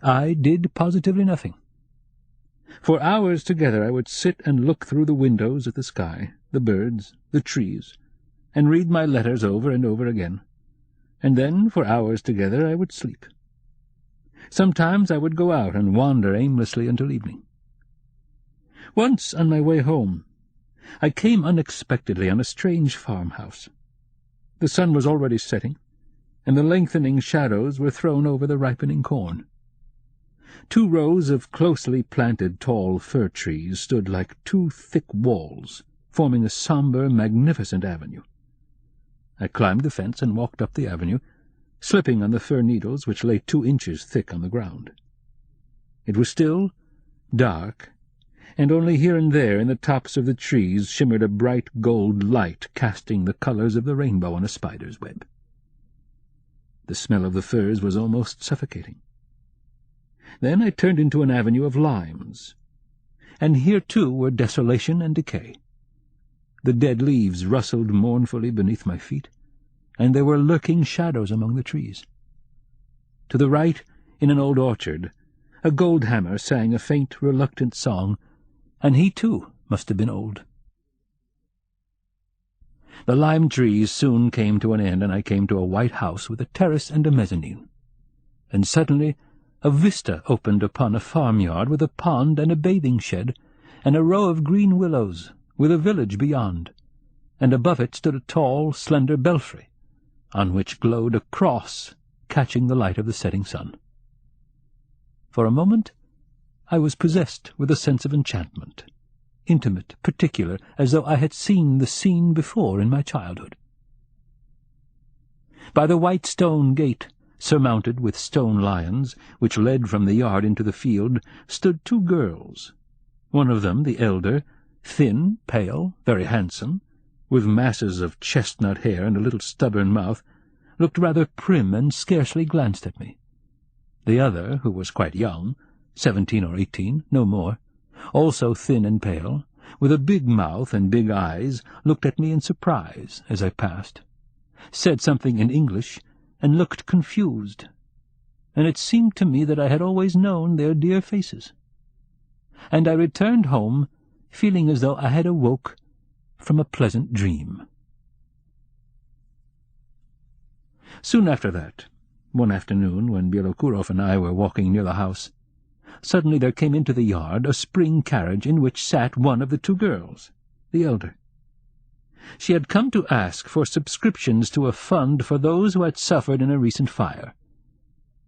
I did positively nothing. For hours together I would sit and look through the windows at the sky, the birds, the trees, and read my letters over and over again, and then for hours together I would sleep. Sometimes I would go out and wander aimlessly until evening. Once, on my way home, I came unexpectedly on a strange farmhouse. The sun was already setting, and the lengthening shadows were thrown over the ripening corn. 2 rows of closely planted tall fir trees stood like 2 thick walls, forming a sombre, magnificent avenue. I climbed the fence and walked up the avenue, slipping on the fir needles which lay 2 inches thick on the ground. It was still, dark, and only here and there in the tops of the trees shimmered a bright gold light casting the colours of the rainbow on a spider's web. The smell of the firs was almost suffocating. Then I turned into an avenue of limes, and here too were desolation and decay. The dead leaves rustled mournfully beneath my feet, and there were lurking shadows among the trees. To the right, in an old orchard, a goldhammer sang a faint, reluctant song, and he too must have been old. The lime trees soon came to an end, and I came to a white house with a terrace and a mezzanine. And suddenly a vista opened upon a farmyard with a pond and a bathing shed, and a row of green willows, with a village beyond, and above it stood a tall, slender belfry, on which glowed a cross catching the light of the setting sun. For a moment I was possessed with a sense of enchantment, intimate, particular, as though I had seen the scene before in my childhood. By the white stone gate, surmounted with stone lions, which led from the yard into the field, stood two girls. One of them, the elder, thin, pale, very handsome, with masses of chestnut hair and a little stubborn mouth, looked rather prim and scarcely glanced at me. The other, who was quite young, 17 or 18, no more, also thin and pale, with a big mouth and big eyes, looked at me in surprise as I passed, said something in English, and looked confused, and it seemed to me that I had always known their dear faces. And I returned home, feeling as though I had awoke from a pleasant dream. Soon after that, one afternoon, when Bielokurov and I were walking near the house, suddenly there came into the yard a spring carriage in which sat one of the two girls, the elder. She had come to ask for subscriptions to a fund for those who had suffered in a recent fire.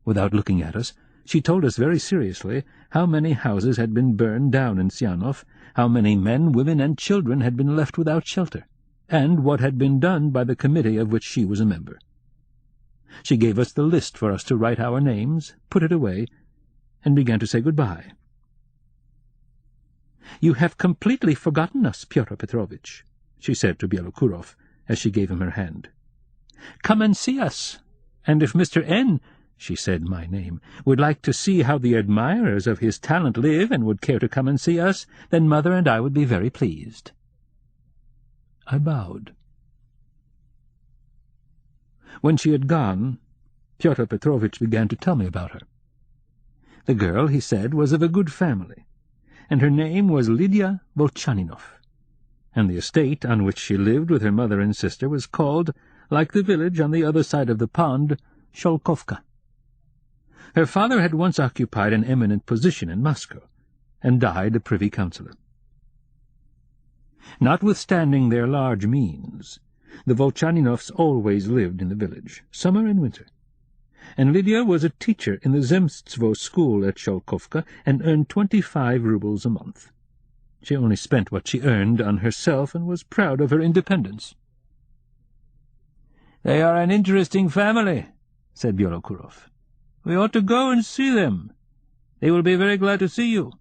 Without looking at us, she told us very seriously how many houses had been burned down in Sianov, how many men, women, and children had been left without shelter, and what had been done by the committee of which she was a member. She gave us the list for us to write our names, put it away, and began to say goodbye. "You have completely forgotten us, Pyotr Petrovitch," she said to Bielokurov as she gave him her hand. "Come and see us, and if Mr. N," she said my name, "would like to see how the admirers of his talent live and would care to come and see us, then Mother and I would be very pleased." I bowed. When she had gone, Pyotr Petrovitch began to tell me about her. The girl, he said, was of a good family, and her name was Lydia Volchaninov, and the estate on which she lived with her mother and sister was called, like the village on the other side of the pond, Sholkovka. Her father had once occupied an eminent position in Moscow, and died a privy councillor. Notwithstanding their large means, the Volchaninovs always lived in the village, summer and winter, and Lydia was a teacher in the Zemstvo school at Sholkovka and earned 25 rubles a month. She only spent what she earned on herself and was proud of her independence. "They are an interesting family," said Bielokurov. "We ought to go and see them. They will be very glad to see you."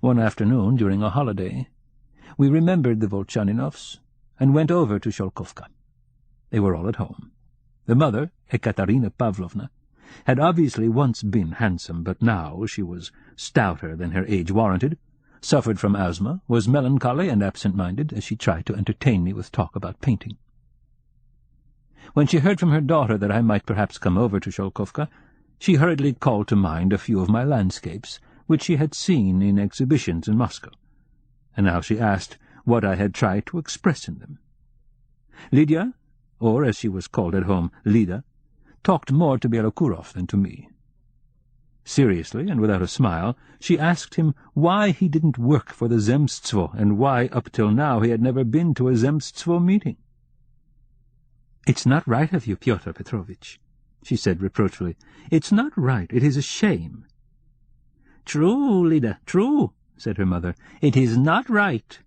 One afternoon, during a holiday, we remembered the Volchaninovs and went over to Sholkovka. They were all at home. The mother, Ekaterina Pavlovna, had obviously once been handsome, but now she was stouter than her age warranted, suffered from asthma, was melancholy and absent-minded as she tried to entertain me with talk about painting. When she heard from her daughter that I might perhaps come over to Sholkovka, she hurriedly called to mind a few of my landscapes, which she had seen in exhibitions in Moscow, and now she asked what I had tried to express in them. Lydia, or as she was called at home, Lida, talked more to Bielokurov than to me. Seriously, and without a smile, she asked him why he didn't work for the Zemstvo, and why, up till now, he had never been to a Zemstvo meeting. "It's not right of you, Pyotr Petrovitch," she said reproachfully. "It's not right. It is a shame." "True, Lida, true," said her mother. "It is not right."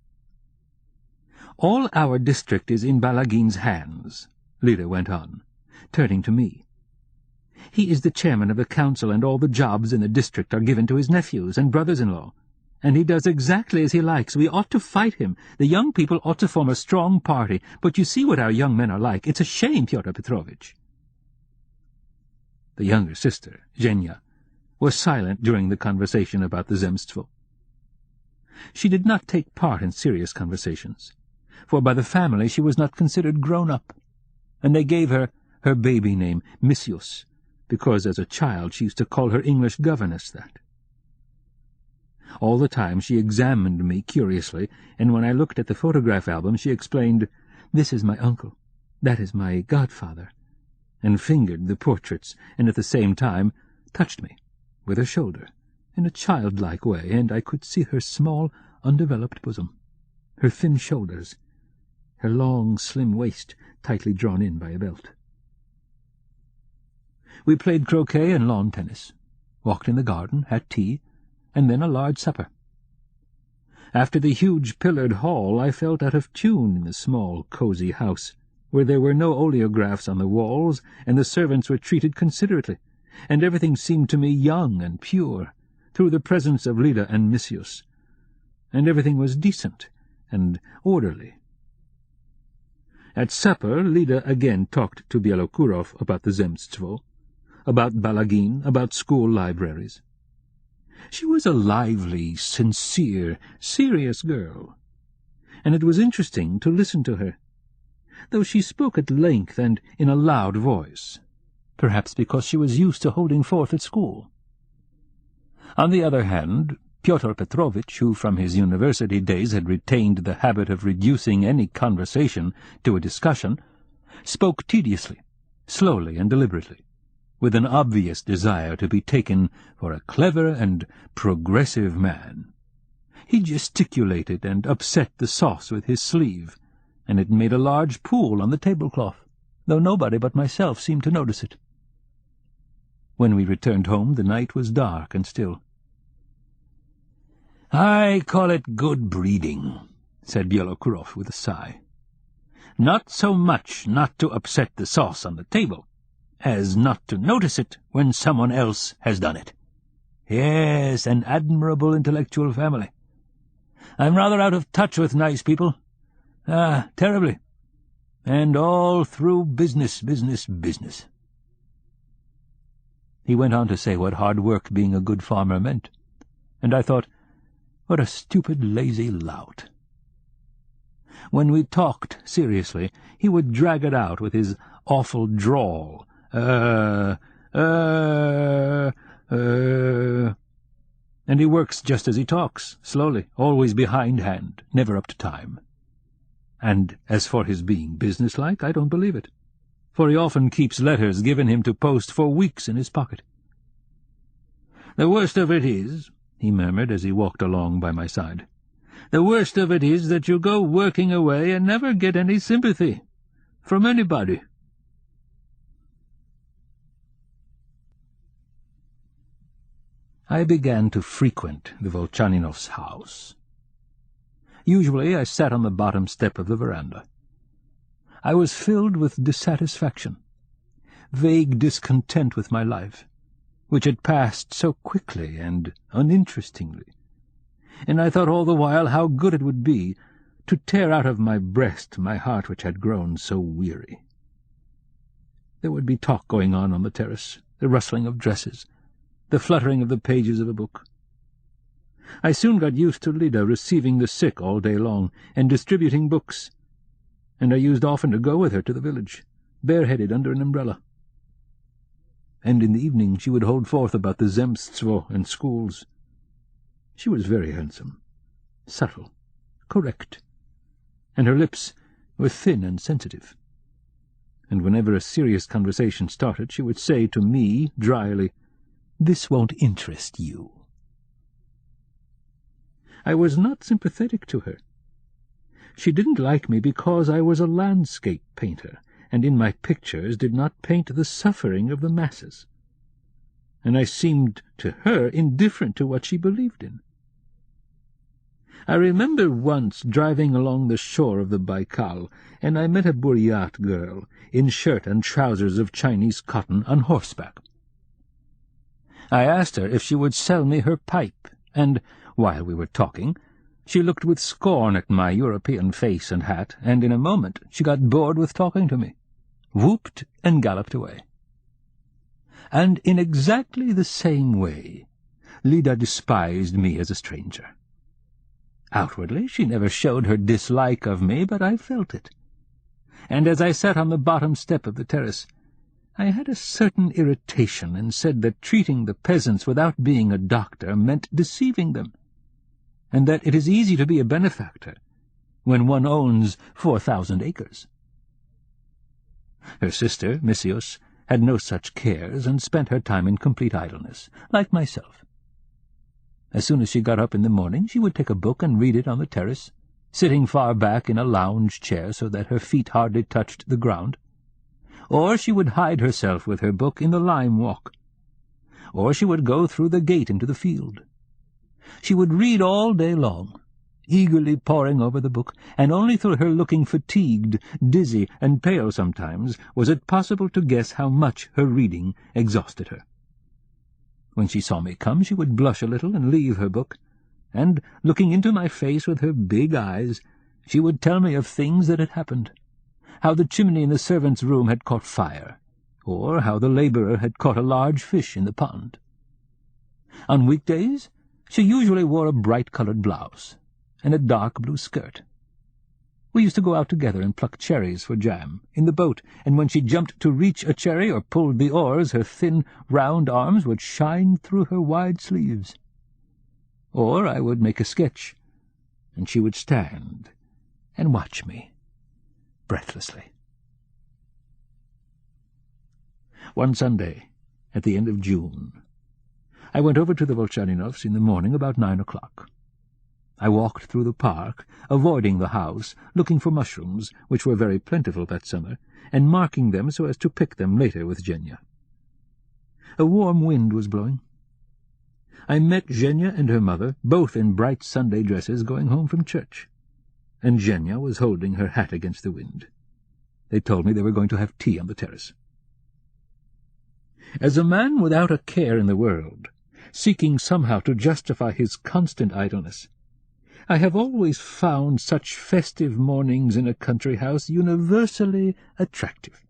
"All our district is in Balagin's hands," Lida went on, turning to me. "He is the chairman of the council, and all the jobs in the district are given to his nephews and brothers-in-law, and he does exactly as he likes. We ought to fight him. The young people ought to form a strong party, but you see what our young men are like. It's a shame, Pyotr Petrovitch." The younger sister, Zhenya, was silent during the conversation about the Zemstvo. She did not take part in serious conversations, for by the family she was not considered grown-up, and they gave her her baby name, Missius, because as a child she used to call her English governess that. All the time she examined me curiously, and when I looked at the photograph album she explained, "This is my uncle, that is my godfather," and fingered the portraits, and at the same time touched me with her shoulder in a childlike way, and I could see her small, undeveloped bosom, her thin shoulders, her long, slim waist tightly drawn in by a belt. We played croquet and lawn tennis, walked in the garden, had tea, and then a large supper. After the huge pillared hall I felt out of tune in the small, cosy house, where there were no oleographs on the walls, and the servants were treated considerately, and everything seemed to me young and pure, through the presence of Lida and Missius, and everything was decent and orderly. At supper Lida again talked to Bielokurov about the Zemstvo, about Balagin, about school libraries. She was a lively, sincere, serious girl, and it was interesting to listen to her, though she spoke at length and in a loud voice, perhaps because she was used to holding forth at school. On the other hand, Pyotr Petrovitch, who from his university days had retained the habit of reducing any conversation to a discussion, spoke tediously, slowly and deliberately, with an obvious desire to be taken for a clever and progressive man. He gesticulated and upset the sauce with his sleeve, and it made a large pool on the tablecloth, though nobody but myself seemed to notice it. When we returned home, the night was dark and still. "I call it good breeding," said Bielokurov with a sigh. "Not so much not to upset the sauce on the table, as not to notice it when someone else has done it. Yes, an admirable intellectual family. I'm rather out of touch with nice people. Terribly. And all through business, business, business." He went on to say what hard work being a good farmer meant, and I thought, what a stupid, lazy lout. When we talked seriously, he would drag it out with his awful drawl, and he works just as he talks, slowly, always behindhand, never up to time. And as for his being businesslike, I don't believe it, for he often keeps letters given him to post for weeks in his pocket. "The worst of it is," he murmured as he walked along by my side, "the worst of it is that you go working away and never get any sympathy from anybody." I began to frequent the Volchaninovs' house. Usually I sat on the bottom step of the veranda. I was filled with dissatisfaction, vague discontent with my life, which had passed so quickly and uninterestingly, and I thought all the while how good it would be to tear out of my breast my heart which had grown so weary. There would be talk going on the terrace, the rustling of dresses, the fluttering of the pages of a book. I soon got used to Lida receiving the sick all day long and distributing books, and I used often to go with her to the village, bareheaded under an umbrella. And in the evening she would hold forth about the Zemstvo and schools. She was very handsome, subtle, correct, and her lips were thin and sensitive. And whenever a serious conversation started, she would say to me dryly, "This won't interest you." I was not sympathetic to her. She didn't like me because I was a landscape painter, and in my pictures did not paint the suffering of the masses, and I seemed to her indifferent to what she believed in. I remember once driving along the shore of the Baikal, and I met a Buryat girl, in shirt and trousers of Chinese cotton, on horseback. I asked her if she would sell me her pipe, and, while we were talking, she looked with scorn at my European face and hat, and in a moment she got bored with talking to me, whooped and galloped away. And in exactly the same way, Lida despised me as a stranger. Outwardly, she never showed her dislike of me, but I felt it. And as I sat on the bottom step of the terrace, I had a certain irritation and said that treating the peasants without being a doctor meant deceiving them, and that it is easy to be a benefactor when one owns 4,000 acres. Her sister, Missius, had no such cares and spent her time in complete idleness, like myself. As soon as she got up in the morning, she would take a book and read it on the terrace, sitting far back in a lounge chair so that her feet hardly touched the ground. Or she would hide herself with her book in the lime walk. Or she would go through the gate into the field. She would read all day long, eagerly poring over the book, and only through her looking fatigued, dizzy, and pale sometimes was it possible to guess how much her reading exhausted her. When she saw me come, she would blush a little and leave her book, and, looking into my face with her big eyes, she would tell me of things that had happened, how the chimney in the servants' room had caught fire, or how the labourer had caught a large fish in the pond. On weekdays she usually wore a bright-coloured blouse and a dark blue skirt. We used to go out together and pluck cherries for jam, in the boat, and when she jumped to reach a cherry or pulled the oars, her thin, round arms would shine through her wide sleeves. Or I would make a sketch, and she would stand and watch me, breathlessly. One Sunday, at the end of June, I went over to the Volchaninovs in the morning about 9 o'clock. I walked through the park, avoiding the house, looking for mushrooms, which were very plentiful that summer, and marking them so as to pick them later with Zhenya. A warm wind was blowing. I met Zhenya and her mother, both in bright Sunday dresses, going home from church, and Zhenya was holding her hat against the wind. They told me they were going to have tea on the terrace. As a man without a care in the world, seeking somehow to justify his constant idleness, I have always found such festive mornings in a country house universally attractive.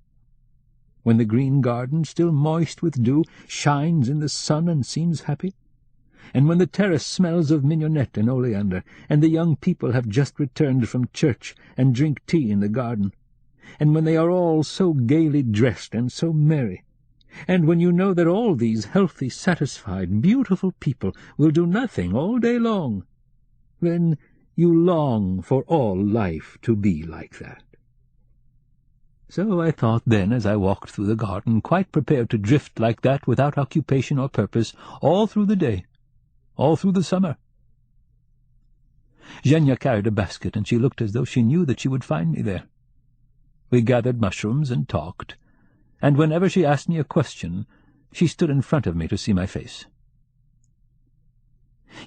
When the green garden, still moist with dew, shines in the sun and seems happy, and when the terrace smells of mignonette and oleander, and the young people have just returned from church and drink tea in the garden, and when they are all so gaily dressed and so merry, and when you know that all these healthy, satisfied, beautiful people will do nothing all day long, then you long for all life to be like that. So I thought then, as I walked through the garden, quite prepared to drift like that without occupation or purpose, all through the day, all through the summer. Zhenya carried a basket, and she looked as though she knew that she would find me there. We gathered mushrooms and talked, and whenever she asked me a question, she stood in front of me to see my face.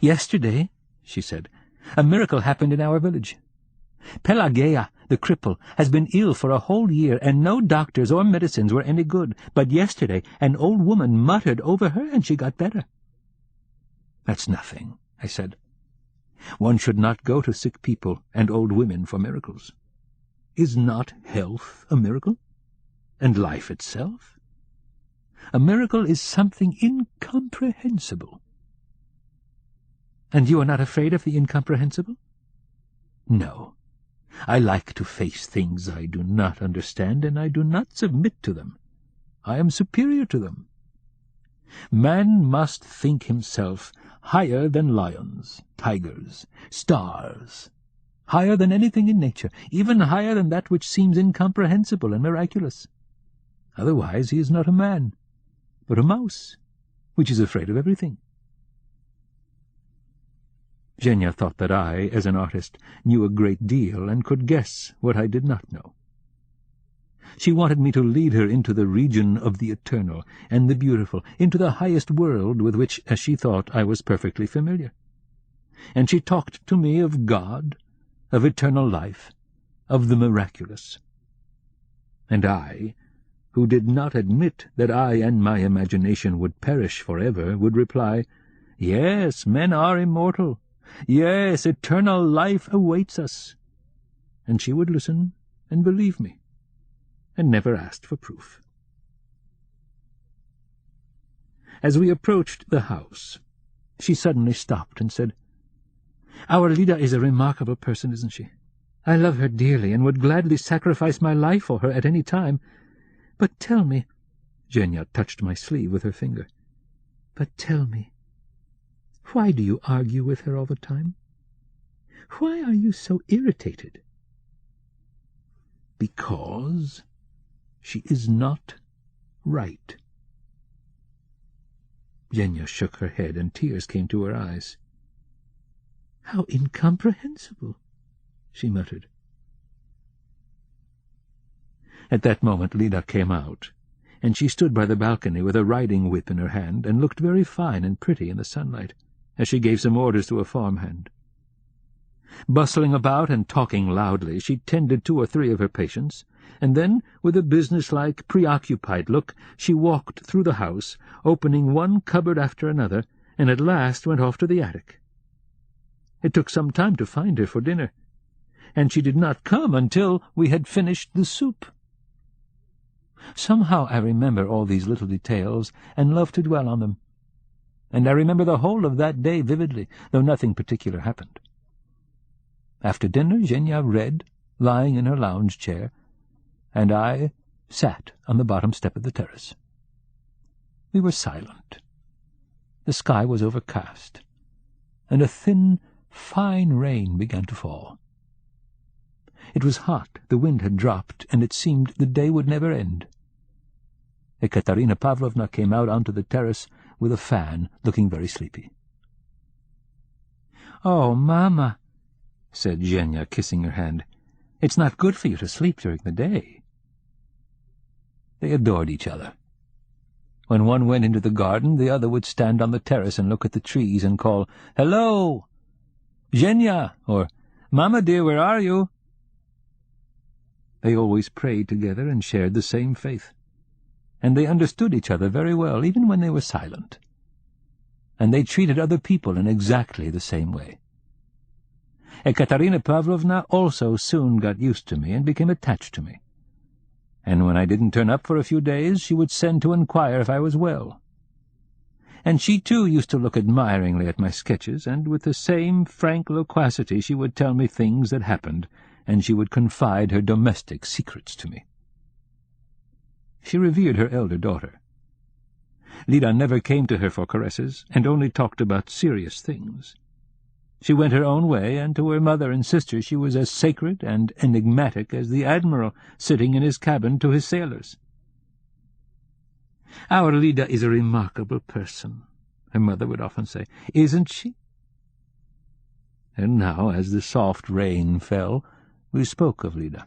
"Yesterday," she said, "a miracle happened in our village. Pelageya, the cripple, has been ill for a whole year, and no doctors or medicines were any good. But yesterday an old woman muttered over her, and she got better." "That's nothing," I said. "One should not go to sick people and old women for miracles. Is not health a miracle? And life itself? A miracle is something incomprehensible." "And you are not afraid of the incomprehensible?" "No. I like to face things I do not understand, and I do not submit to them. I am superior to them. Man must think himself higher than lions, tigers, stars, higher than anything in nature, even higher than that which seems incomprehensible and miraculous. Otherwise he is not a man, but a mouse, which is afraid of everything." Zhenya thought that I, as an artist, knew a great deal and could guess what I did not know. She wanted me to lead her into the region of the eternal and the beautiful, into the highest world with which, as she thought, I was perfectly familiar. And she talked to me of God, of eternal life, of the miraculous. And I, who did not admit that I and my imagination would perish forever, would reply, "Yes, men are immortal. Yes, eternal life awaits us." And she would listen and believe me, and never asked for proof. As we approached the house, she suddenly stopped and said, "Our Lida is a remarkable person, isn't she? I love her dearly and would gladly sacrifice my life for her at any time. But tell me—" Genya touched my sleeve with her finger. "But tell me, why do you argue with her all the time? Why are you so irritated?" "Because she is not right." Genya shook her head, and tears came to her eyes. "How incomprehensible!" she muttered. At that moment Lida came out, and she stood by the balcony with a riding-whip in her hand, and looked very fine and pretty in the sunlight, as she gave some orders to a farmhand. Bustling about and talking loudly, she tended 2 or 3 of her patients, and then, with a business-like, preoccupied look, she walked through the house, opening one cupboard after another, and at last went off to the attic. It took some time to find her for dinner, and she did not come until we had finished the soup. Somehow I remember all these little details, and love to dwell on them, and I remember the whole of that day vividly, though nothing particular happened. After dinner Genya read, lying in her lounge-chair, and I sat on the bottom step of the terrace. We were silent. The sky was overcast, and a thin, fine rain began to fall. It was hot, the wind had dropped, and it seemed the day would never end. Ekaterina Pavlovna came out onto the terrace with a fan, looking very sleepy. "Oh, Mamma," said Genya, kissing her hand, "it's not good for you to sleep during the day." They adored each other. When one went into the garden, the other would stand on the terrace and look at the trees and call, "Hello, Genya," or "Mamma dear, where are you?" They always prayed together and shared the same faith, and they understood each other very well, even when they were silent. And they treated other people in exactly the same way. Ekaterina Pavlovna also soon got used to me and became attached to me, and when I didn't turn up for a few days, she would send to inquire if I was well. And she, too, used to look admiringly at my sketches, and with the same frank loquacity she would tell me things that happened, and she would confide her domestic secrets to me. She revered her elder daughter. Lida never came to her for caresses, and only talked about serious things. She went her own way, and to her mother and sister she was as sacred and enigmatic as the admiral sitting in his cabin to his sailors. "Our Lida is a remarkable person," her mother would often say, "isn't she?" And now, as the soft rain fell, we spoke of Lida.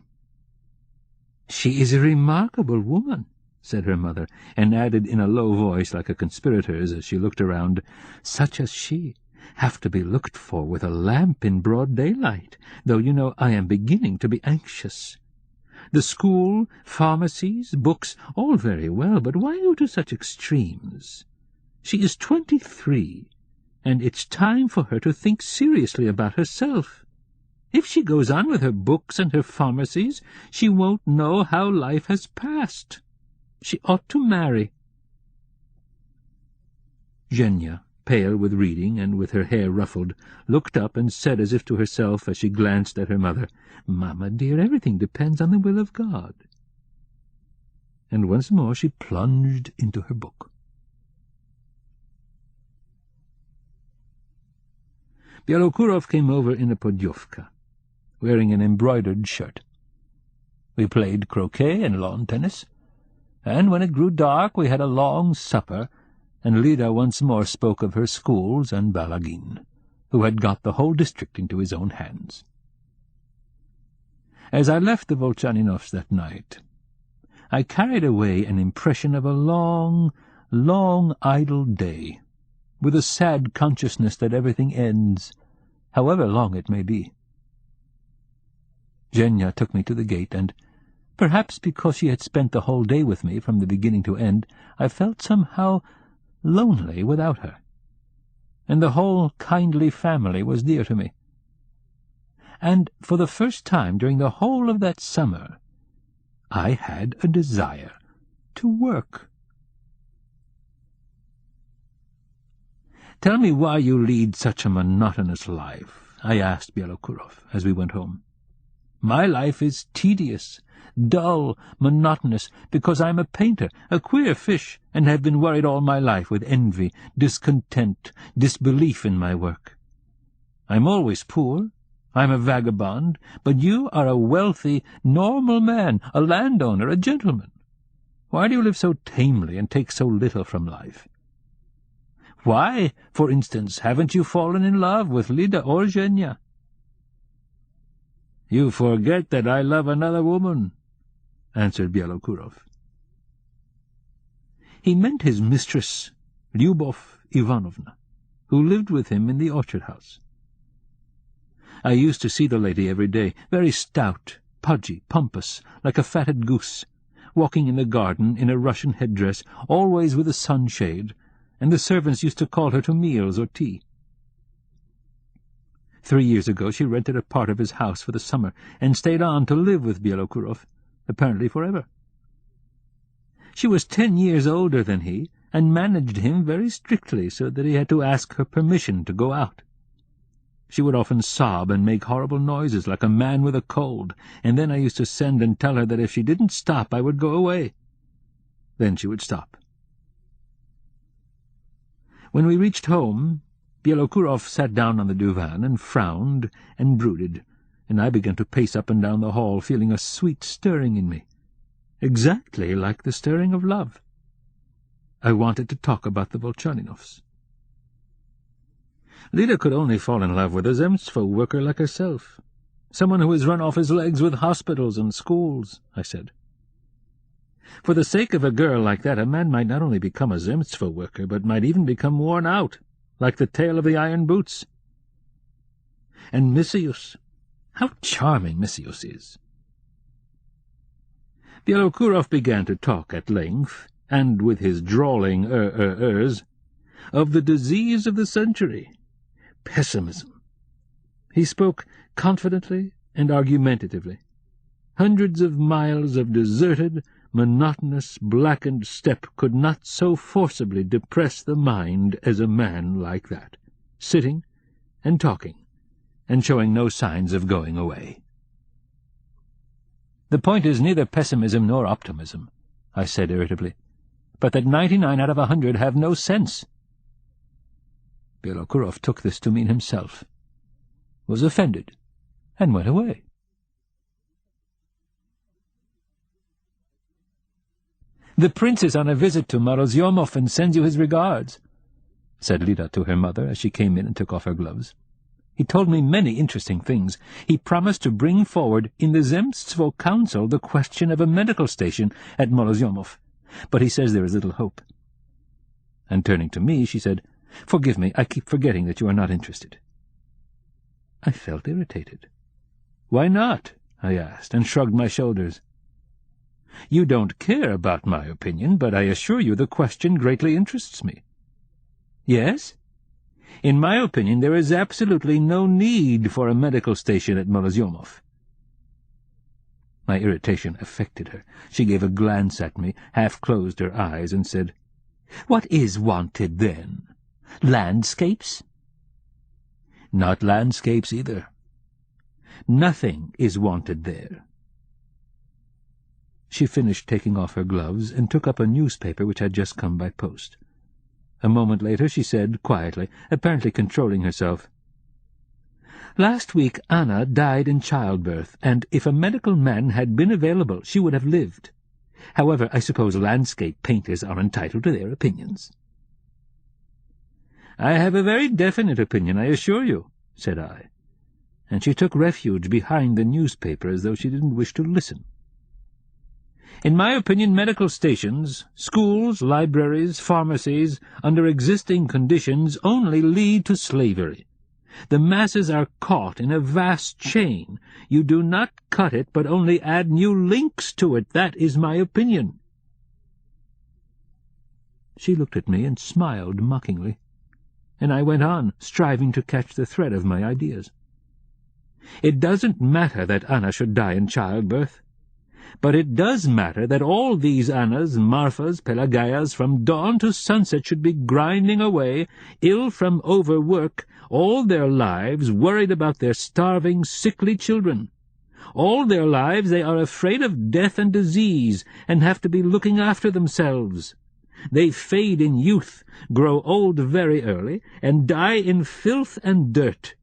"She is a remarkable woman," said her mother, and added in a low voice like a conspirator's as she looked around, "Such as she have to be looked for with a lamp in broad daylight, though you know I am beginning to be anxious. The school, pharmacies, books, all very well, but why go to such extremes? She is 23, and it's time for her to think seriously about herself. If she goes on with her books and her pharmacies, she won't know how life has passed. She ought to marry." Genya, pale with reading and with her hair ruffled, looked up and said as if to herself as she glanced at her mother, "Mamma dear, everything depends on the will of God." And once more she plunged into her book. Bielokurov came over in a podyovka, wearing an embroidered shirt. We played croquet and lawn tennis, and when it grew dark we had a long supper, and Lida once more spoke of her schools and Balagin, who had got the whole district into his own hands. As I left the Volchaninovs that night, I carried away an impression of a long, long idle day, with a sad consciousness that everything ends, however long it may be. Genya took me to the gate, and, perhaps because she had spent the whole day with me from the beginning to end, I felt somehow lonely without her, and the whole kindly family was dear to me. And for the first time during the whole of that summer, I had a desire to work. "Tell me why you lead such a monotonous life," I asked Bielokurov as we went home. "My life is tedious, dull, monotonous, because I am a painter, a queer fish, and have been worried all my life with envy, discontent, disbelief in my work. I am always poor, I am a vagabond, but you are a wealthy, normal man, a landowner, a gentleman. Why do you live so tamely and take so little from life? Why, for instance, haven't you fallen in love with Lida or Zhenya?" "You forget that I love another woman," answered Bielokurov. He meant his mistress, Lyubov Ivanovna, who lived with him in the orchard house. I used to see the lady every day, very stout, pudgy, pompous, like a fatted goose, walking in the garden in a Russian headdress, always with a sunshade, and the servants used to call her to meals or tea. 3 years ago she rented a part of his house for the summer, and stayed on to live with Bielokurov, apparently forever. She was 10 years older than he, and managed him very strictly, so that he had to ask her permission to go out. She would often sob and make horrible noises like a man with a cold, and then I used to send and tell her that if she didn't stop I would go away. Then she would stop. When we reached home, Bielokurov sat down on the divan and frowned and brooded, and I began to pace up and down the hall, feeling a sweet stirring in me, exactly like the stirring of love. I wanted to talk about the Volchaninovs. Lida could only fall in love with a Zemstvo worker like herself, someone who has run off his legs with hospitals and schools, I said. For the sake of a girl like that, a man might not only become a Zemstvo worker, but might even become worn out, like the tail of the iron boots. And Misius, how charming Misius is! Bielokurov began to talk at length, and with his drawling ers, of the disease of the century, pessimism. He spoke confidently and argumentatively. Hundreds of miles of deserted, monotonous, blackened steppe could not so forcibly depress the mind as a man like that, sitting and talking, and showing no signs of going away. "The point is neither pessimism nor optimism," I said irritably, "but that 99 out of 100 have no sense." Bielokurov took this to mean himself, was offended, and went away. "The prince is on a visit to Morozyomov and sends you his regards," said Lida to her mother as she came in and took off her gloves. "He told me many interesting things. He promised to bring forward in the Zemstvo Council the question of a medical station at Morozyomov, but he says there is little hope." And turning to me, she said, "Forgive me, I keep forgetting that you are not interested." I felt irritated. "Why not?" I asked, and shrugged my shoulders. "You don't care about my opinion, but I assure you the question greatly interests me." "Yes? In my opinion there is absolutely no need for a medical station at Morozyomov." My irritation affected her. She gave a glance at me, half-closed her eyes, and said, "What is wanted, then? Landscapes?" "Not landscapes either. Nothing is wanted there." She finished taking off her gloves and took up a newspaper which had just come by post. A moment later she said, quietly, apparently controlling herself, "Last week Anna died in childbirth, and if a medical man had been available she would have lived. However, I suppose landscape painters are entitled to their opinions." "I have a very definite opinion, I assure you," said I, and she took refuge behind the newspaper as though she didn't wish to listen. "In my opinion, medical stations, schools, libraries, pharmacies, under existing conditions, only lead to slavery. The masses are caught in a vast chain. You do not cut it, but only add new links to it. That is my opinion." She looked at me and smiled mockingly, and I went on, striving to catch the thread of my ideas. "It doesn't matter that Anna should die in childbirth. But it does matter that all these Annas, Marfas, Pelagayas, from dawn to sunset should be grinding away, ill from overwork, all their lives worried about their starving, sickly children. All their lives they are afraid of death and disease, and have to be looking after themselves. They fade in youth, grow old very early, and die in filth and dirt.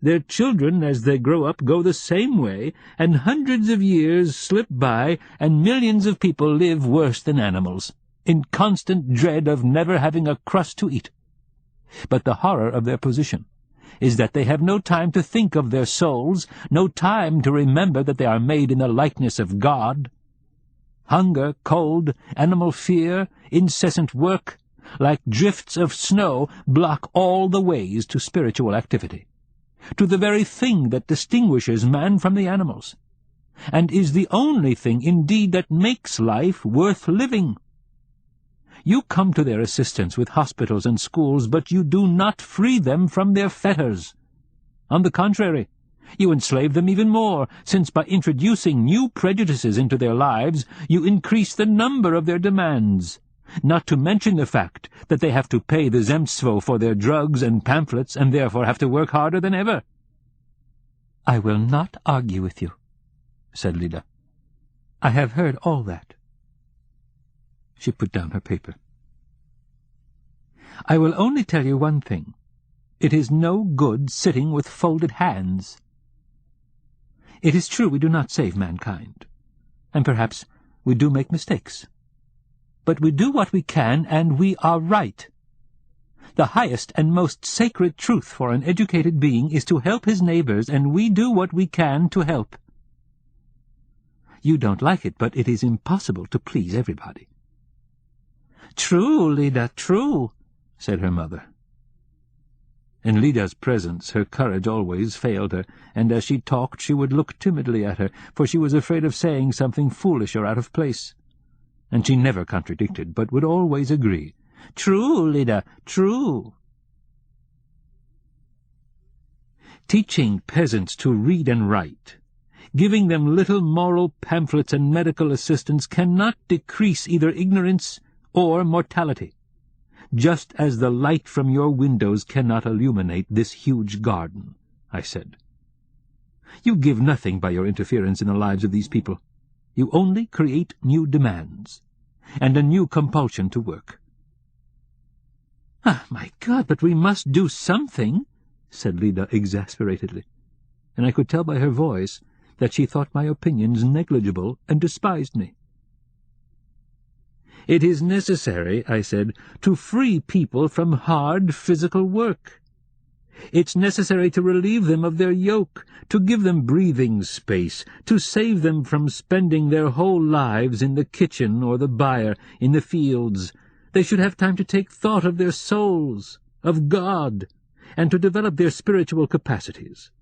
Their children, as they grow up, go the same way, and hundreds of years slip by, and millions of people live worse than animals, in constant dread of never having a crust to eat. But the horror of their position is that they have no time to think of their souls, no time to remember that they are made in the likeness of God. Hunger, cold, animal fear, incessant work, like drifts of snow, block all the ways to spiritual activity, to the very thing that distinguishes man from the animals, and is the only thing indeed that makes life worth living. You come to their assistance with hospitals and schools, but you do not free them from their fetters. On the contrary, you enslave them even more, since by introducing new prejudices into their lives, you increase the number of their demands, not to mention the fact that they have to pay the zemstvo for their drugs and pamphlets, and therefore have to work harder than ever. "I will not argue with you," said Lida. "I have heard all that." She put down her paper. "I will only tell you one thing. It is no good sitting with folded hands. It is true we do not save mankind, and perhaps we do make mistakes. But we do what we can, and we are right. The highest and most sacred truth for an educated being is to help his neighbors, and we do what we can to help. You don't like it, but it is impossible to please everybody." "True, Lida, true," said her mother. In Lida's presence her courage always failed her, and as she talked she would look timidly at her, for she was afraid of saying something foolish or out of place. And she never contradicted, but would always agree. "True, Lida, true." Teaching peasants to read and write, giving them little moral pamphlets and medical assistance, cannot decrease either ignorance or mortality, just as the light from your windows cannot illuminate this huge garden, I said. You give nothing by your interference in the lives of these people. You only create new demands, and a new compulsion to work. "Ah, my God, but we must do something," said Lida exasperatedly, and I could tell by her voice that she thought my opinions negligible and despised me. "It is necessary," I said, "to free people from hard physical work. It's necessary to relieve them of their yoke, to give them breathing space, to save them from spending their whole lives in the kitchen or the byre, in the fields. They should have time to take thought of their souls, of God, and to develop their spiritual capacities.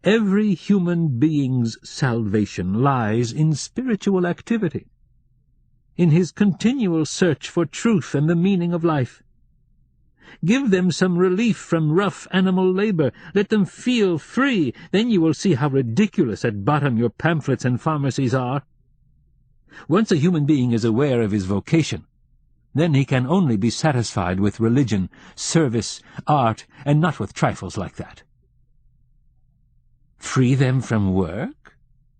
Every human being's salvation lies in spiritual activity, in his continual search for truth and the meaning of life. Give them some relief from rough animal labor. Let them feel free. Then you will see how ridiculous at bottom your pamphlets and pharmacies are. Once a human being is aware of his vocation, then he can only be satisfied with religion, service, art, and not with trifles like that." "Free them from work?"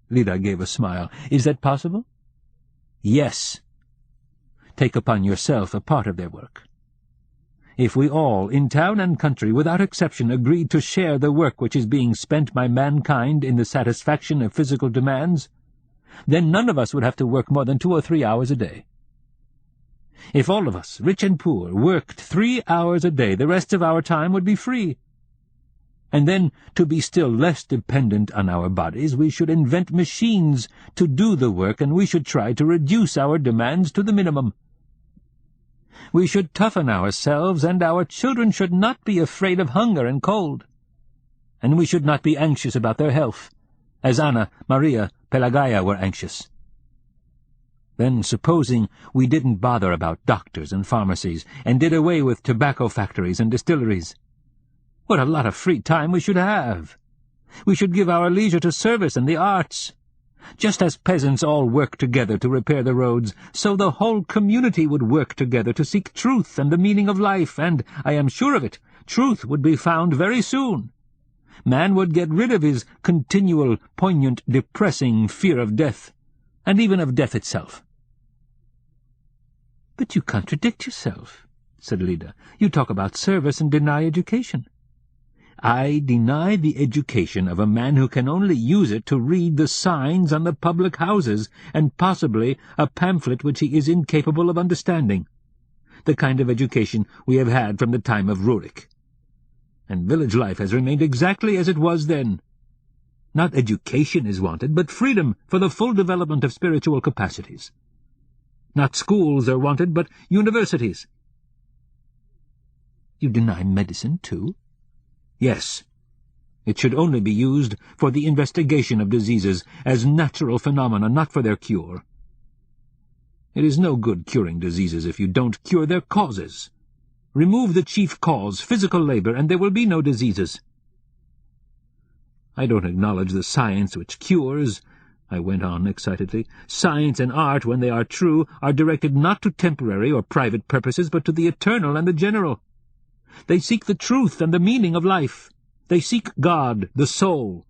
Lida gave a smile. "Is that possible?" "Yes. Take upon yourself a part of their work. If we all, in town and country, without exception, agreed to share the work which is being spent by mankind in the satisfaction of physical demands, then none of us would have to work more than 2 or 3 hours a day. If all of us, rich and poor, worked 3 hours a day, the rest of our time would be free. And then, to be still less dependent on our bodies, we should invent machines to do the work, and we should try to reduce our demands to the minimum. We should toughen ourselves, and our children should not be afraid of hunger and cold. And we should not be anxious about their health, as Anna, Maria, Pelagaya were anxious. Then, supposing we didn't bother about doctors and pharmacies, and did away with tobacco factories and distilleries, what a lot of free time we should have! We should give our leisure to service and the arts. Just as peasants all work together to repair the roads, so the whole community would work together to seek truth and the meaning of life, and, I am sure of it, truth would be found very soon. Man would get rid of his continual, poignant, depressing fear of death, and even of death itself. "But you contradict yourself," said Leda. "You talk about service and deny education." "I deny the education of a man who can only use it to read the signs on the public houses, and possibly a pamphlet which he is incapable of understanding. The kind of education we have had from the time of Rurik. And village life has remained exactly as it was then. Not education is wanted, but freedom for the full development of spiritual capacities. Not schools are wanted, but universities." "You deny medicine, too?" "Yes. It should only be used for the investigation of diseases as natural phenomena, not for their cure. It is no good curing diseases if you don't cure their causes. Remove the chief cause, physical labor, and there will be no diseases." "I don't acknowledge the science which cures," I went on excitedly. "Science and art, when they are true, are directed not to temporary or private purposes, but to the eternal and the general. They seek the truth and the meaning of life. They seek God, the soul.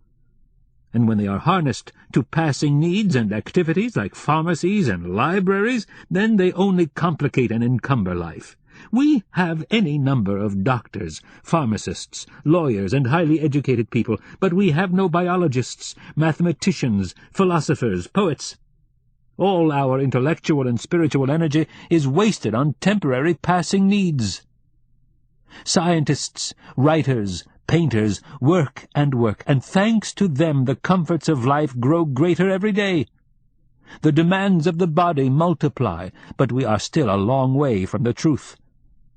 And when they are harnessed to passing needs and activities like pharmacies and libraries, then they only complicate and encumber life. We have any number of doctors, pharmacists, lawyers, and highly educated people, but we have no biologists, mathematicians, philosophers, poets. All our intellectual and spiritual energy is wasted on temporary passing needs. Scientists, writers, painters work, and thanks to them the comforts of life grow greater every day. The demands of the body multiply, but we are still a long way from the truth,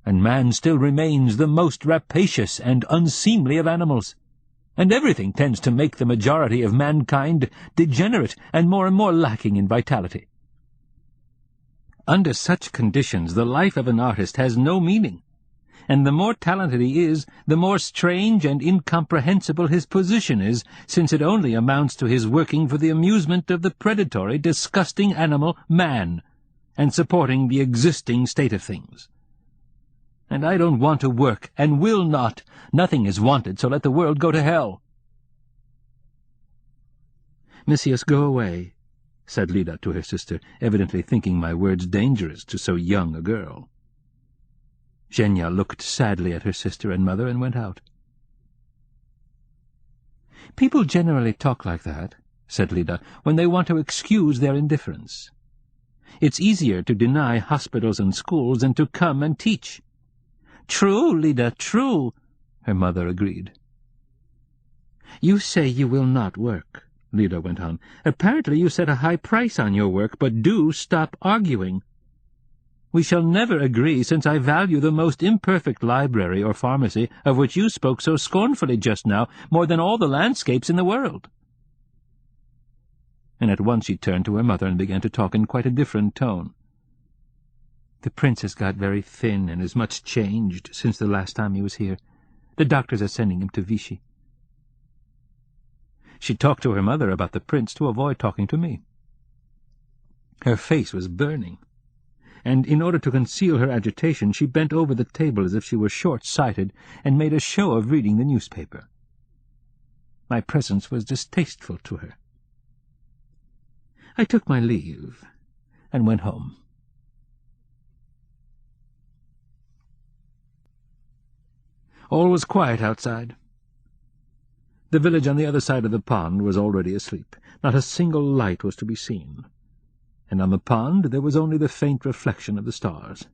and man still remains the most rapacious and unseemly of animals, and everything tends to make the majority of mankind degenerate and more lacking in vitality. Under such conditions the life of an artist has no meaning, and the more talented he is, the more strange and incomprehensible his position is, since it only amounts to his working for the amusement of the predatory, disgusting animal, man, and supporting the existing state of things. And I don't want to work, and will not. Nothing is wanted, so let the world go to hell." "Messias, go away," said Leda to her sister, evidently thinking my words dangerous to so young a girl. Zhenya looked sadly at her sister and mother and went out. "People generally talk like that," said Leda, "when they want to excuse their indifference. It's easier to deny hospitals and schools than to come and teach." "True, Leda, true," her mother agreed. "You say you will not work," Leda went on. "Apparently you set a high price on your work, but do stop arguing. We shall never agree, since I value the most imperfect library or pharmacy, of which you spoke so scornfully just now, more than all the landscapes in the world." And at once she turned to her mother and began to talk in quite a different tone. "The prince has got very thin and is much changed since the last time he was here. The doctors are sending him to Vichy." She talked to her mother about the prince to avoid talking to me. Her face was burning, and in order to conceal her agitation she bent over the table as if she were short-sighted and made a show of reading the newspaper. My presence was distasteful to her. I took my leave and went home. All was quiet outside. The village on the other side of the pond was already asleep. Not a single light was to be seen, and on the pond there was only the faint reflection of the stars.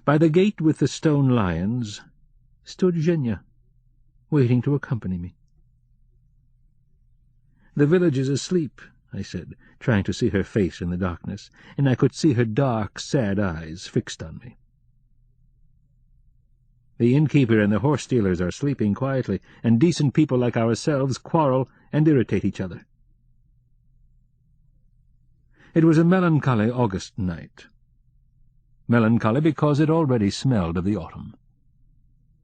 By the gate with the stone lions stood Zhenya, waiting to accompany me. "The village is asleep," I said, trying to see her face in the darkness, and I could see her dark, sad eyes fixed on me. "The innkeeper and the horse-dealers are sleeping quietly, and decent people like ourselves quarrel and irritate each other." It was a melancholy August night. Melancholy because it already smelled of the autumn.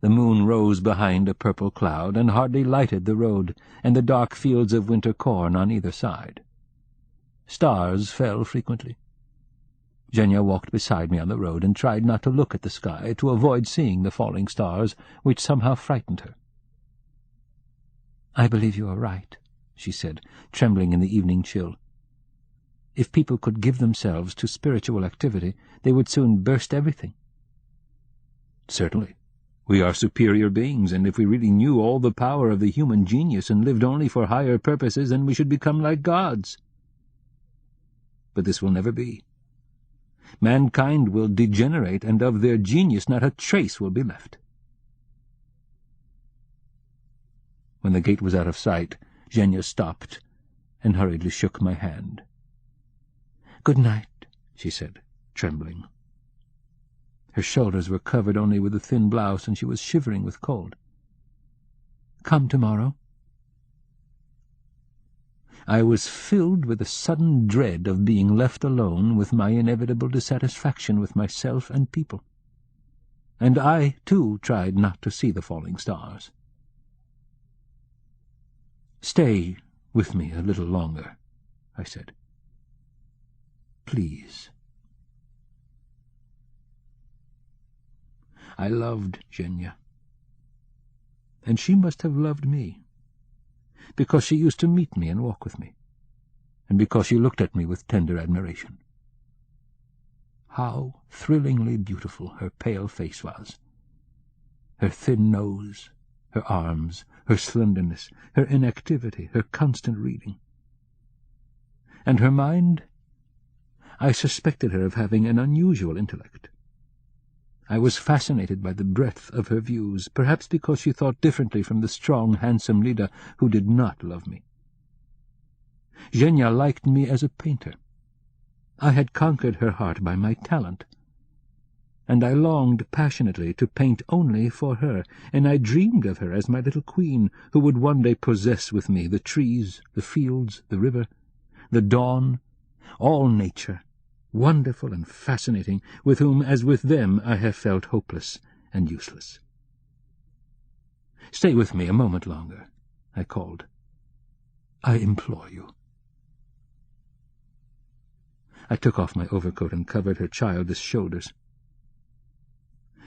The moon rose behind a purple cloud and hardly lighted the road and the dark fields of winter corn on either side. Stars fell frequently. Zhenya walked beside me on the road and tried not to look at the sky, to avoid seeing the falling stars, which somehow frightened her. "I believe you are right," she said, trembling in the evening chill. "If people could give themselves to spiritual activity, they would soon burst everything." "Certainly. We are superior beings, and if we really knew all the power of the human genius and lived only for higher purposes, then we should become like gods. But this will never be. Mankind will degenerate, and of their genius not a trace will be left." When the gate was out of sight, Zhenya stopped and hurriedly shook my hand. "Good night," she said, trembling. Her shoulders were covered only with a thin blouse, and she was shivering with cold. "Come tomorrow." I was filled with a sudden dread of being left alone with my inevitable dissatisfaction with myself and people. And I, too, tried not to see the falling stars. "Stay with me a little longer," I said. "Please." I loved Zhenya, and she must have loved me, because she used to meet me and walk with me, and because she looked at me with tender admiration. How thrillingly beautiful her pale face was, her thin nose, her arms, her slenderness, her inactivity, her constant reading. And her mind? I suspected her of having an unusual intellect. I was fascinated by the breadth of her views, perhaps because she thought differently from the strong, handsome Lida who did not love me. Zhenya liked me as a painter. I had conquered her heart by my talent, and I longed passionately to paint only for her, and I dreamed of her as my little queen, who would one day possess with me the trees, the fields, the river, the dawn, all nature, wonderful and fascinating, with whom, as with them, I have felt hopeless and useless. "Stay with me a moment longer," I called. "I implore you." I took off my overcoat and covered her childish shoulders.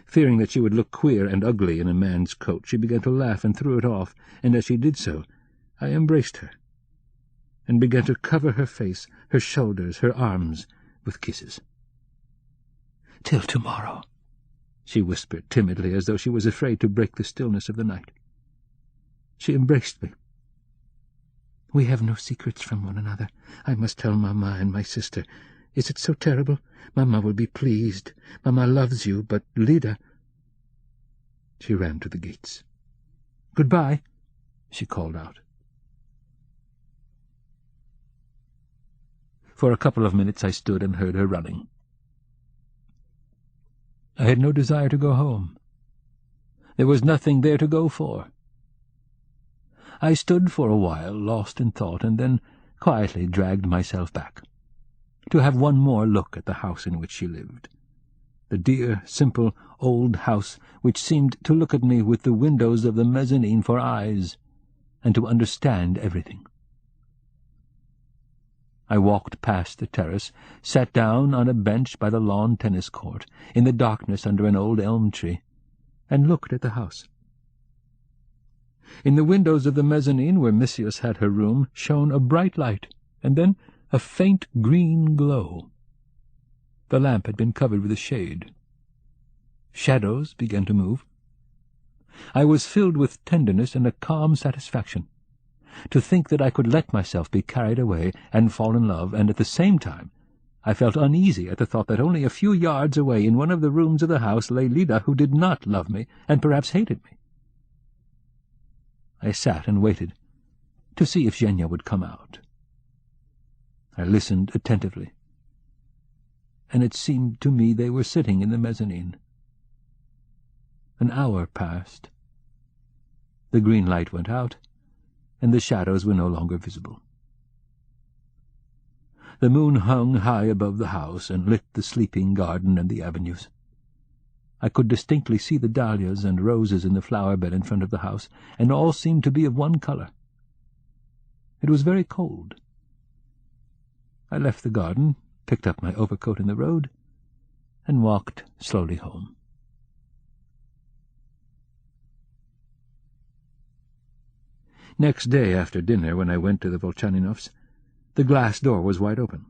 Fearing that she would look queer and ugly in a man's coat, she began to laugh and threw it off, and as she did so, I embraced her and began to cover her face, her shoulders, her arms, with kisses. "Till tomorrow," she whispered timidly, as though she was afraid to break the stillness of the night. She embraced me. "We have no secrets from one another. I must tell Mamma and my sister. Is it so terrible? Mamma will be pleased. Mamma loves you, but Lida—" She ran to the gates. "Goodbye," she called out. For a couple of minutes I stood and heard her running. I had no desire to go home. There was nothing there to go for. I stood for a while, lost in thought, and then quietly dragged myself back, to have one more look at the house in which she lived, the dear, simple, old house which seemed to look at me with the windows of the mezzanine for eyes, and to understand everything. I walked past the terrace, sat down on a bench by the lawn tennis court, in the darkness under an old elm tree, and looked at the house. In the windows of the mezzanine, where Missius had her room, shone a bright light, and then a faint green glow. The lamp had been covered with a shade. Shadows began to move. I was filled with tenderness and a calm satisfaction, to think that I could let myself be carried away and fall in love, and at the same time I felt uneasy at the thought that only a few yards away in one of the rooms of the house lay Lida, who did not love me, and perhaps hated me. I sat and waited to see if Zhenya would come out. I listened attentively, and it seemed to me they were sitting in the mezzanine. An hour passed. The green light went out, and the shadows were no longer visible. The moon hung high above the house and lit the sleeping garden and the avenues. I could distinctly see the dahlias and roses in the flower-bed in front of the house, and all seemed to be of one colour. It was very cold. I left the garden, picked up my overcoat in the road, and walked slowly home. Next day after dinner, when I went to the Volchaninovs', the glass door was wide open.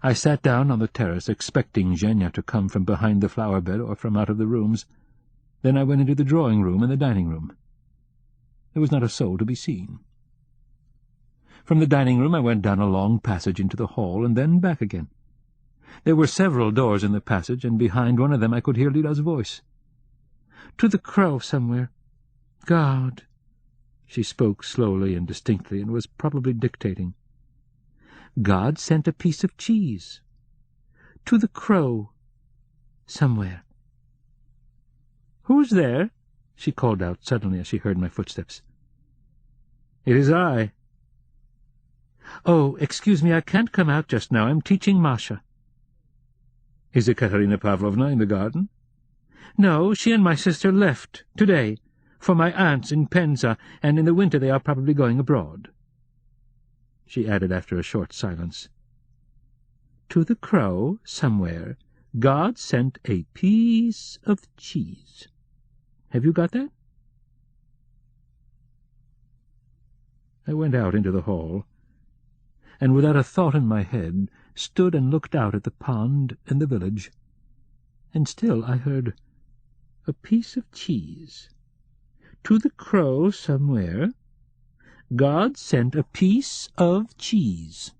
I sat down on the terrace, expecting Zhenya to come from behind the flower-bed or from out of the rooms. Then I went into the drawing-room and the dining-room. There was not a soul to be seen. From the dining-room I went down a long passage into the hall, and then back again. There were several doors in the passage, and behind one of them I could hear Lida's voice. "To the crow somewhere. God." She spoke slowly and distinctly, and was probably dictating. "God sent a piece of cheese. To the crow. Somewhere." "Who's there?" she called out suddenly as she heard my footsteps. "It is I." "Oh, excuse me, I can't come out just now. I'm teaching Masha." "Is Ekaterina Pavlovna in the garden?" "No, she and my sister left today for my aunt's in Penza, and in the winter they are probably going abroad." She added after a short silence, "To the crow, somewhere, God sent a piece of cheese. Have you got that?" I went out into the hall, and without a thought in my head stood and looked out at the pond and the village, and still I heard, "A piece of cheese. To the crow somewhere. God sent a piece of cheese."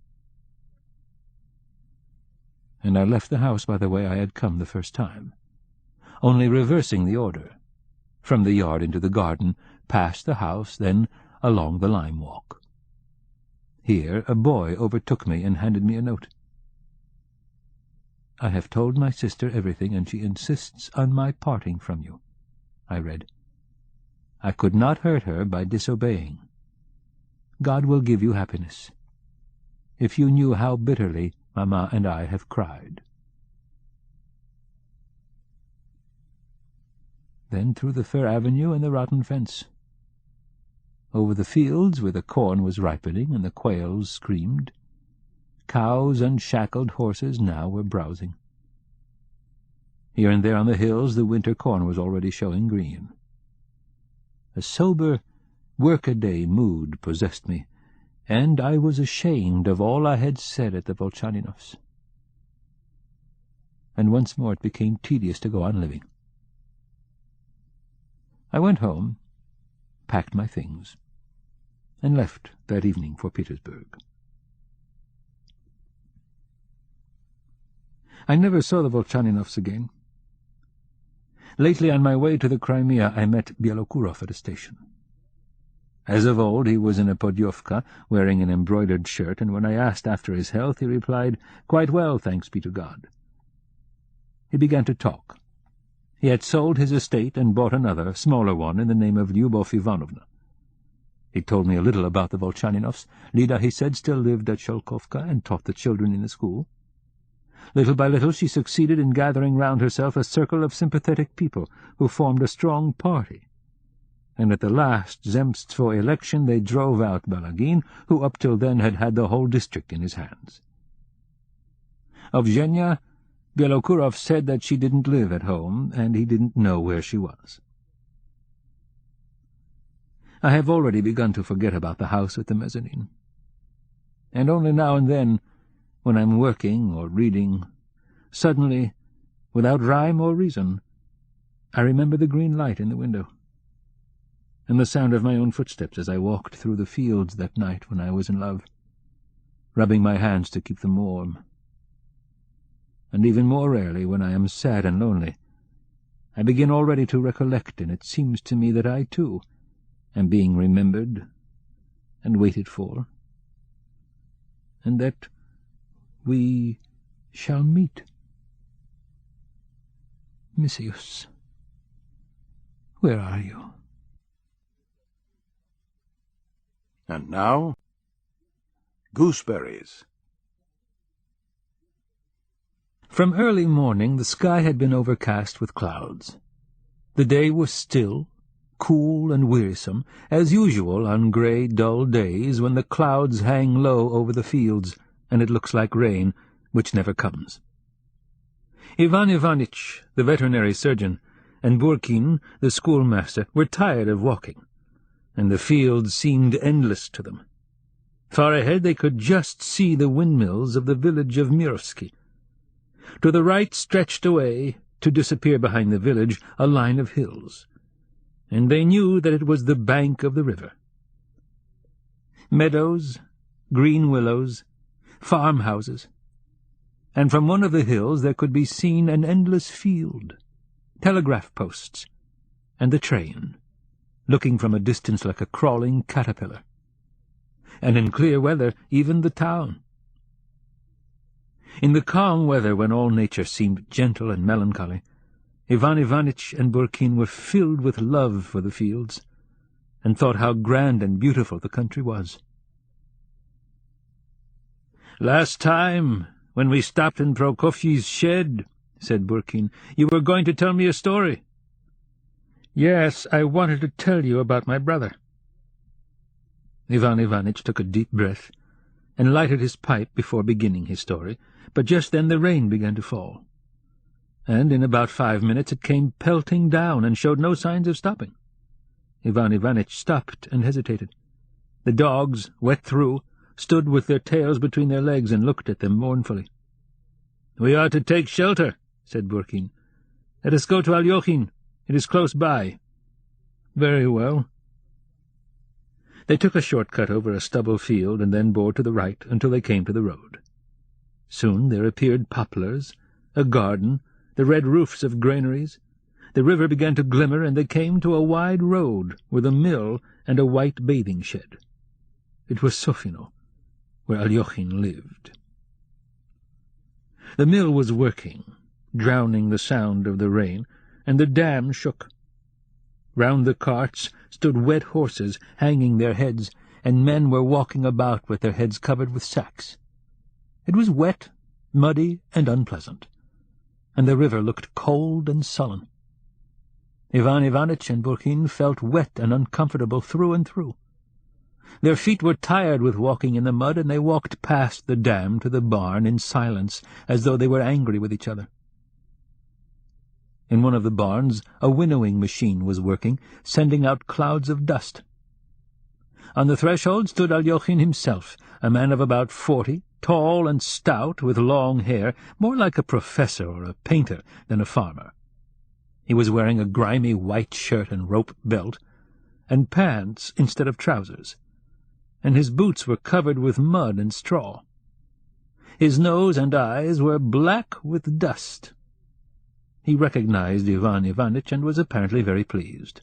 And I left the house by the way I had come the first time, only reversing the order, from the yard into the garden, past the house, then along the lime walk. Here a boy overtook me and handed me a note. "I have told my sister everything, and she insists on my parting from you," I read. "I could not hurt her by disobeying. God will give you happiness. If you knew how bitterly Mamma and I have cried." Then through the fir avenue and the rotten fence, over the fields where the corn was ripening and the quails screamed, cows and shackled horses now were browsing. Here and there on the hills the winter corn was already showing green. A sober, workaday mood possessed me, and I was ashamed of all I had said at the Volchaninovs'. And once more it became tedious to go on living. I went home, packed my things, and left that evening for Petersburg. I never saw the Volchaninovs again. Lately, on my way to the Crimea, I met Bielokurov at a station. As of old, he was in a podyovka, wearing an embroidered shirt, and when I asked after his health, he replied, "Quite well, thanks be to God." He began to talk. He had sold his estate and bought another, smaller one, in the name of Lyubov Ivanovna. He told me a little about the Volchaninovs. Lida, he said, still lived at Sholkovka and taught the children in the school. Little by little she succeeded in gathering round herself a circle of sympathetic people who formed a strong party, and at the last Zemstvo election they drove out Balagin, who up till then had had the whole district in his hands. Of Zhenya, Bielokurov said that she didn't live at home, and he didn't know where she was. I have already begun to forget about the house at the Mezzanine, and only now and then, when I'm working or reading, suddenly, without rhyme or reason, I remember the green light in the window, and the sound of my own footsteps as I walked through the fields that night when I was in love, rubbing my hands to keep them warm. And even more rarely, when I am sad and lonely, I begin already to recollect, and it seems to me that I, too, am being remembered and waited for, and that we shall meet. Missyus, where are you? And now, Gooseberries. From early morning the sky had been overcast with clouds. The day was still, cool and wearisome, as usual on grey, dull days when the clouds hang low over the fields, and it looks like rain, which never comes. Ivan Ivanitch, the veterinary surgeon, and Burkin, the schoolmaster, were tired of walking, and the fields seemed endless to them. Far ahead they could just see the windmills of the village of Mirovsky. To the right stretched away, to disappear behind the village, a line of hills, and they knew that it was the bank of the river. Meadows, green willows, farmhouses, and from one of the hills there could be seen an endless field, telegraph posts, and the train, looking from a distance like a crawling caterpillar, and in clear weather even the town. In the calm weather, when all nature seemed gentle and melancholy, Ivan Ivanitch and Burkin were filled with love for the fields, and thought how grand and beautiful the country was. "Last time, when we stopped in Prokofyi's shed," said Burkin, "you were going to tell me a story." "Yes, I wanted to tell you about my brother." Ivan Ivanitch took a deep breath and lighted his pipe before beginning his story, but just then the rain began to fall, and in about 5 minutes it came pelting down and showed no signs of stopping. Ivan Ivanitch stopped and hesitated. The dogs, wet through, stood with their tails between their legs and looked at them mournfully. "We ought to take shelter," said Burkin. "Let us go to Alyoshin. It is close by." "Very well." They took a short cut over a stubble field and then bore to the right until they came to the road. Soon there appeared poplars, a garden, the red roofs of granaries. The river began to glimmer, and they came to a wide road with a mill and a white bathing shed. It was Sofino, where Alyoshin lived. The mill was working, drowning the sound of the rain, and the dam shook. Round the carts stood wet horses, hanging their heads, and men were walking about with their heads covered with sacks. It was wet, muddy, and unpleasant, and the river looked cold and sullen. Ivan Ivanitch and Burkin felt wet and uncomfortable through and through. Their feet were tired with walking in the mud, and they walked past the dam to the barn in silence, as though they were angry with each other. In one of the barns a winnowing machine was working, sending out clouds of dust. On the threshold stood Alyoshin himself, a man of about 40, tall and stout, with long hair, more like a professor or a painter than a farmer. He was wearing a grimy white shirt and rope belt, and pants instead of trousers, and his boots were covered with mud and straw. His nose and eyes were black with dust. He recognized Ivan Ivanitch and was apparently very pleased.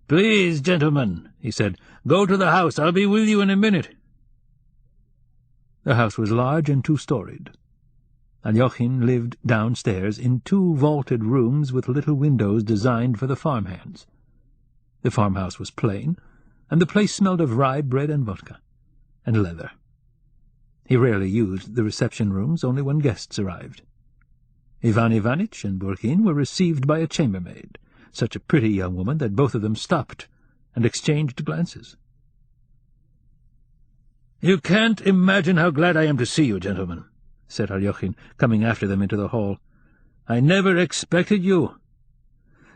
"Please, gentlemen," he said, "go to the house. I'll be with you in a minute." The house was large and 2-storied. Alyoshin lived downstairs in 2 vaulted rooms with little windows designed for the farmhands. The farmhouse was plain, and the place smelled of rye bread and vodka, and leather. He rarely used the reception rooms, only when guests arrived. Ivan Ivanitch and Burkin were received by a chambermaid, such a pretty young woman that both of them stopped and exchanged glances. "You can't imagine how glad I am to see you, gentlemen," said Alyoshin, coming after them into the hall. "I never expected you.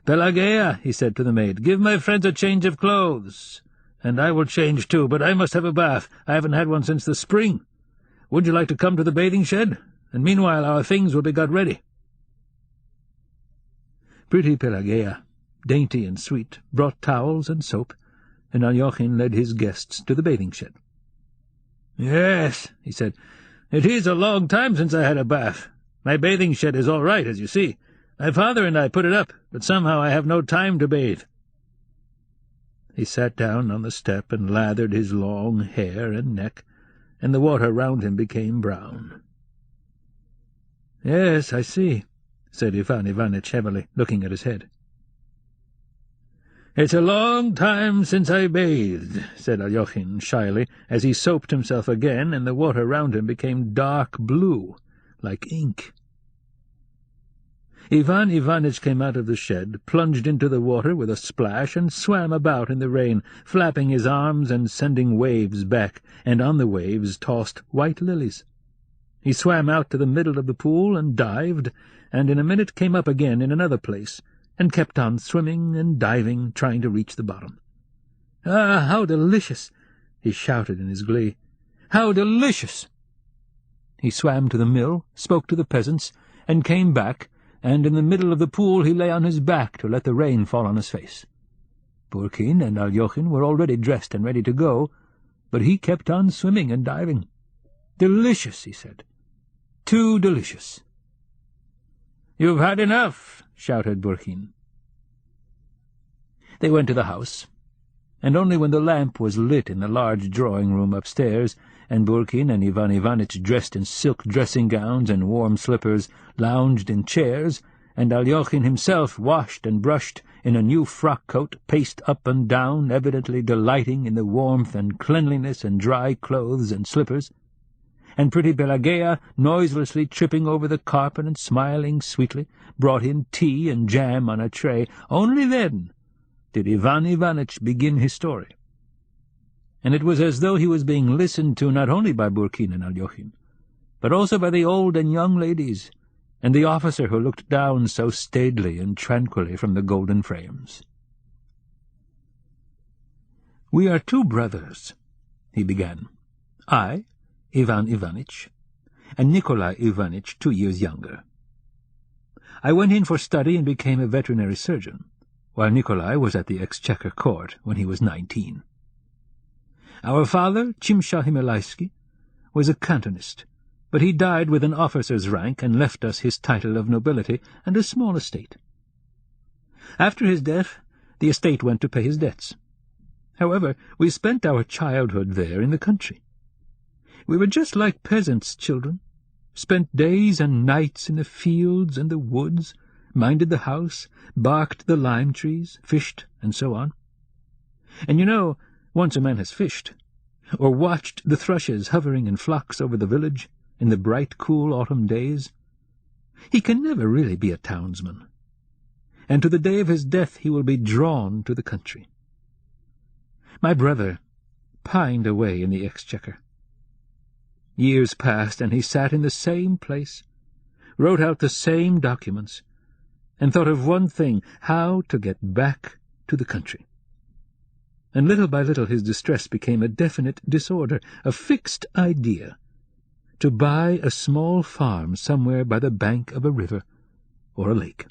Pelageya," he said to the maid, "give my friends a change of clothes. And I will change too, but I must have a bath. I haven't had one since the spring. Would you like to come to the bathing shed? And meanwhile our things will be got ready." Pretty Pelageya, dainty and sweet, brought towels and soap, and Alyoshin led his guests to the bathing shed. "Yes," he said, "it is a long time since I had a bath. My bathing shed is all right, as you see. My father and I put it up, but somehow I have no time to bathe." He sat down on the step and lathered his long hair and neck, and the water round him became brown. "Yes, I see," said Ivan Ivanitch heavily, looking at his head. "It's a long time since I bathed," said Alyoshin shyly, as he soaped himself again, and the water round him became dark blue, like ink. Ivan Ivanitch came out of the shed, plunged into the water with a splash, and swam about in the rain, flapping his arms and sending waves back, and on the waves tossed white lilies. He swam out to the middle of the pool and dived, and in a minute came up again in another place, and kept on swimming and diving, trying to reach the bottom. "Ah, how delicious!" he shouted in his glee. "How delicious!" He swam to the mill, spoke to the peasants, and came back, and in the middle of the pool he lay on his back to let the rain fall on his face. Burkin and Alyoshin were already dressed and ready to go, but he kept on swimming and diving. "Delicious," he said. "Too delicious." "You've had enough," shouted Burkin. They went to the house, and only when the lamp was lit in the large drawing-room upstairs, and Burkin and Ivan Ivanitch, dressed in silk dressing-gowns and warm slippers, lounged in chairs, and Alyoshin himself, washed and brushed, in a new frock-coat, paced up and down, evidently delighting in the warmth and cleanliness and dry clothes and slippers, and pretty Pelageya, noiselessly tripping over the carpet and smiling sweetly, brought in tea and jam on a tray, only then did Ivan Ivanitch begin his story. And it was as though he was being listened to not only by Burkin and Alyoshin, but also by the old and young ladies, and the officer who looked down so staidly and tranquilly from the golden frames. "We are two brothers," he began. "I, Ivan Ivanitch, and Nikolai Ivanitch, 2 years younger. I went in for study and became a veterinary surgeon, while Nikolai was at the Exchequer Court when he was 19. Our father, Chimsha Himalaisky, was a cantonist, but he died with an officer's rank and left us his title of nobility and a small estate. After his death, the estate went to pay his debts. However, we spent our childhood there in the country. We were just like peasants' children, spent days and nights in the fields and the woods, minded the house, barked the lime trees, fished, and so on. And you know, once a man has fished, or watched the thrushes hovering in flocks over the village in the bright, cool autumn days, he can never really be a townsman, and to the day of his death he will be drawn to the country. My brother pined away in the Exchequer. Years passed, and he sat in the same place, wrote out the same documents, and thought of one thing, how to get back to the country. And little by little his distress became a definite disorder, a fixed idea, to buy a small farm somewhere by the bank of a river or a lake.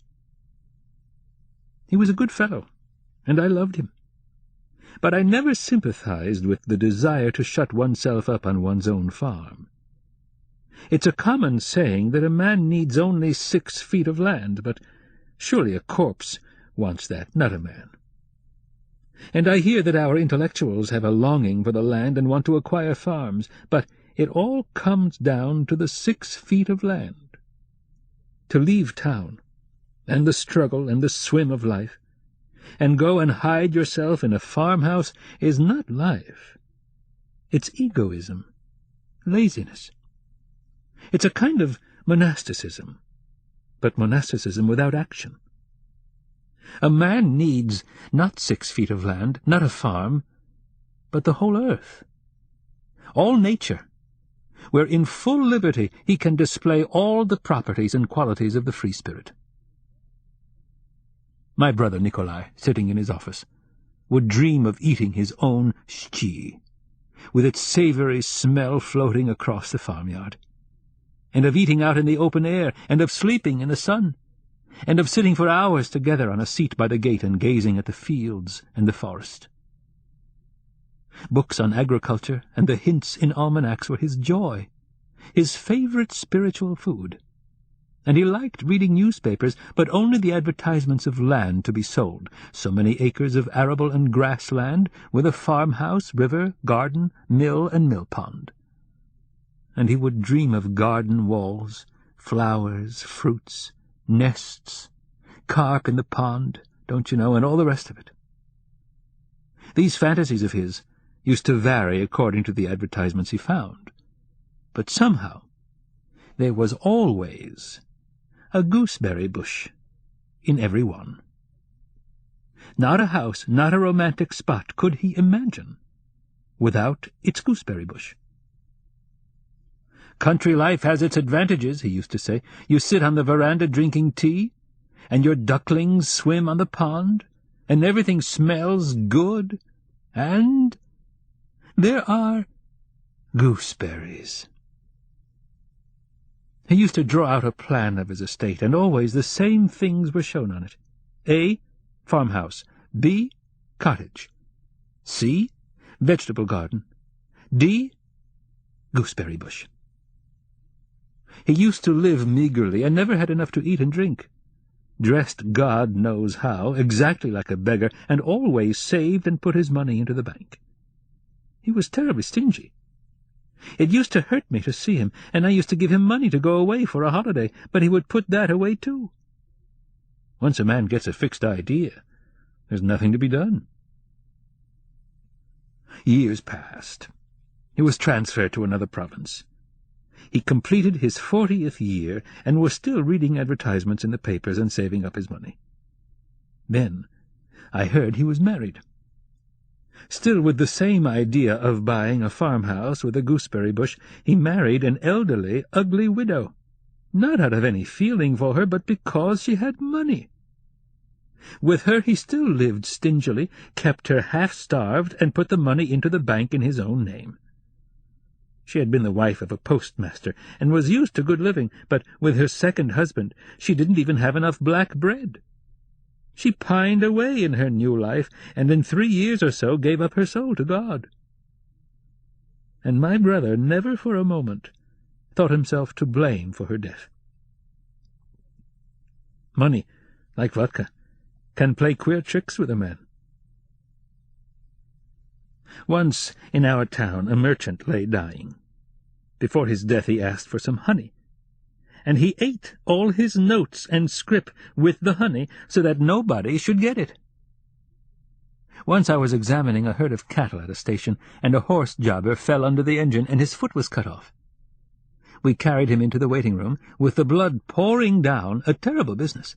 He was a good fellow, and I loved him. But I never sympathized with the desire to shut oneself up on one's own farm. It's a common saying that a man needs only 6 feet of land, but surely a corpse wants that, not a man. And I hear that our intellectuals have a longing for the land and want to acquire farms, but it all comes down to the 6 feet of land. To leave town, and the struggle and the swim of life, and go and hide yourself in a farmhouse is not life. It's egoism, laziness. It's a kind of monasticism, but monasticism without action. A man needs not 6 feet of land, not a farm, but the whole earth, all nature, where in full liberty he can display all the properties and qualities of the free spirit. My brother Nikolai, sitting in his office, would dream of eating his own shchi, with its savory smell floating across the farmyard, and of eating out in the open air, and of sleeping in the sun, and of sitting for hours together on a seat by the gate and gazing at the fields and the forest. Books on agriculture and the hints in almanacs were his joy, his favorite spiritual food, and he liked reading newspapers, but only the advertisements of land to be sold, so many acres of arable and grassland, with a farmhouse, river, garden, mill, and mill-pond. And he would dream of garden walls, flowers, fruits, nests, carp in the pond, don't you know, and all the rest of it. These fantasies of his used to vary according to the advertisements he found, but somehow there was always a gooseberry bush in every one. Not a house, not a romantic spot could he imagine without its gooseberry bush. "Country life has its advantages," he used to say. "You sit on the veranda drinking tea, and your ducklings swim on the pond, and everything smells good, and there are gooseberries." He used to draw out a plan of his estate, and always the same things were shown on it. A. Farmhouse. B. Cottage. C. Vegetable garden. D. Gooseberry bush. He used to live meagerly, and never had enough to eat and drink. Dressed God knows how, exactly like a beggar, and always saved and put his money into the bank. He was terribly stingy. It used to hurt me to see him, and I used to give him money to go away for a holiday, but he would put that away too. Once a man gets a fixed idea, there's nothing to be done. Years passed. He was transferred to another province. He completed his 40th year, and was still reading advertisements in the papers and saving up his money. Then I heard he was married. Still with the same idea of buying a farmhouse with a gooseberry bush, he married an elderly, ugly widow, not out of any feeling for her, but because she had money. With her he still lived stingily, kept her half-starved, and put the money into the bank in his own name. She had been the wife of a postmaster, and was used to good living, but with her second husband she didn't even have enough black bread. She pined away in her new life, and in 3 years or so gave up her soul to God. And my brother never for a moment thought himself to blame for her death. Money, like vodka, can play queer tricks with a man. Once in our town a merchant lay dying. Before his death he asked for some honey, and he ate all his notes and scrip with the honey so that nobody should get it. Once I was examining a herd of cattle at a station, and a horse jobber fell under the engine, and his foot was cut off. We carried him into the waiting room, with the blood pouring down, a terrible business,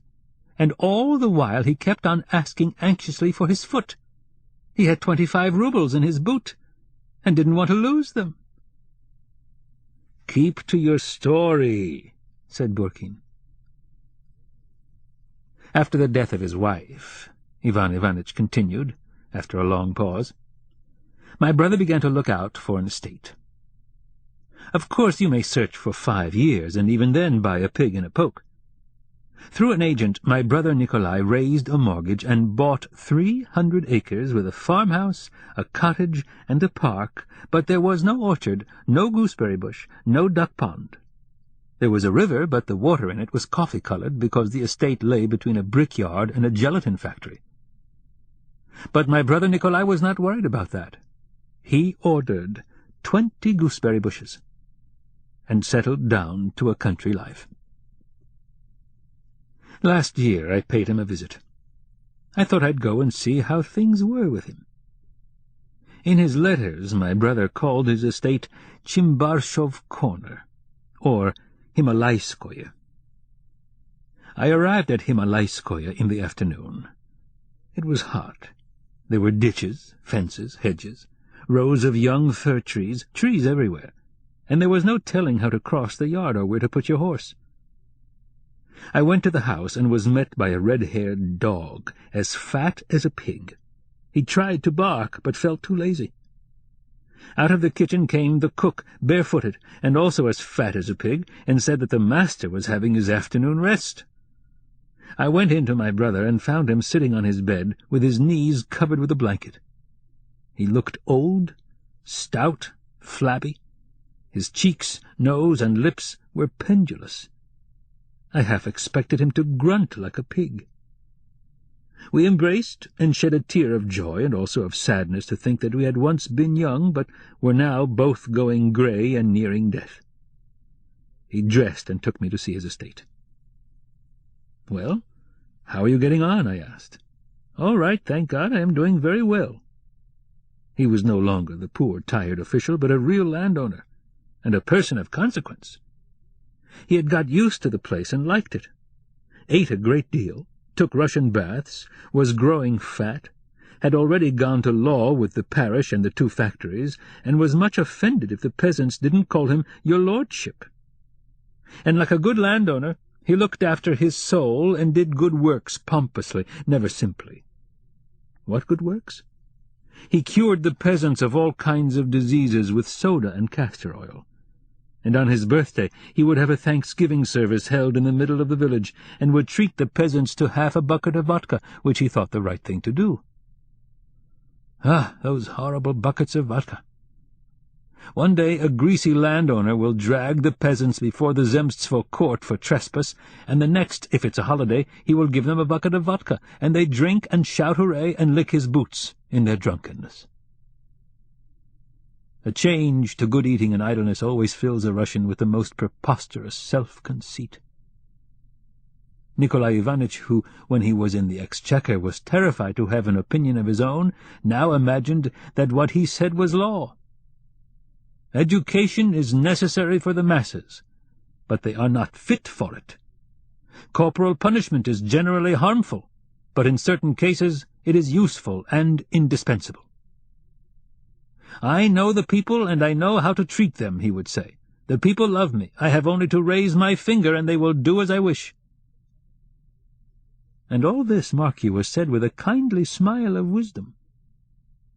and all the while he kept on asking anxiously for his foot. He had 25 rubles in his boot, and didn't want to lose them. "Keep to your story," said Burkin. After the death of his wife, Ivan Ivanitch continued, after a long pause, my brother began to look out for an estate. Of course you may search for 5 years, and even then buy a pig in a poke. Through an agent, my brother Nikolai raised a mortgage and bought 300 acres with a farmhouse, a cottage, and a park, but there was no orchard, no gooseberry bush, no duck pond. There was a river, but the water in it was coffee-colored because the estate lay between a brickyard and a gelatin factory. But my brother Nikolai was not worried about that. He ordered 20 gooseberry bushes and settled down to a country life. Last year I paid him a visit. I thought I'd go and see how things were with him. In his letters my brother called his estate Chimbarshov Corner, or Himalayskoye. I arrived at Himalayskoye in the afternoon. It was hot. There were ditches, fences, hedges, rows of young fir trees, trees everywhere, and there was no telling how to cross the yard or where to put your horse. I went to the house and was met by a red-haired dog, as fat as a pig. He tried to bark, but felt too lazy. Out of the kitchen came the cook, barefooted, and also as fat as a pig, and said that the master was having his afternoon rest. I went in to my brother and found him sitting on his bed, with his knees covered with a blanket. He looked old, stout, flabby. His cheeks, nose, and lips were pendulous. I half expected him to grunt like a pig. We embraced and shed a tear of joy and also of sadness to think that we had once been young, but were now both going grey and nearing death. He dressed and took me to see his estate. "Well, how are you getting on?" I asked. "All right, thank God, I am doing very well." He was no longer the poor, tired official, but a real landowner, and a person of consequence. He had got used to the place and liked it, ate a great deal, took Russian baths, was growing fat, had already gone to law with the parish and the 2 factories, and was much offended if the peasants didn't call him your lordship. And like a good landowner, he looked after his soul and did good works pompously, never simply. What good works? He cured the peasants of all kinds of diseases with soda and castor oil. And on his birthday he would have a Thanksgiving service held in the middle of the village, and would treat the peasants to half a bucket of vodka, which he thought the right thing to do. Ah, those horrible buckets of vodka! One day a greasy landowner will drag the peasants before the Zemstvo court for trespass, and the next, if it's a holiday, he will give them a bucket of vodka, and they drink and shout hooray and lick his boots in their drunkenness. A change to good eating and idleness always fills a Russian with the most preposterous self-conceit. Nikolai Ivanitch, who, when he was in the exchequer, was terrified to have an opinion of his own, now imagined that what he said was law. Education is necessary for the masses, but they are not fit for it. Corporal punishment is generally harmful, but in certain cases it is useful and indispensable. I know the people, and I know how to treat them, he would say. The people love me. I have only to raise my finger, and they will do as I wish. And all this, mark you, was said with a kindly smile of wisdom.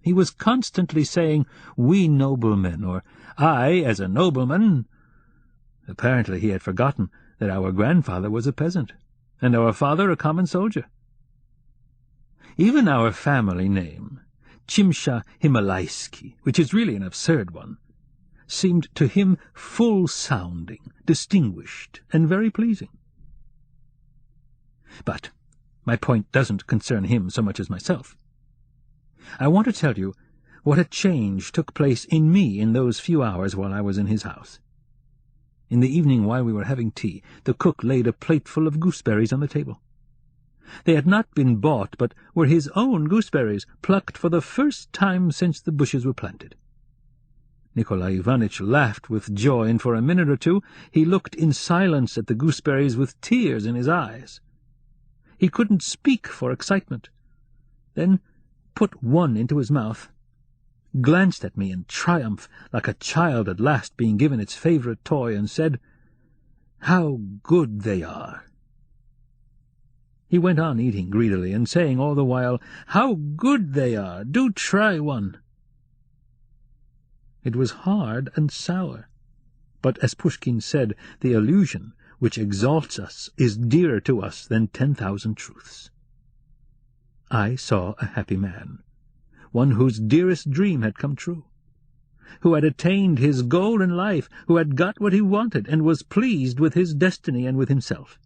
He was constantly saying, "We noblemen," or "I, as a nobleman." Apparently he had forgotten that our grandfather was a peasant, and our father a common soldier. Even our family name, Chimsha Himalaisky, which is really an absurd one, seemed to him full-sounding, distinguished, and very pleasing. But my point doesn't concern him so much as myself. I want to tell you what a change took place in me in those few hours while I was in his house. In the evening, while we were having tea, the cook laid a plateful of gooseberries on the table. They had not been bought, but were his own gooseberries, plucked for the first time since the bushes were planted. Nikolai Ivanitch laughed with joy, and for a minute or two he looked in silence at the gooseberries with tears in his eyes. He couldn't speak for excitement. Then put one into his mouth, glanced at me in triumph, like a child at last being given its favourite toy, and said, "How good they are!" He went on eating greedily, and saying all the while, "How good they are! Do try one!" It was hard and sour, but, as Pushkin said, the illusion which exalts us is dearer to us than 10,000 truths. I saw a happy man, one whose dearest dream had come true, who had attained his goal in life, who had got what he wanted, and was pleased with his destiny and with himself.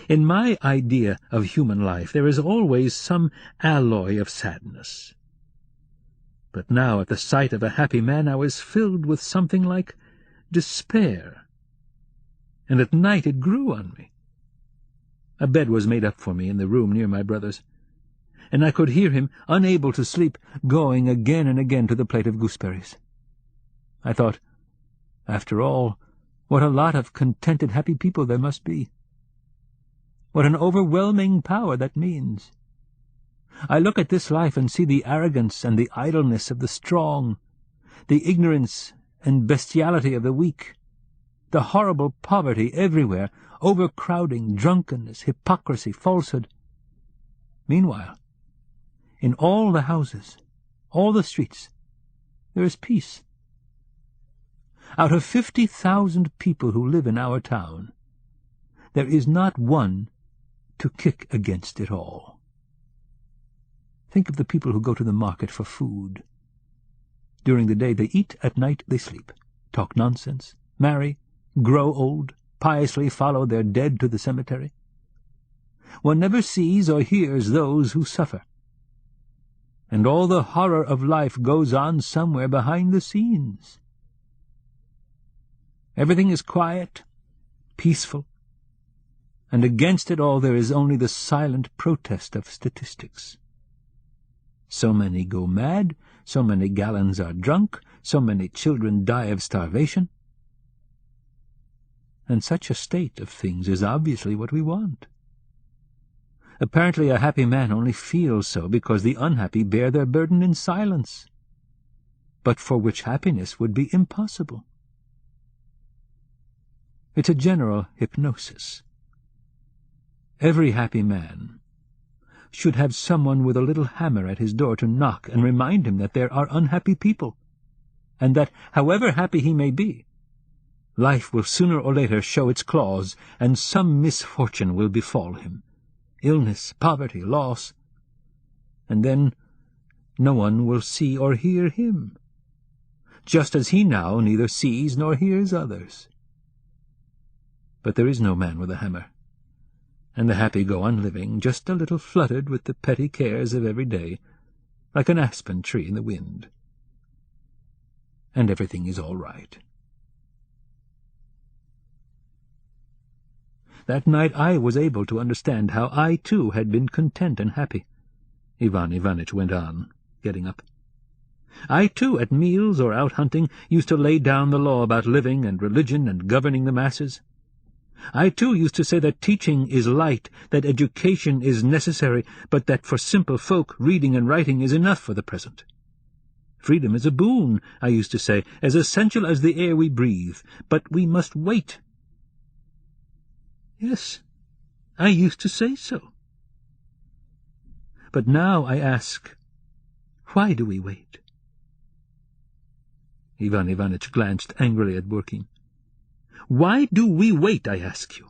In my idea of human life there is always some alloy of sadness. But now, at the sight of a happy man, I was filled with something like despair, and at night it grew on me. A bed was made up for me in the room near my brother's, and I could hear him, unable to sleep, going again and again to the plate of gooseberries. I thought, after all, what a lot of contented, happy people there must be. What an overwhelming power that means. I look at this life and see the arrogance and the idleness of the strong, the ignorance and bestiality of the weak, the horrible poverty everywhere, overcrowding, drunkenness, hypocrisy, falsehood. Meanwhile, in all the houses, all the streets, there is peace. Out of 50,000 people who live in our town, there is not one to kick against it all. Think of the people who go to the market for food. During the day they eat, at night they sleep, talk nonsense, marry, grow old, piously follow their dead to the cemetery. One never sees or hears those who suffer. And all the horror of life goes on somewhere behind the scenes. Everything is quiet, peaceful, and against it all there is only the silent protest of statistics. So many go mad, so many gallons are drunk, so many children die of starvation. and such a state of things is obviously what we want. Apparently a happy man only feels so because the unhappy bear their burden in silence, but for which happiness would be impossible. It's a general hypnosis. Every happy man should have someone with a little hammer at his door to knock and remind him that there are unhappy people, and that, however happy he may be, life will sooner or later show its claws, and some misfortune will befall him. Illness, poverty, loss, and then no one will see or hear him, just as he now neither sees nor hears others. But there is no man with a hammer, and the happy go on living, just a little fluttered with the petty cares of every day, like an aspen tree in the wind. And everything is all right. That night I was able to understand how I too had been content and happy. Ivan Ivanitch went on, getting up. I too, at meals or out hunting, used to lay down the law about living and religion and governing the masses. I too used to say that teaching is light, that education is necessary, but that for simple folk reading and writing is enough for the present. Freedom is a boon, I used to say, as essential as the air we breathe, but we must wait. Yes, I used to say so. But now I ask, why do we wait? Ivan Ivanitch glanced angrily at Burkin. Why do we wait, I ask you?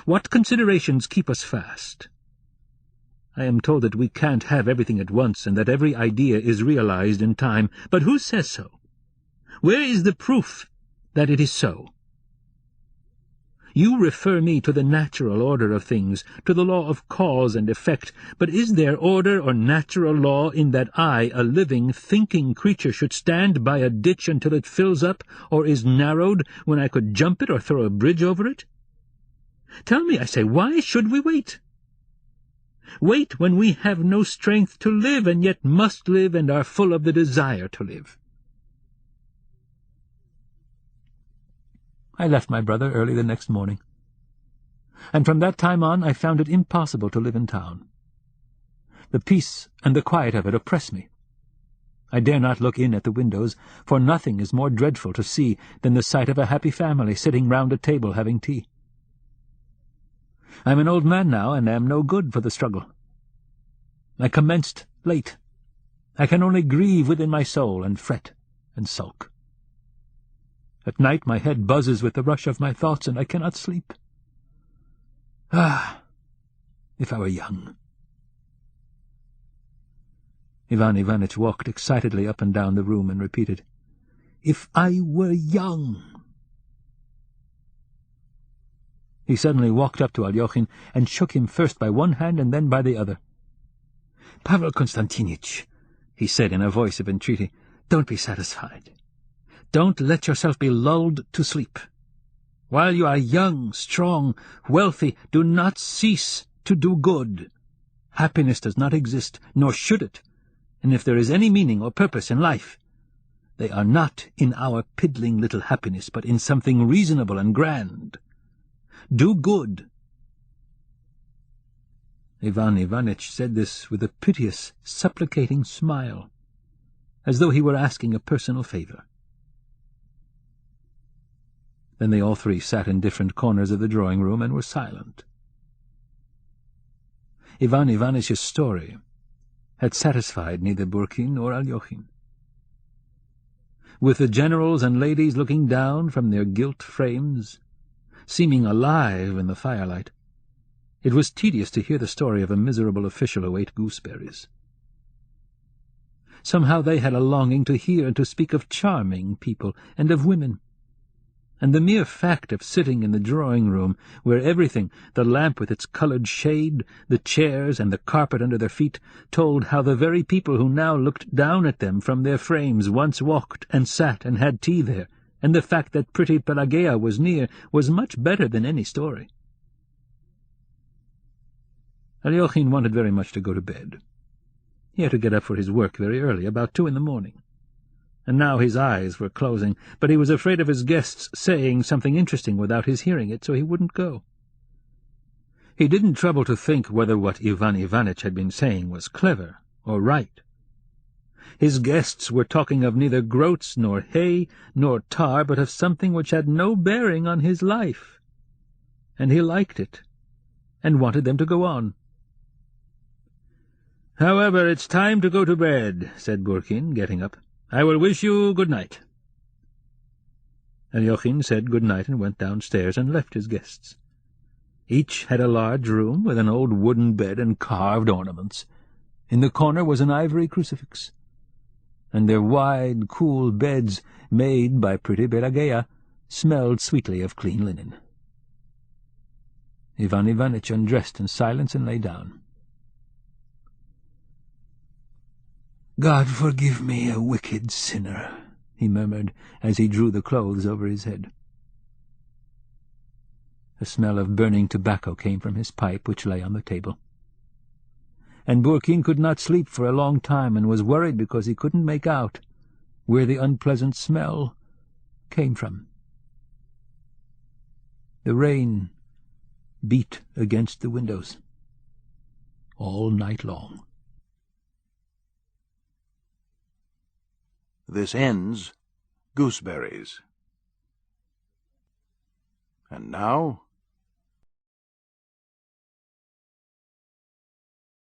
What considerations keep us fast? I am told that we can't have everything at once, and that every idea is realized in time. But who says so? Where is the proof that it is so? You refer me to the natural order of things, to the law of cause and effect, but is there order or natural law in that I, a living, thinking creature, should stand by a ditch until it fills up, or is narrowed, when I could jump it or throw a bridge over it? Tell me, I say, why should we wait? Wait when we have no strength to live, and yet must live and are full of the desire to live. I left my brother early the next morning, and from that time on I found it impossible to live in town. The peace and the quiet of it oppress me. I dare not look in at the windows, for nothing is more dreadful to see than the sight of a happy family sitting round a table having tea. I am an old man now, and am no good for the struggle. I commenced late. I can only grieve within my soul, and fret, and sulk. At night my head buzzes with the rush of my thoughts, and I cannot sleep. Ah, if I were young! Ivan Ivanitch walked excitedly up and down the room and repeated, "If I were young!" He suddenly walked up to Alyoshin and shook him first by one hand and then by the other. "Pavel Konstantinitch," he said in a voice of entreaty, "don't be satisfied. Don't let yourself be lulled to sleep. While you are young, strong, wealthy, do not cease to do good. Happiness does not exist, nor should it, and if there is any meaning or purpose in life, they are not in our piddling little happiness, but in something reasonable and grand. Do good." Ivan Ivanitch said this with a piteous, supplicating smile, as though he were asking a personal favor. Then they all three sat in different corners of the drawing-room and were silent. Ivan Ivanitch's story had satisfied neither Burkin nor Alyoshin. With the generals and ladies looking down from their gilt frames, seeming alive in the firelight, it was tedious to hear the story of a miserable official who ate gooseberries. Somehow they had a longing to hear and to speak of charming people and of women, and the mere fact of sitting in the drawing-room, where everything, the lamp with its coloured shade, the chairs and the carpet under their feet, told how the very people who now looked down at them from their frames once walked and sat and had tea there, and the fact that pretty Pelageya was near was much better than any story. Alyoshin wanted very much to go to bed. He had to get up for his work very early, about 2 in the morning. and now his eyes were closing, but he was afraid of his guests saying something interesting without his hearing it, so he wouldn't go. He didn't trouble to think whether what Ivan Ivanitch had been saying was clever or right. His guests were talking of neither groats nor hay nor tar, but of something which had no bearing on his life, and he liked it, and wanted them to go on. "However, it's time to go to bed," said Burkin, getting up. "I will wish you good night." Alyoshin said good night and went downstairs and left his guests. Each had a large room with an old wooden bed and carved ornaments. In the corner was an ivory crucifix, and their wide, cool beds, made by pretty Pelageya, smelled sweetly of clean linen. Ivan Ivanitch undressed in silence and lay down. "God forgive me, a wicked sinner," he murmured as he drew the clothes over his head. A smell of burning tobacco came from his pipe, which lay on the table. And Burkin could not sleep for a long time, and was worried because he couldn't make out where the unpleasant smell came from. The rain beat against the windows all night long. This ends Gooseberries. And now,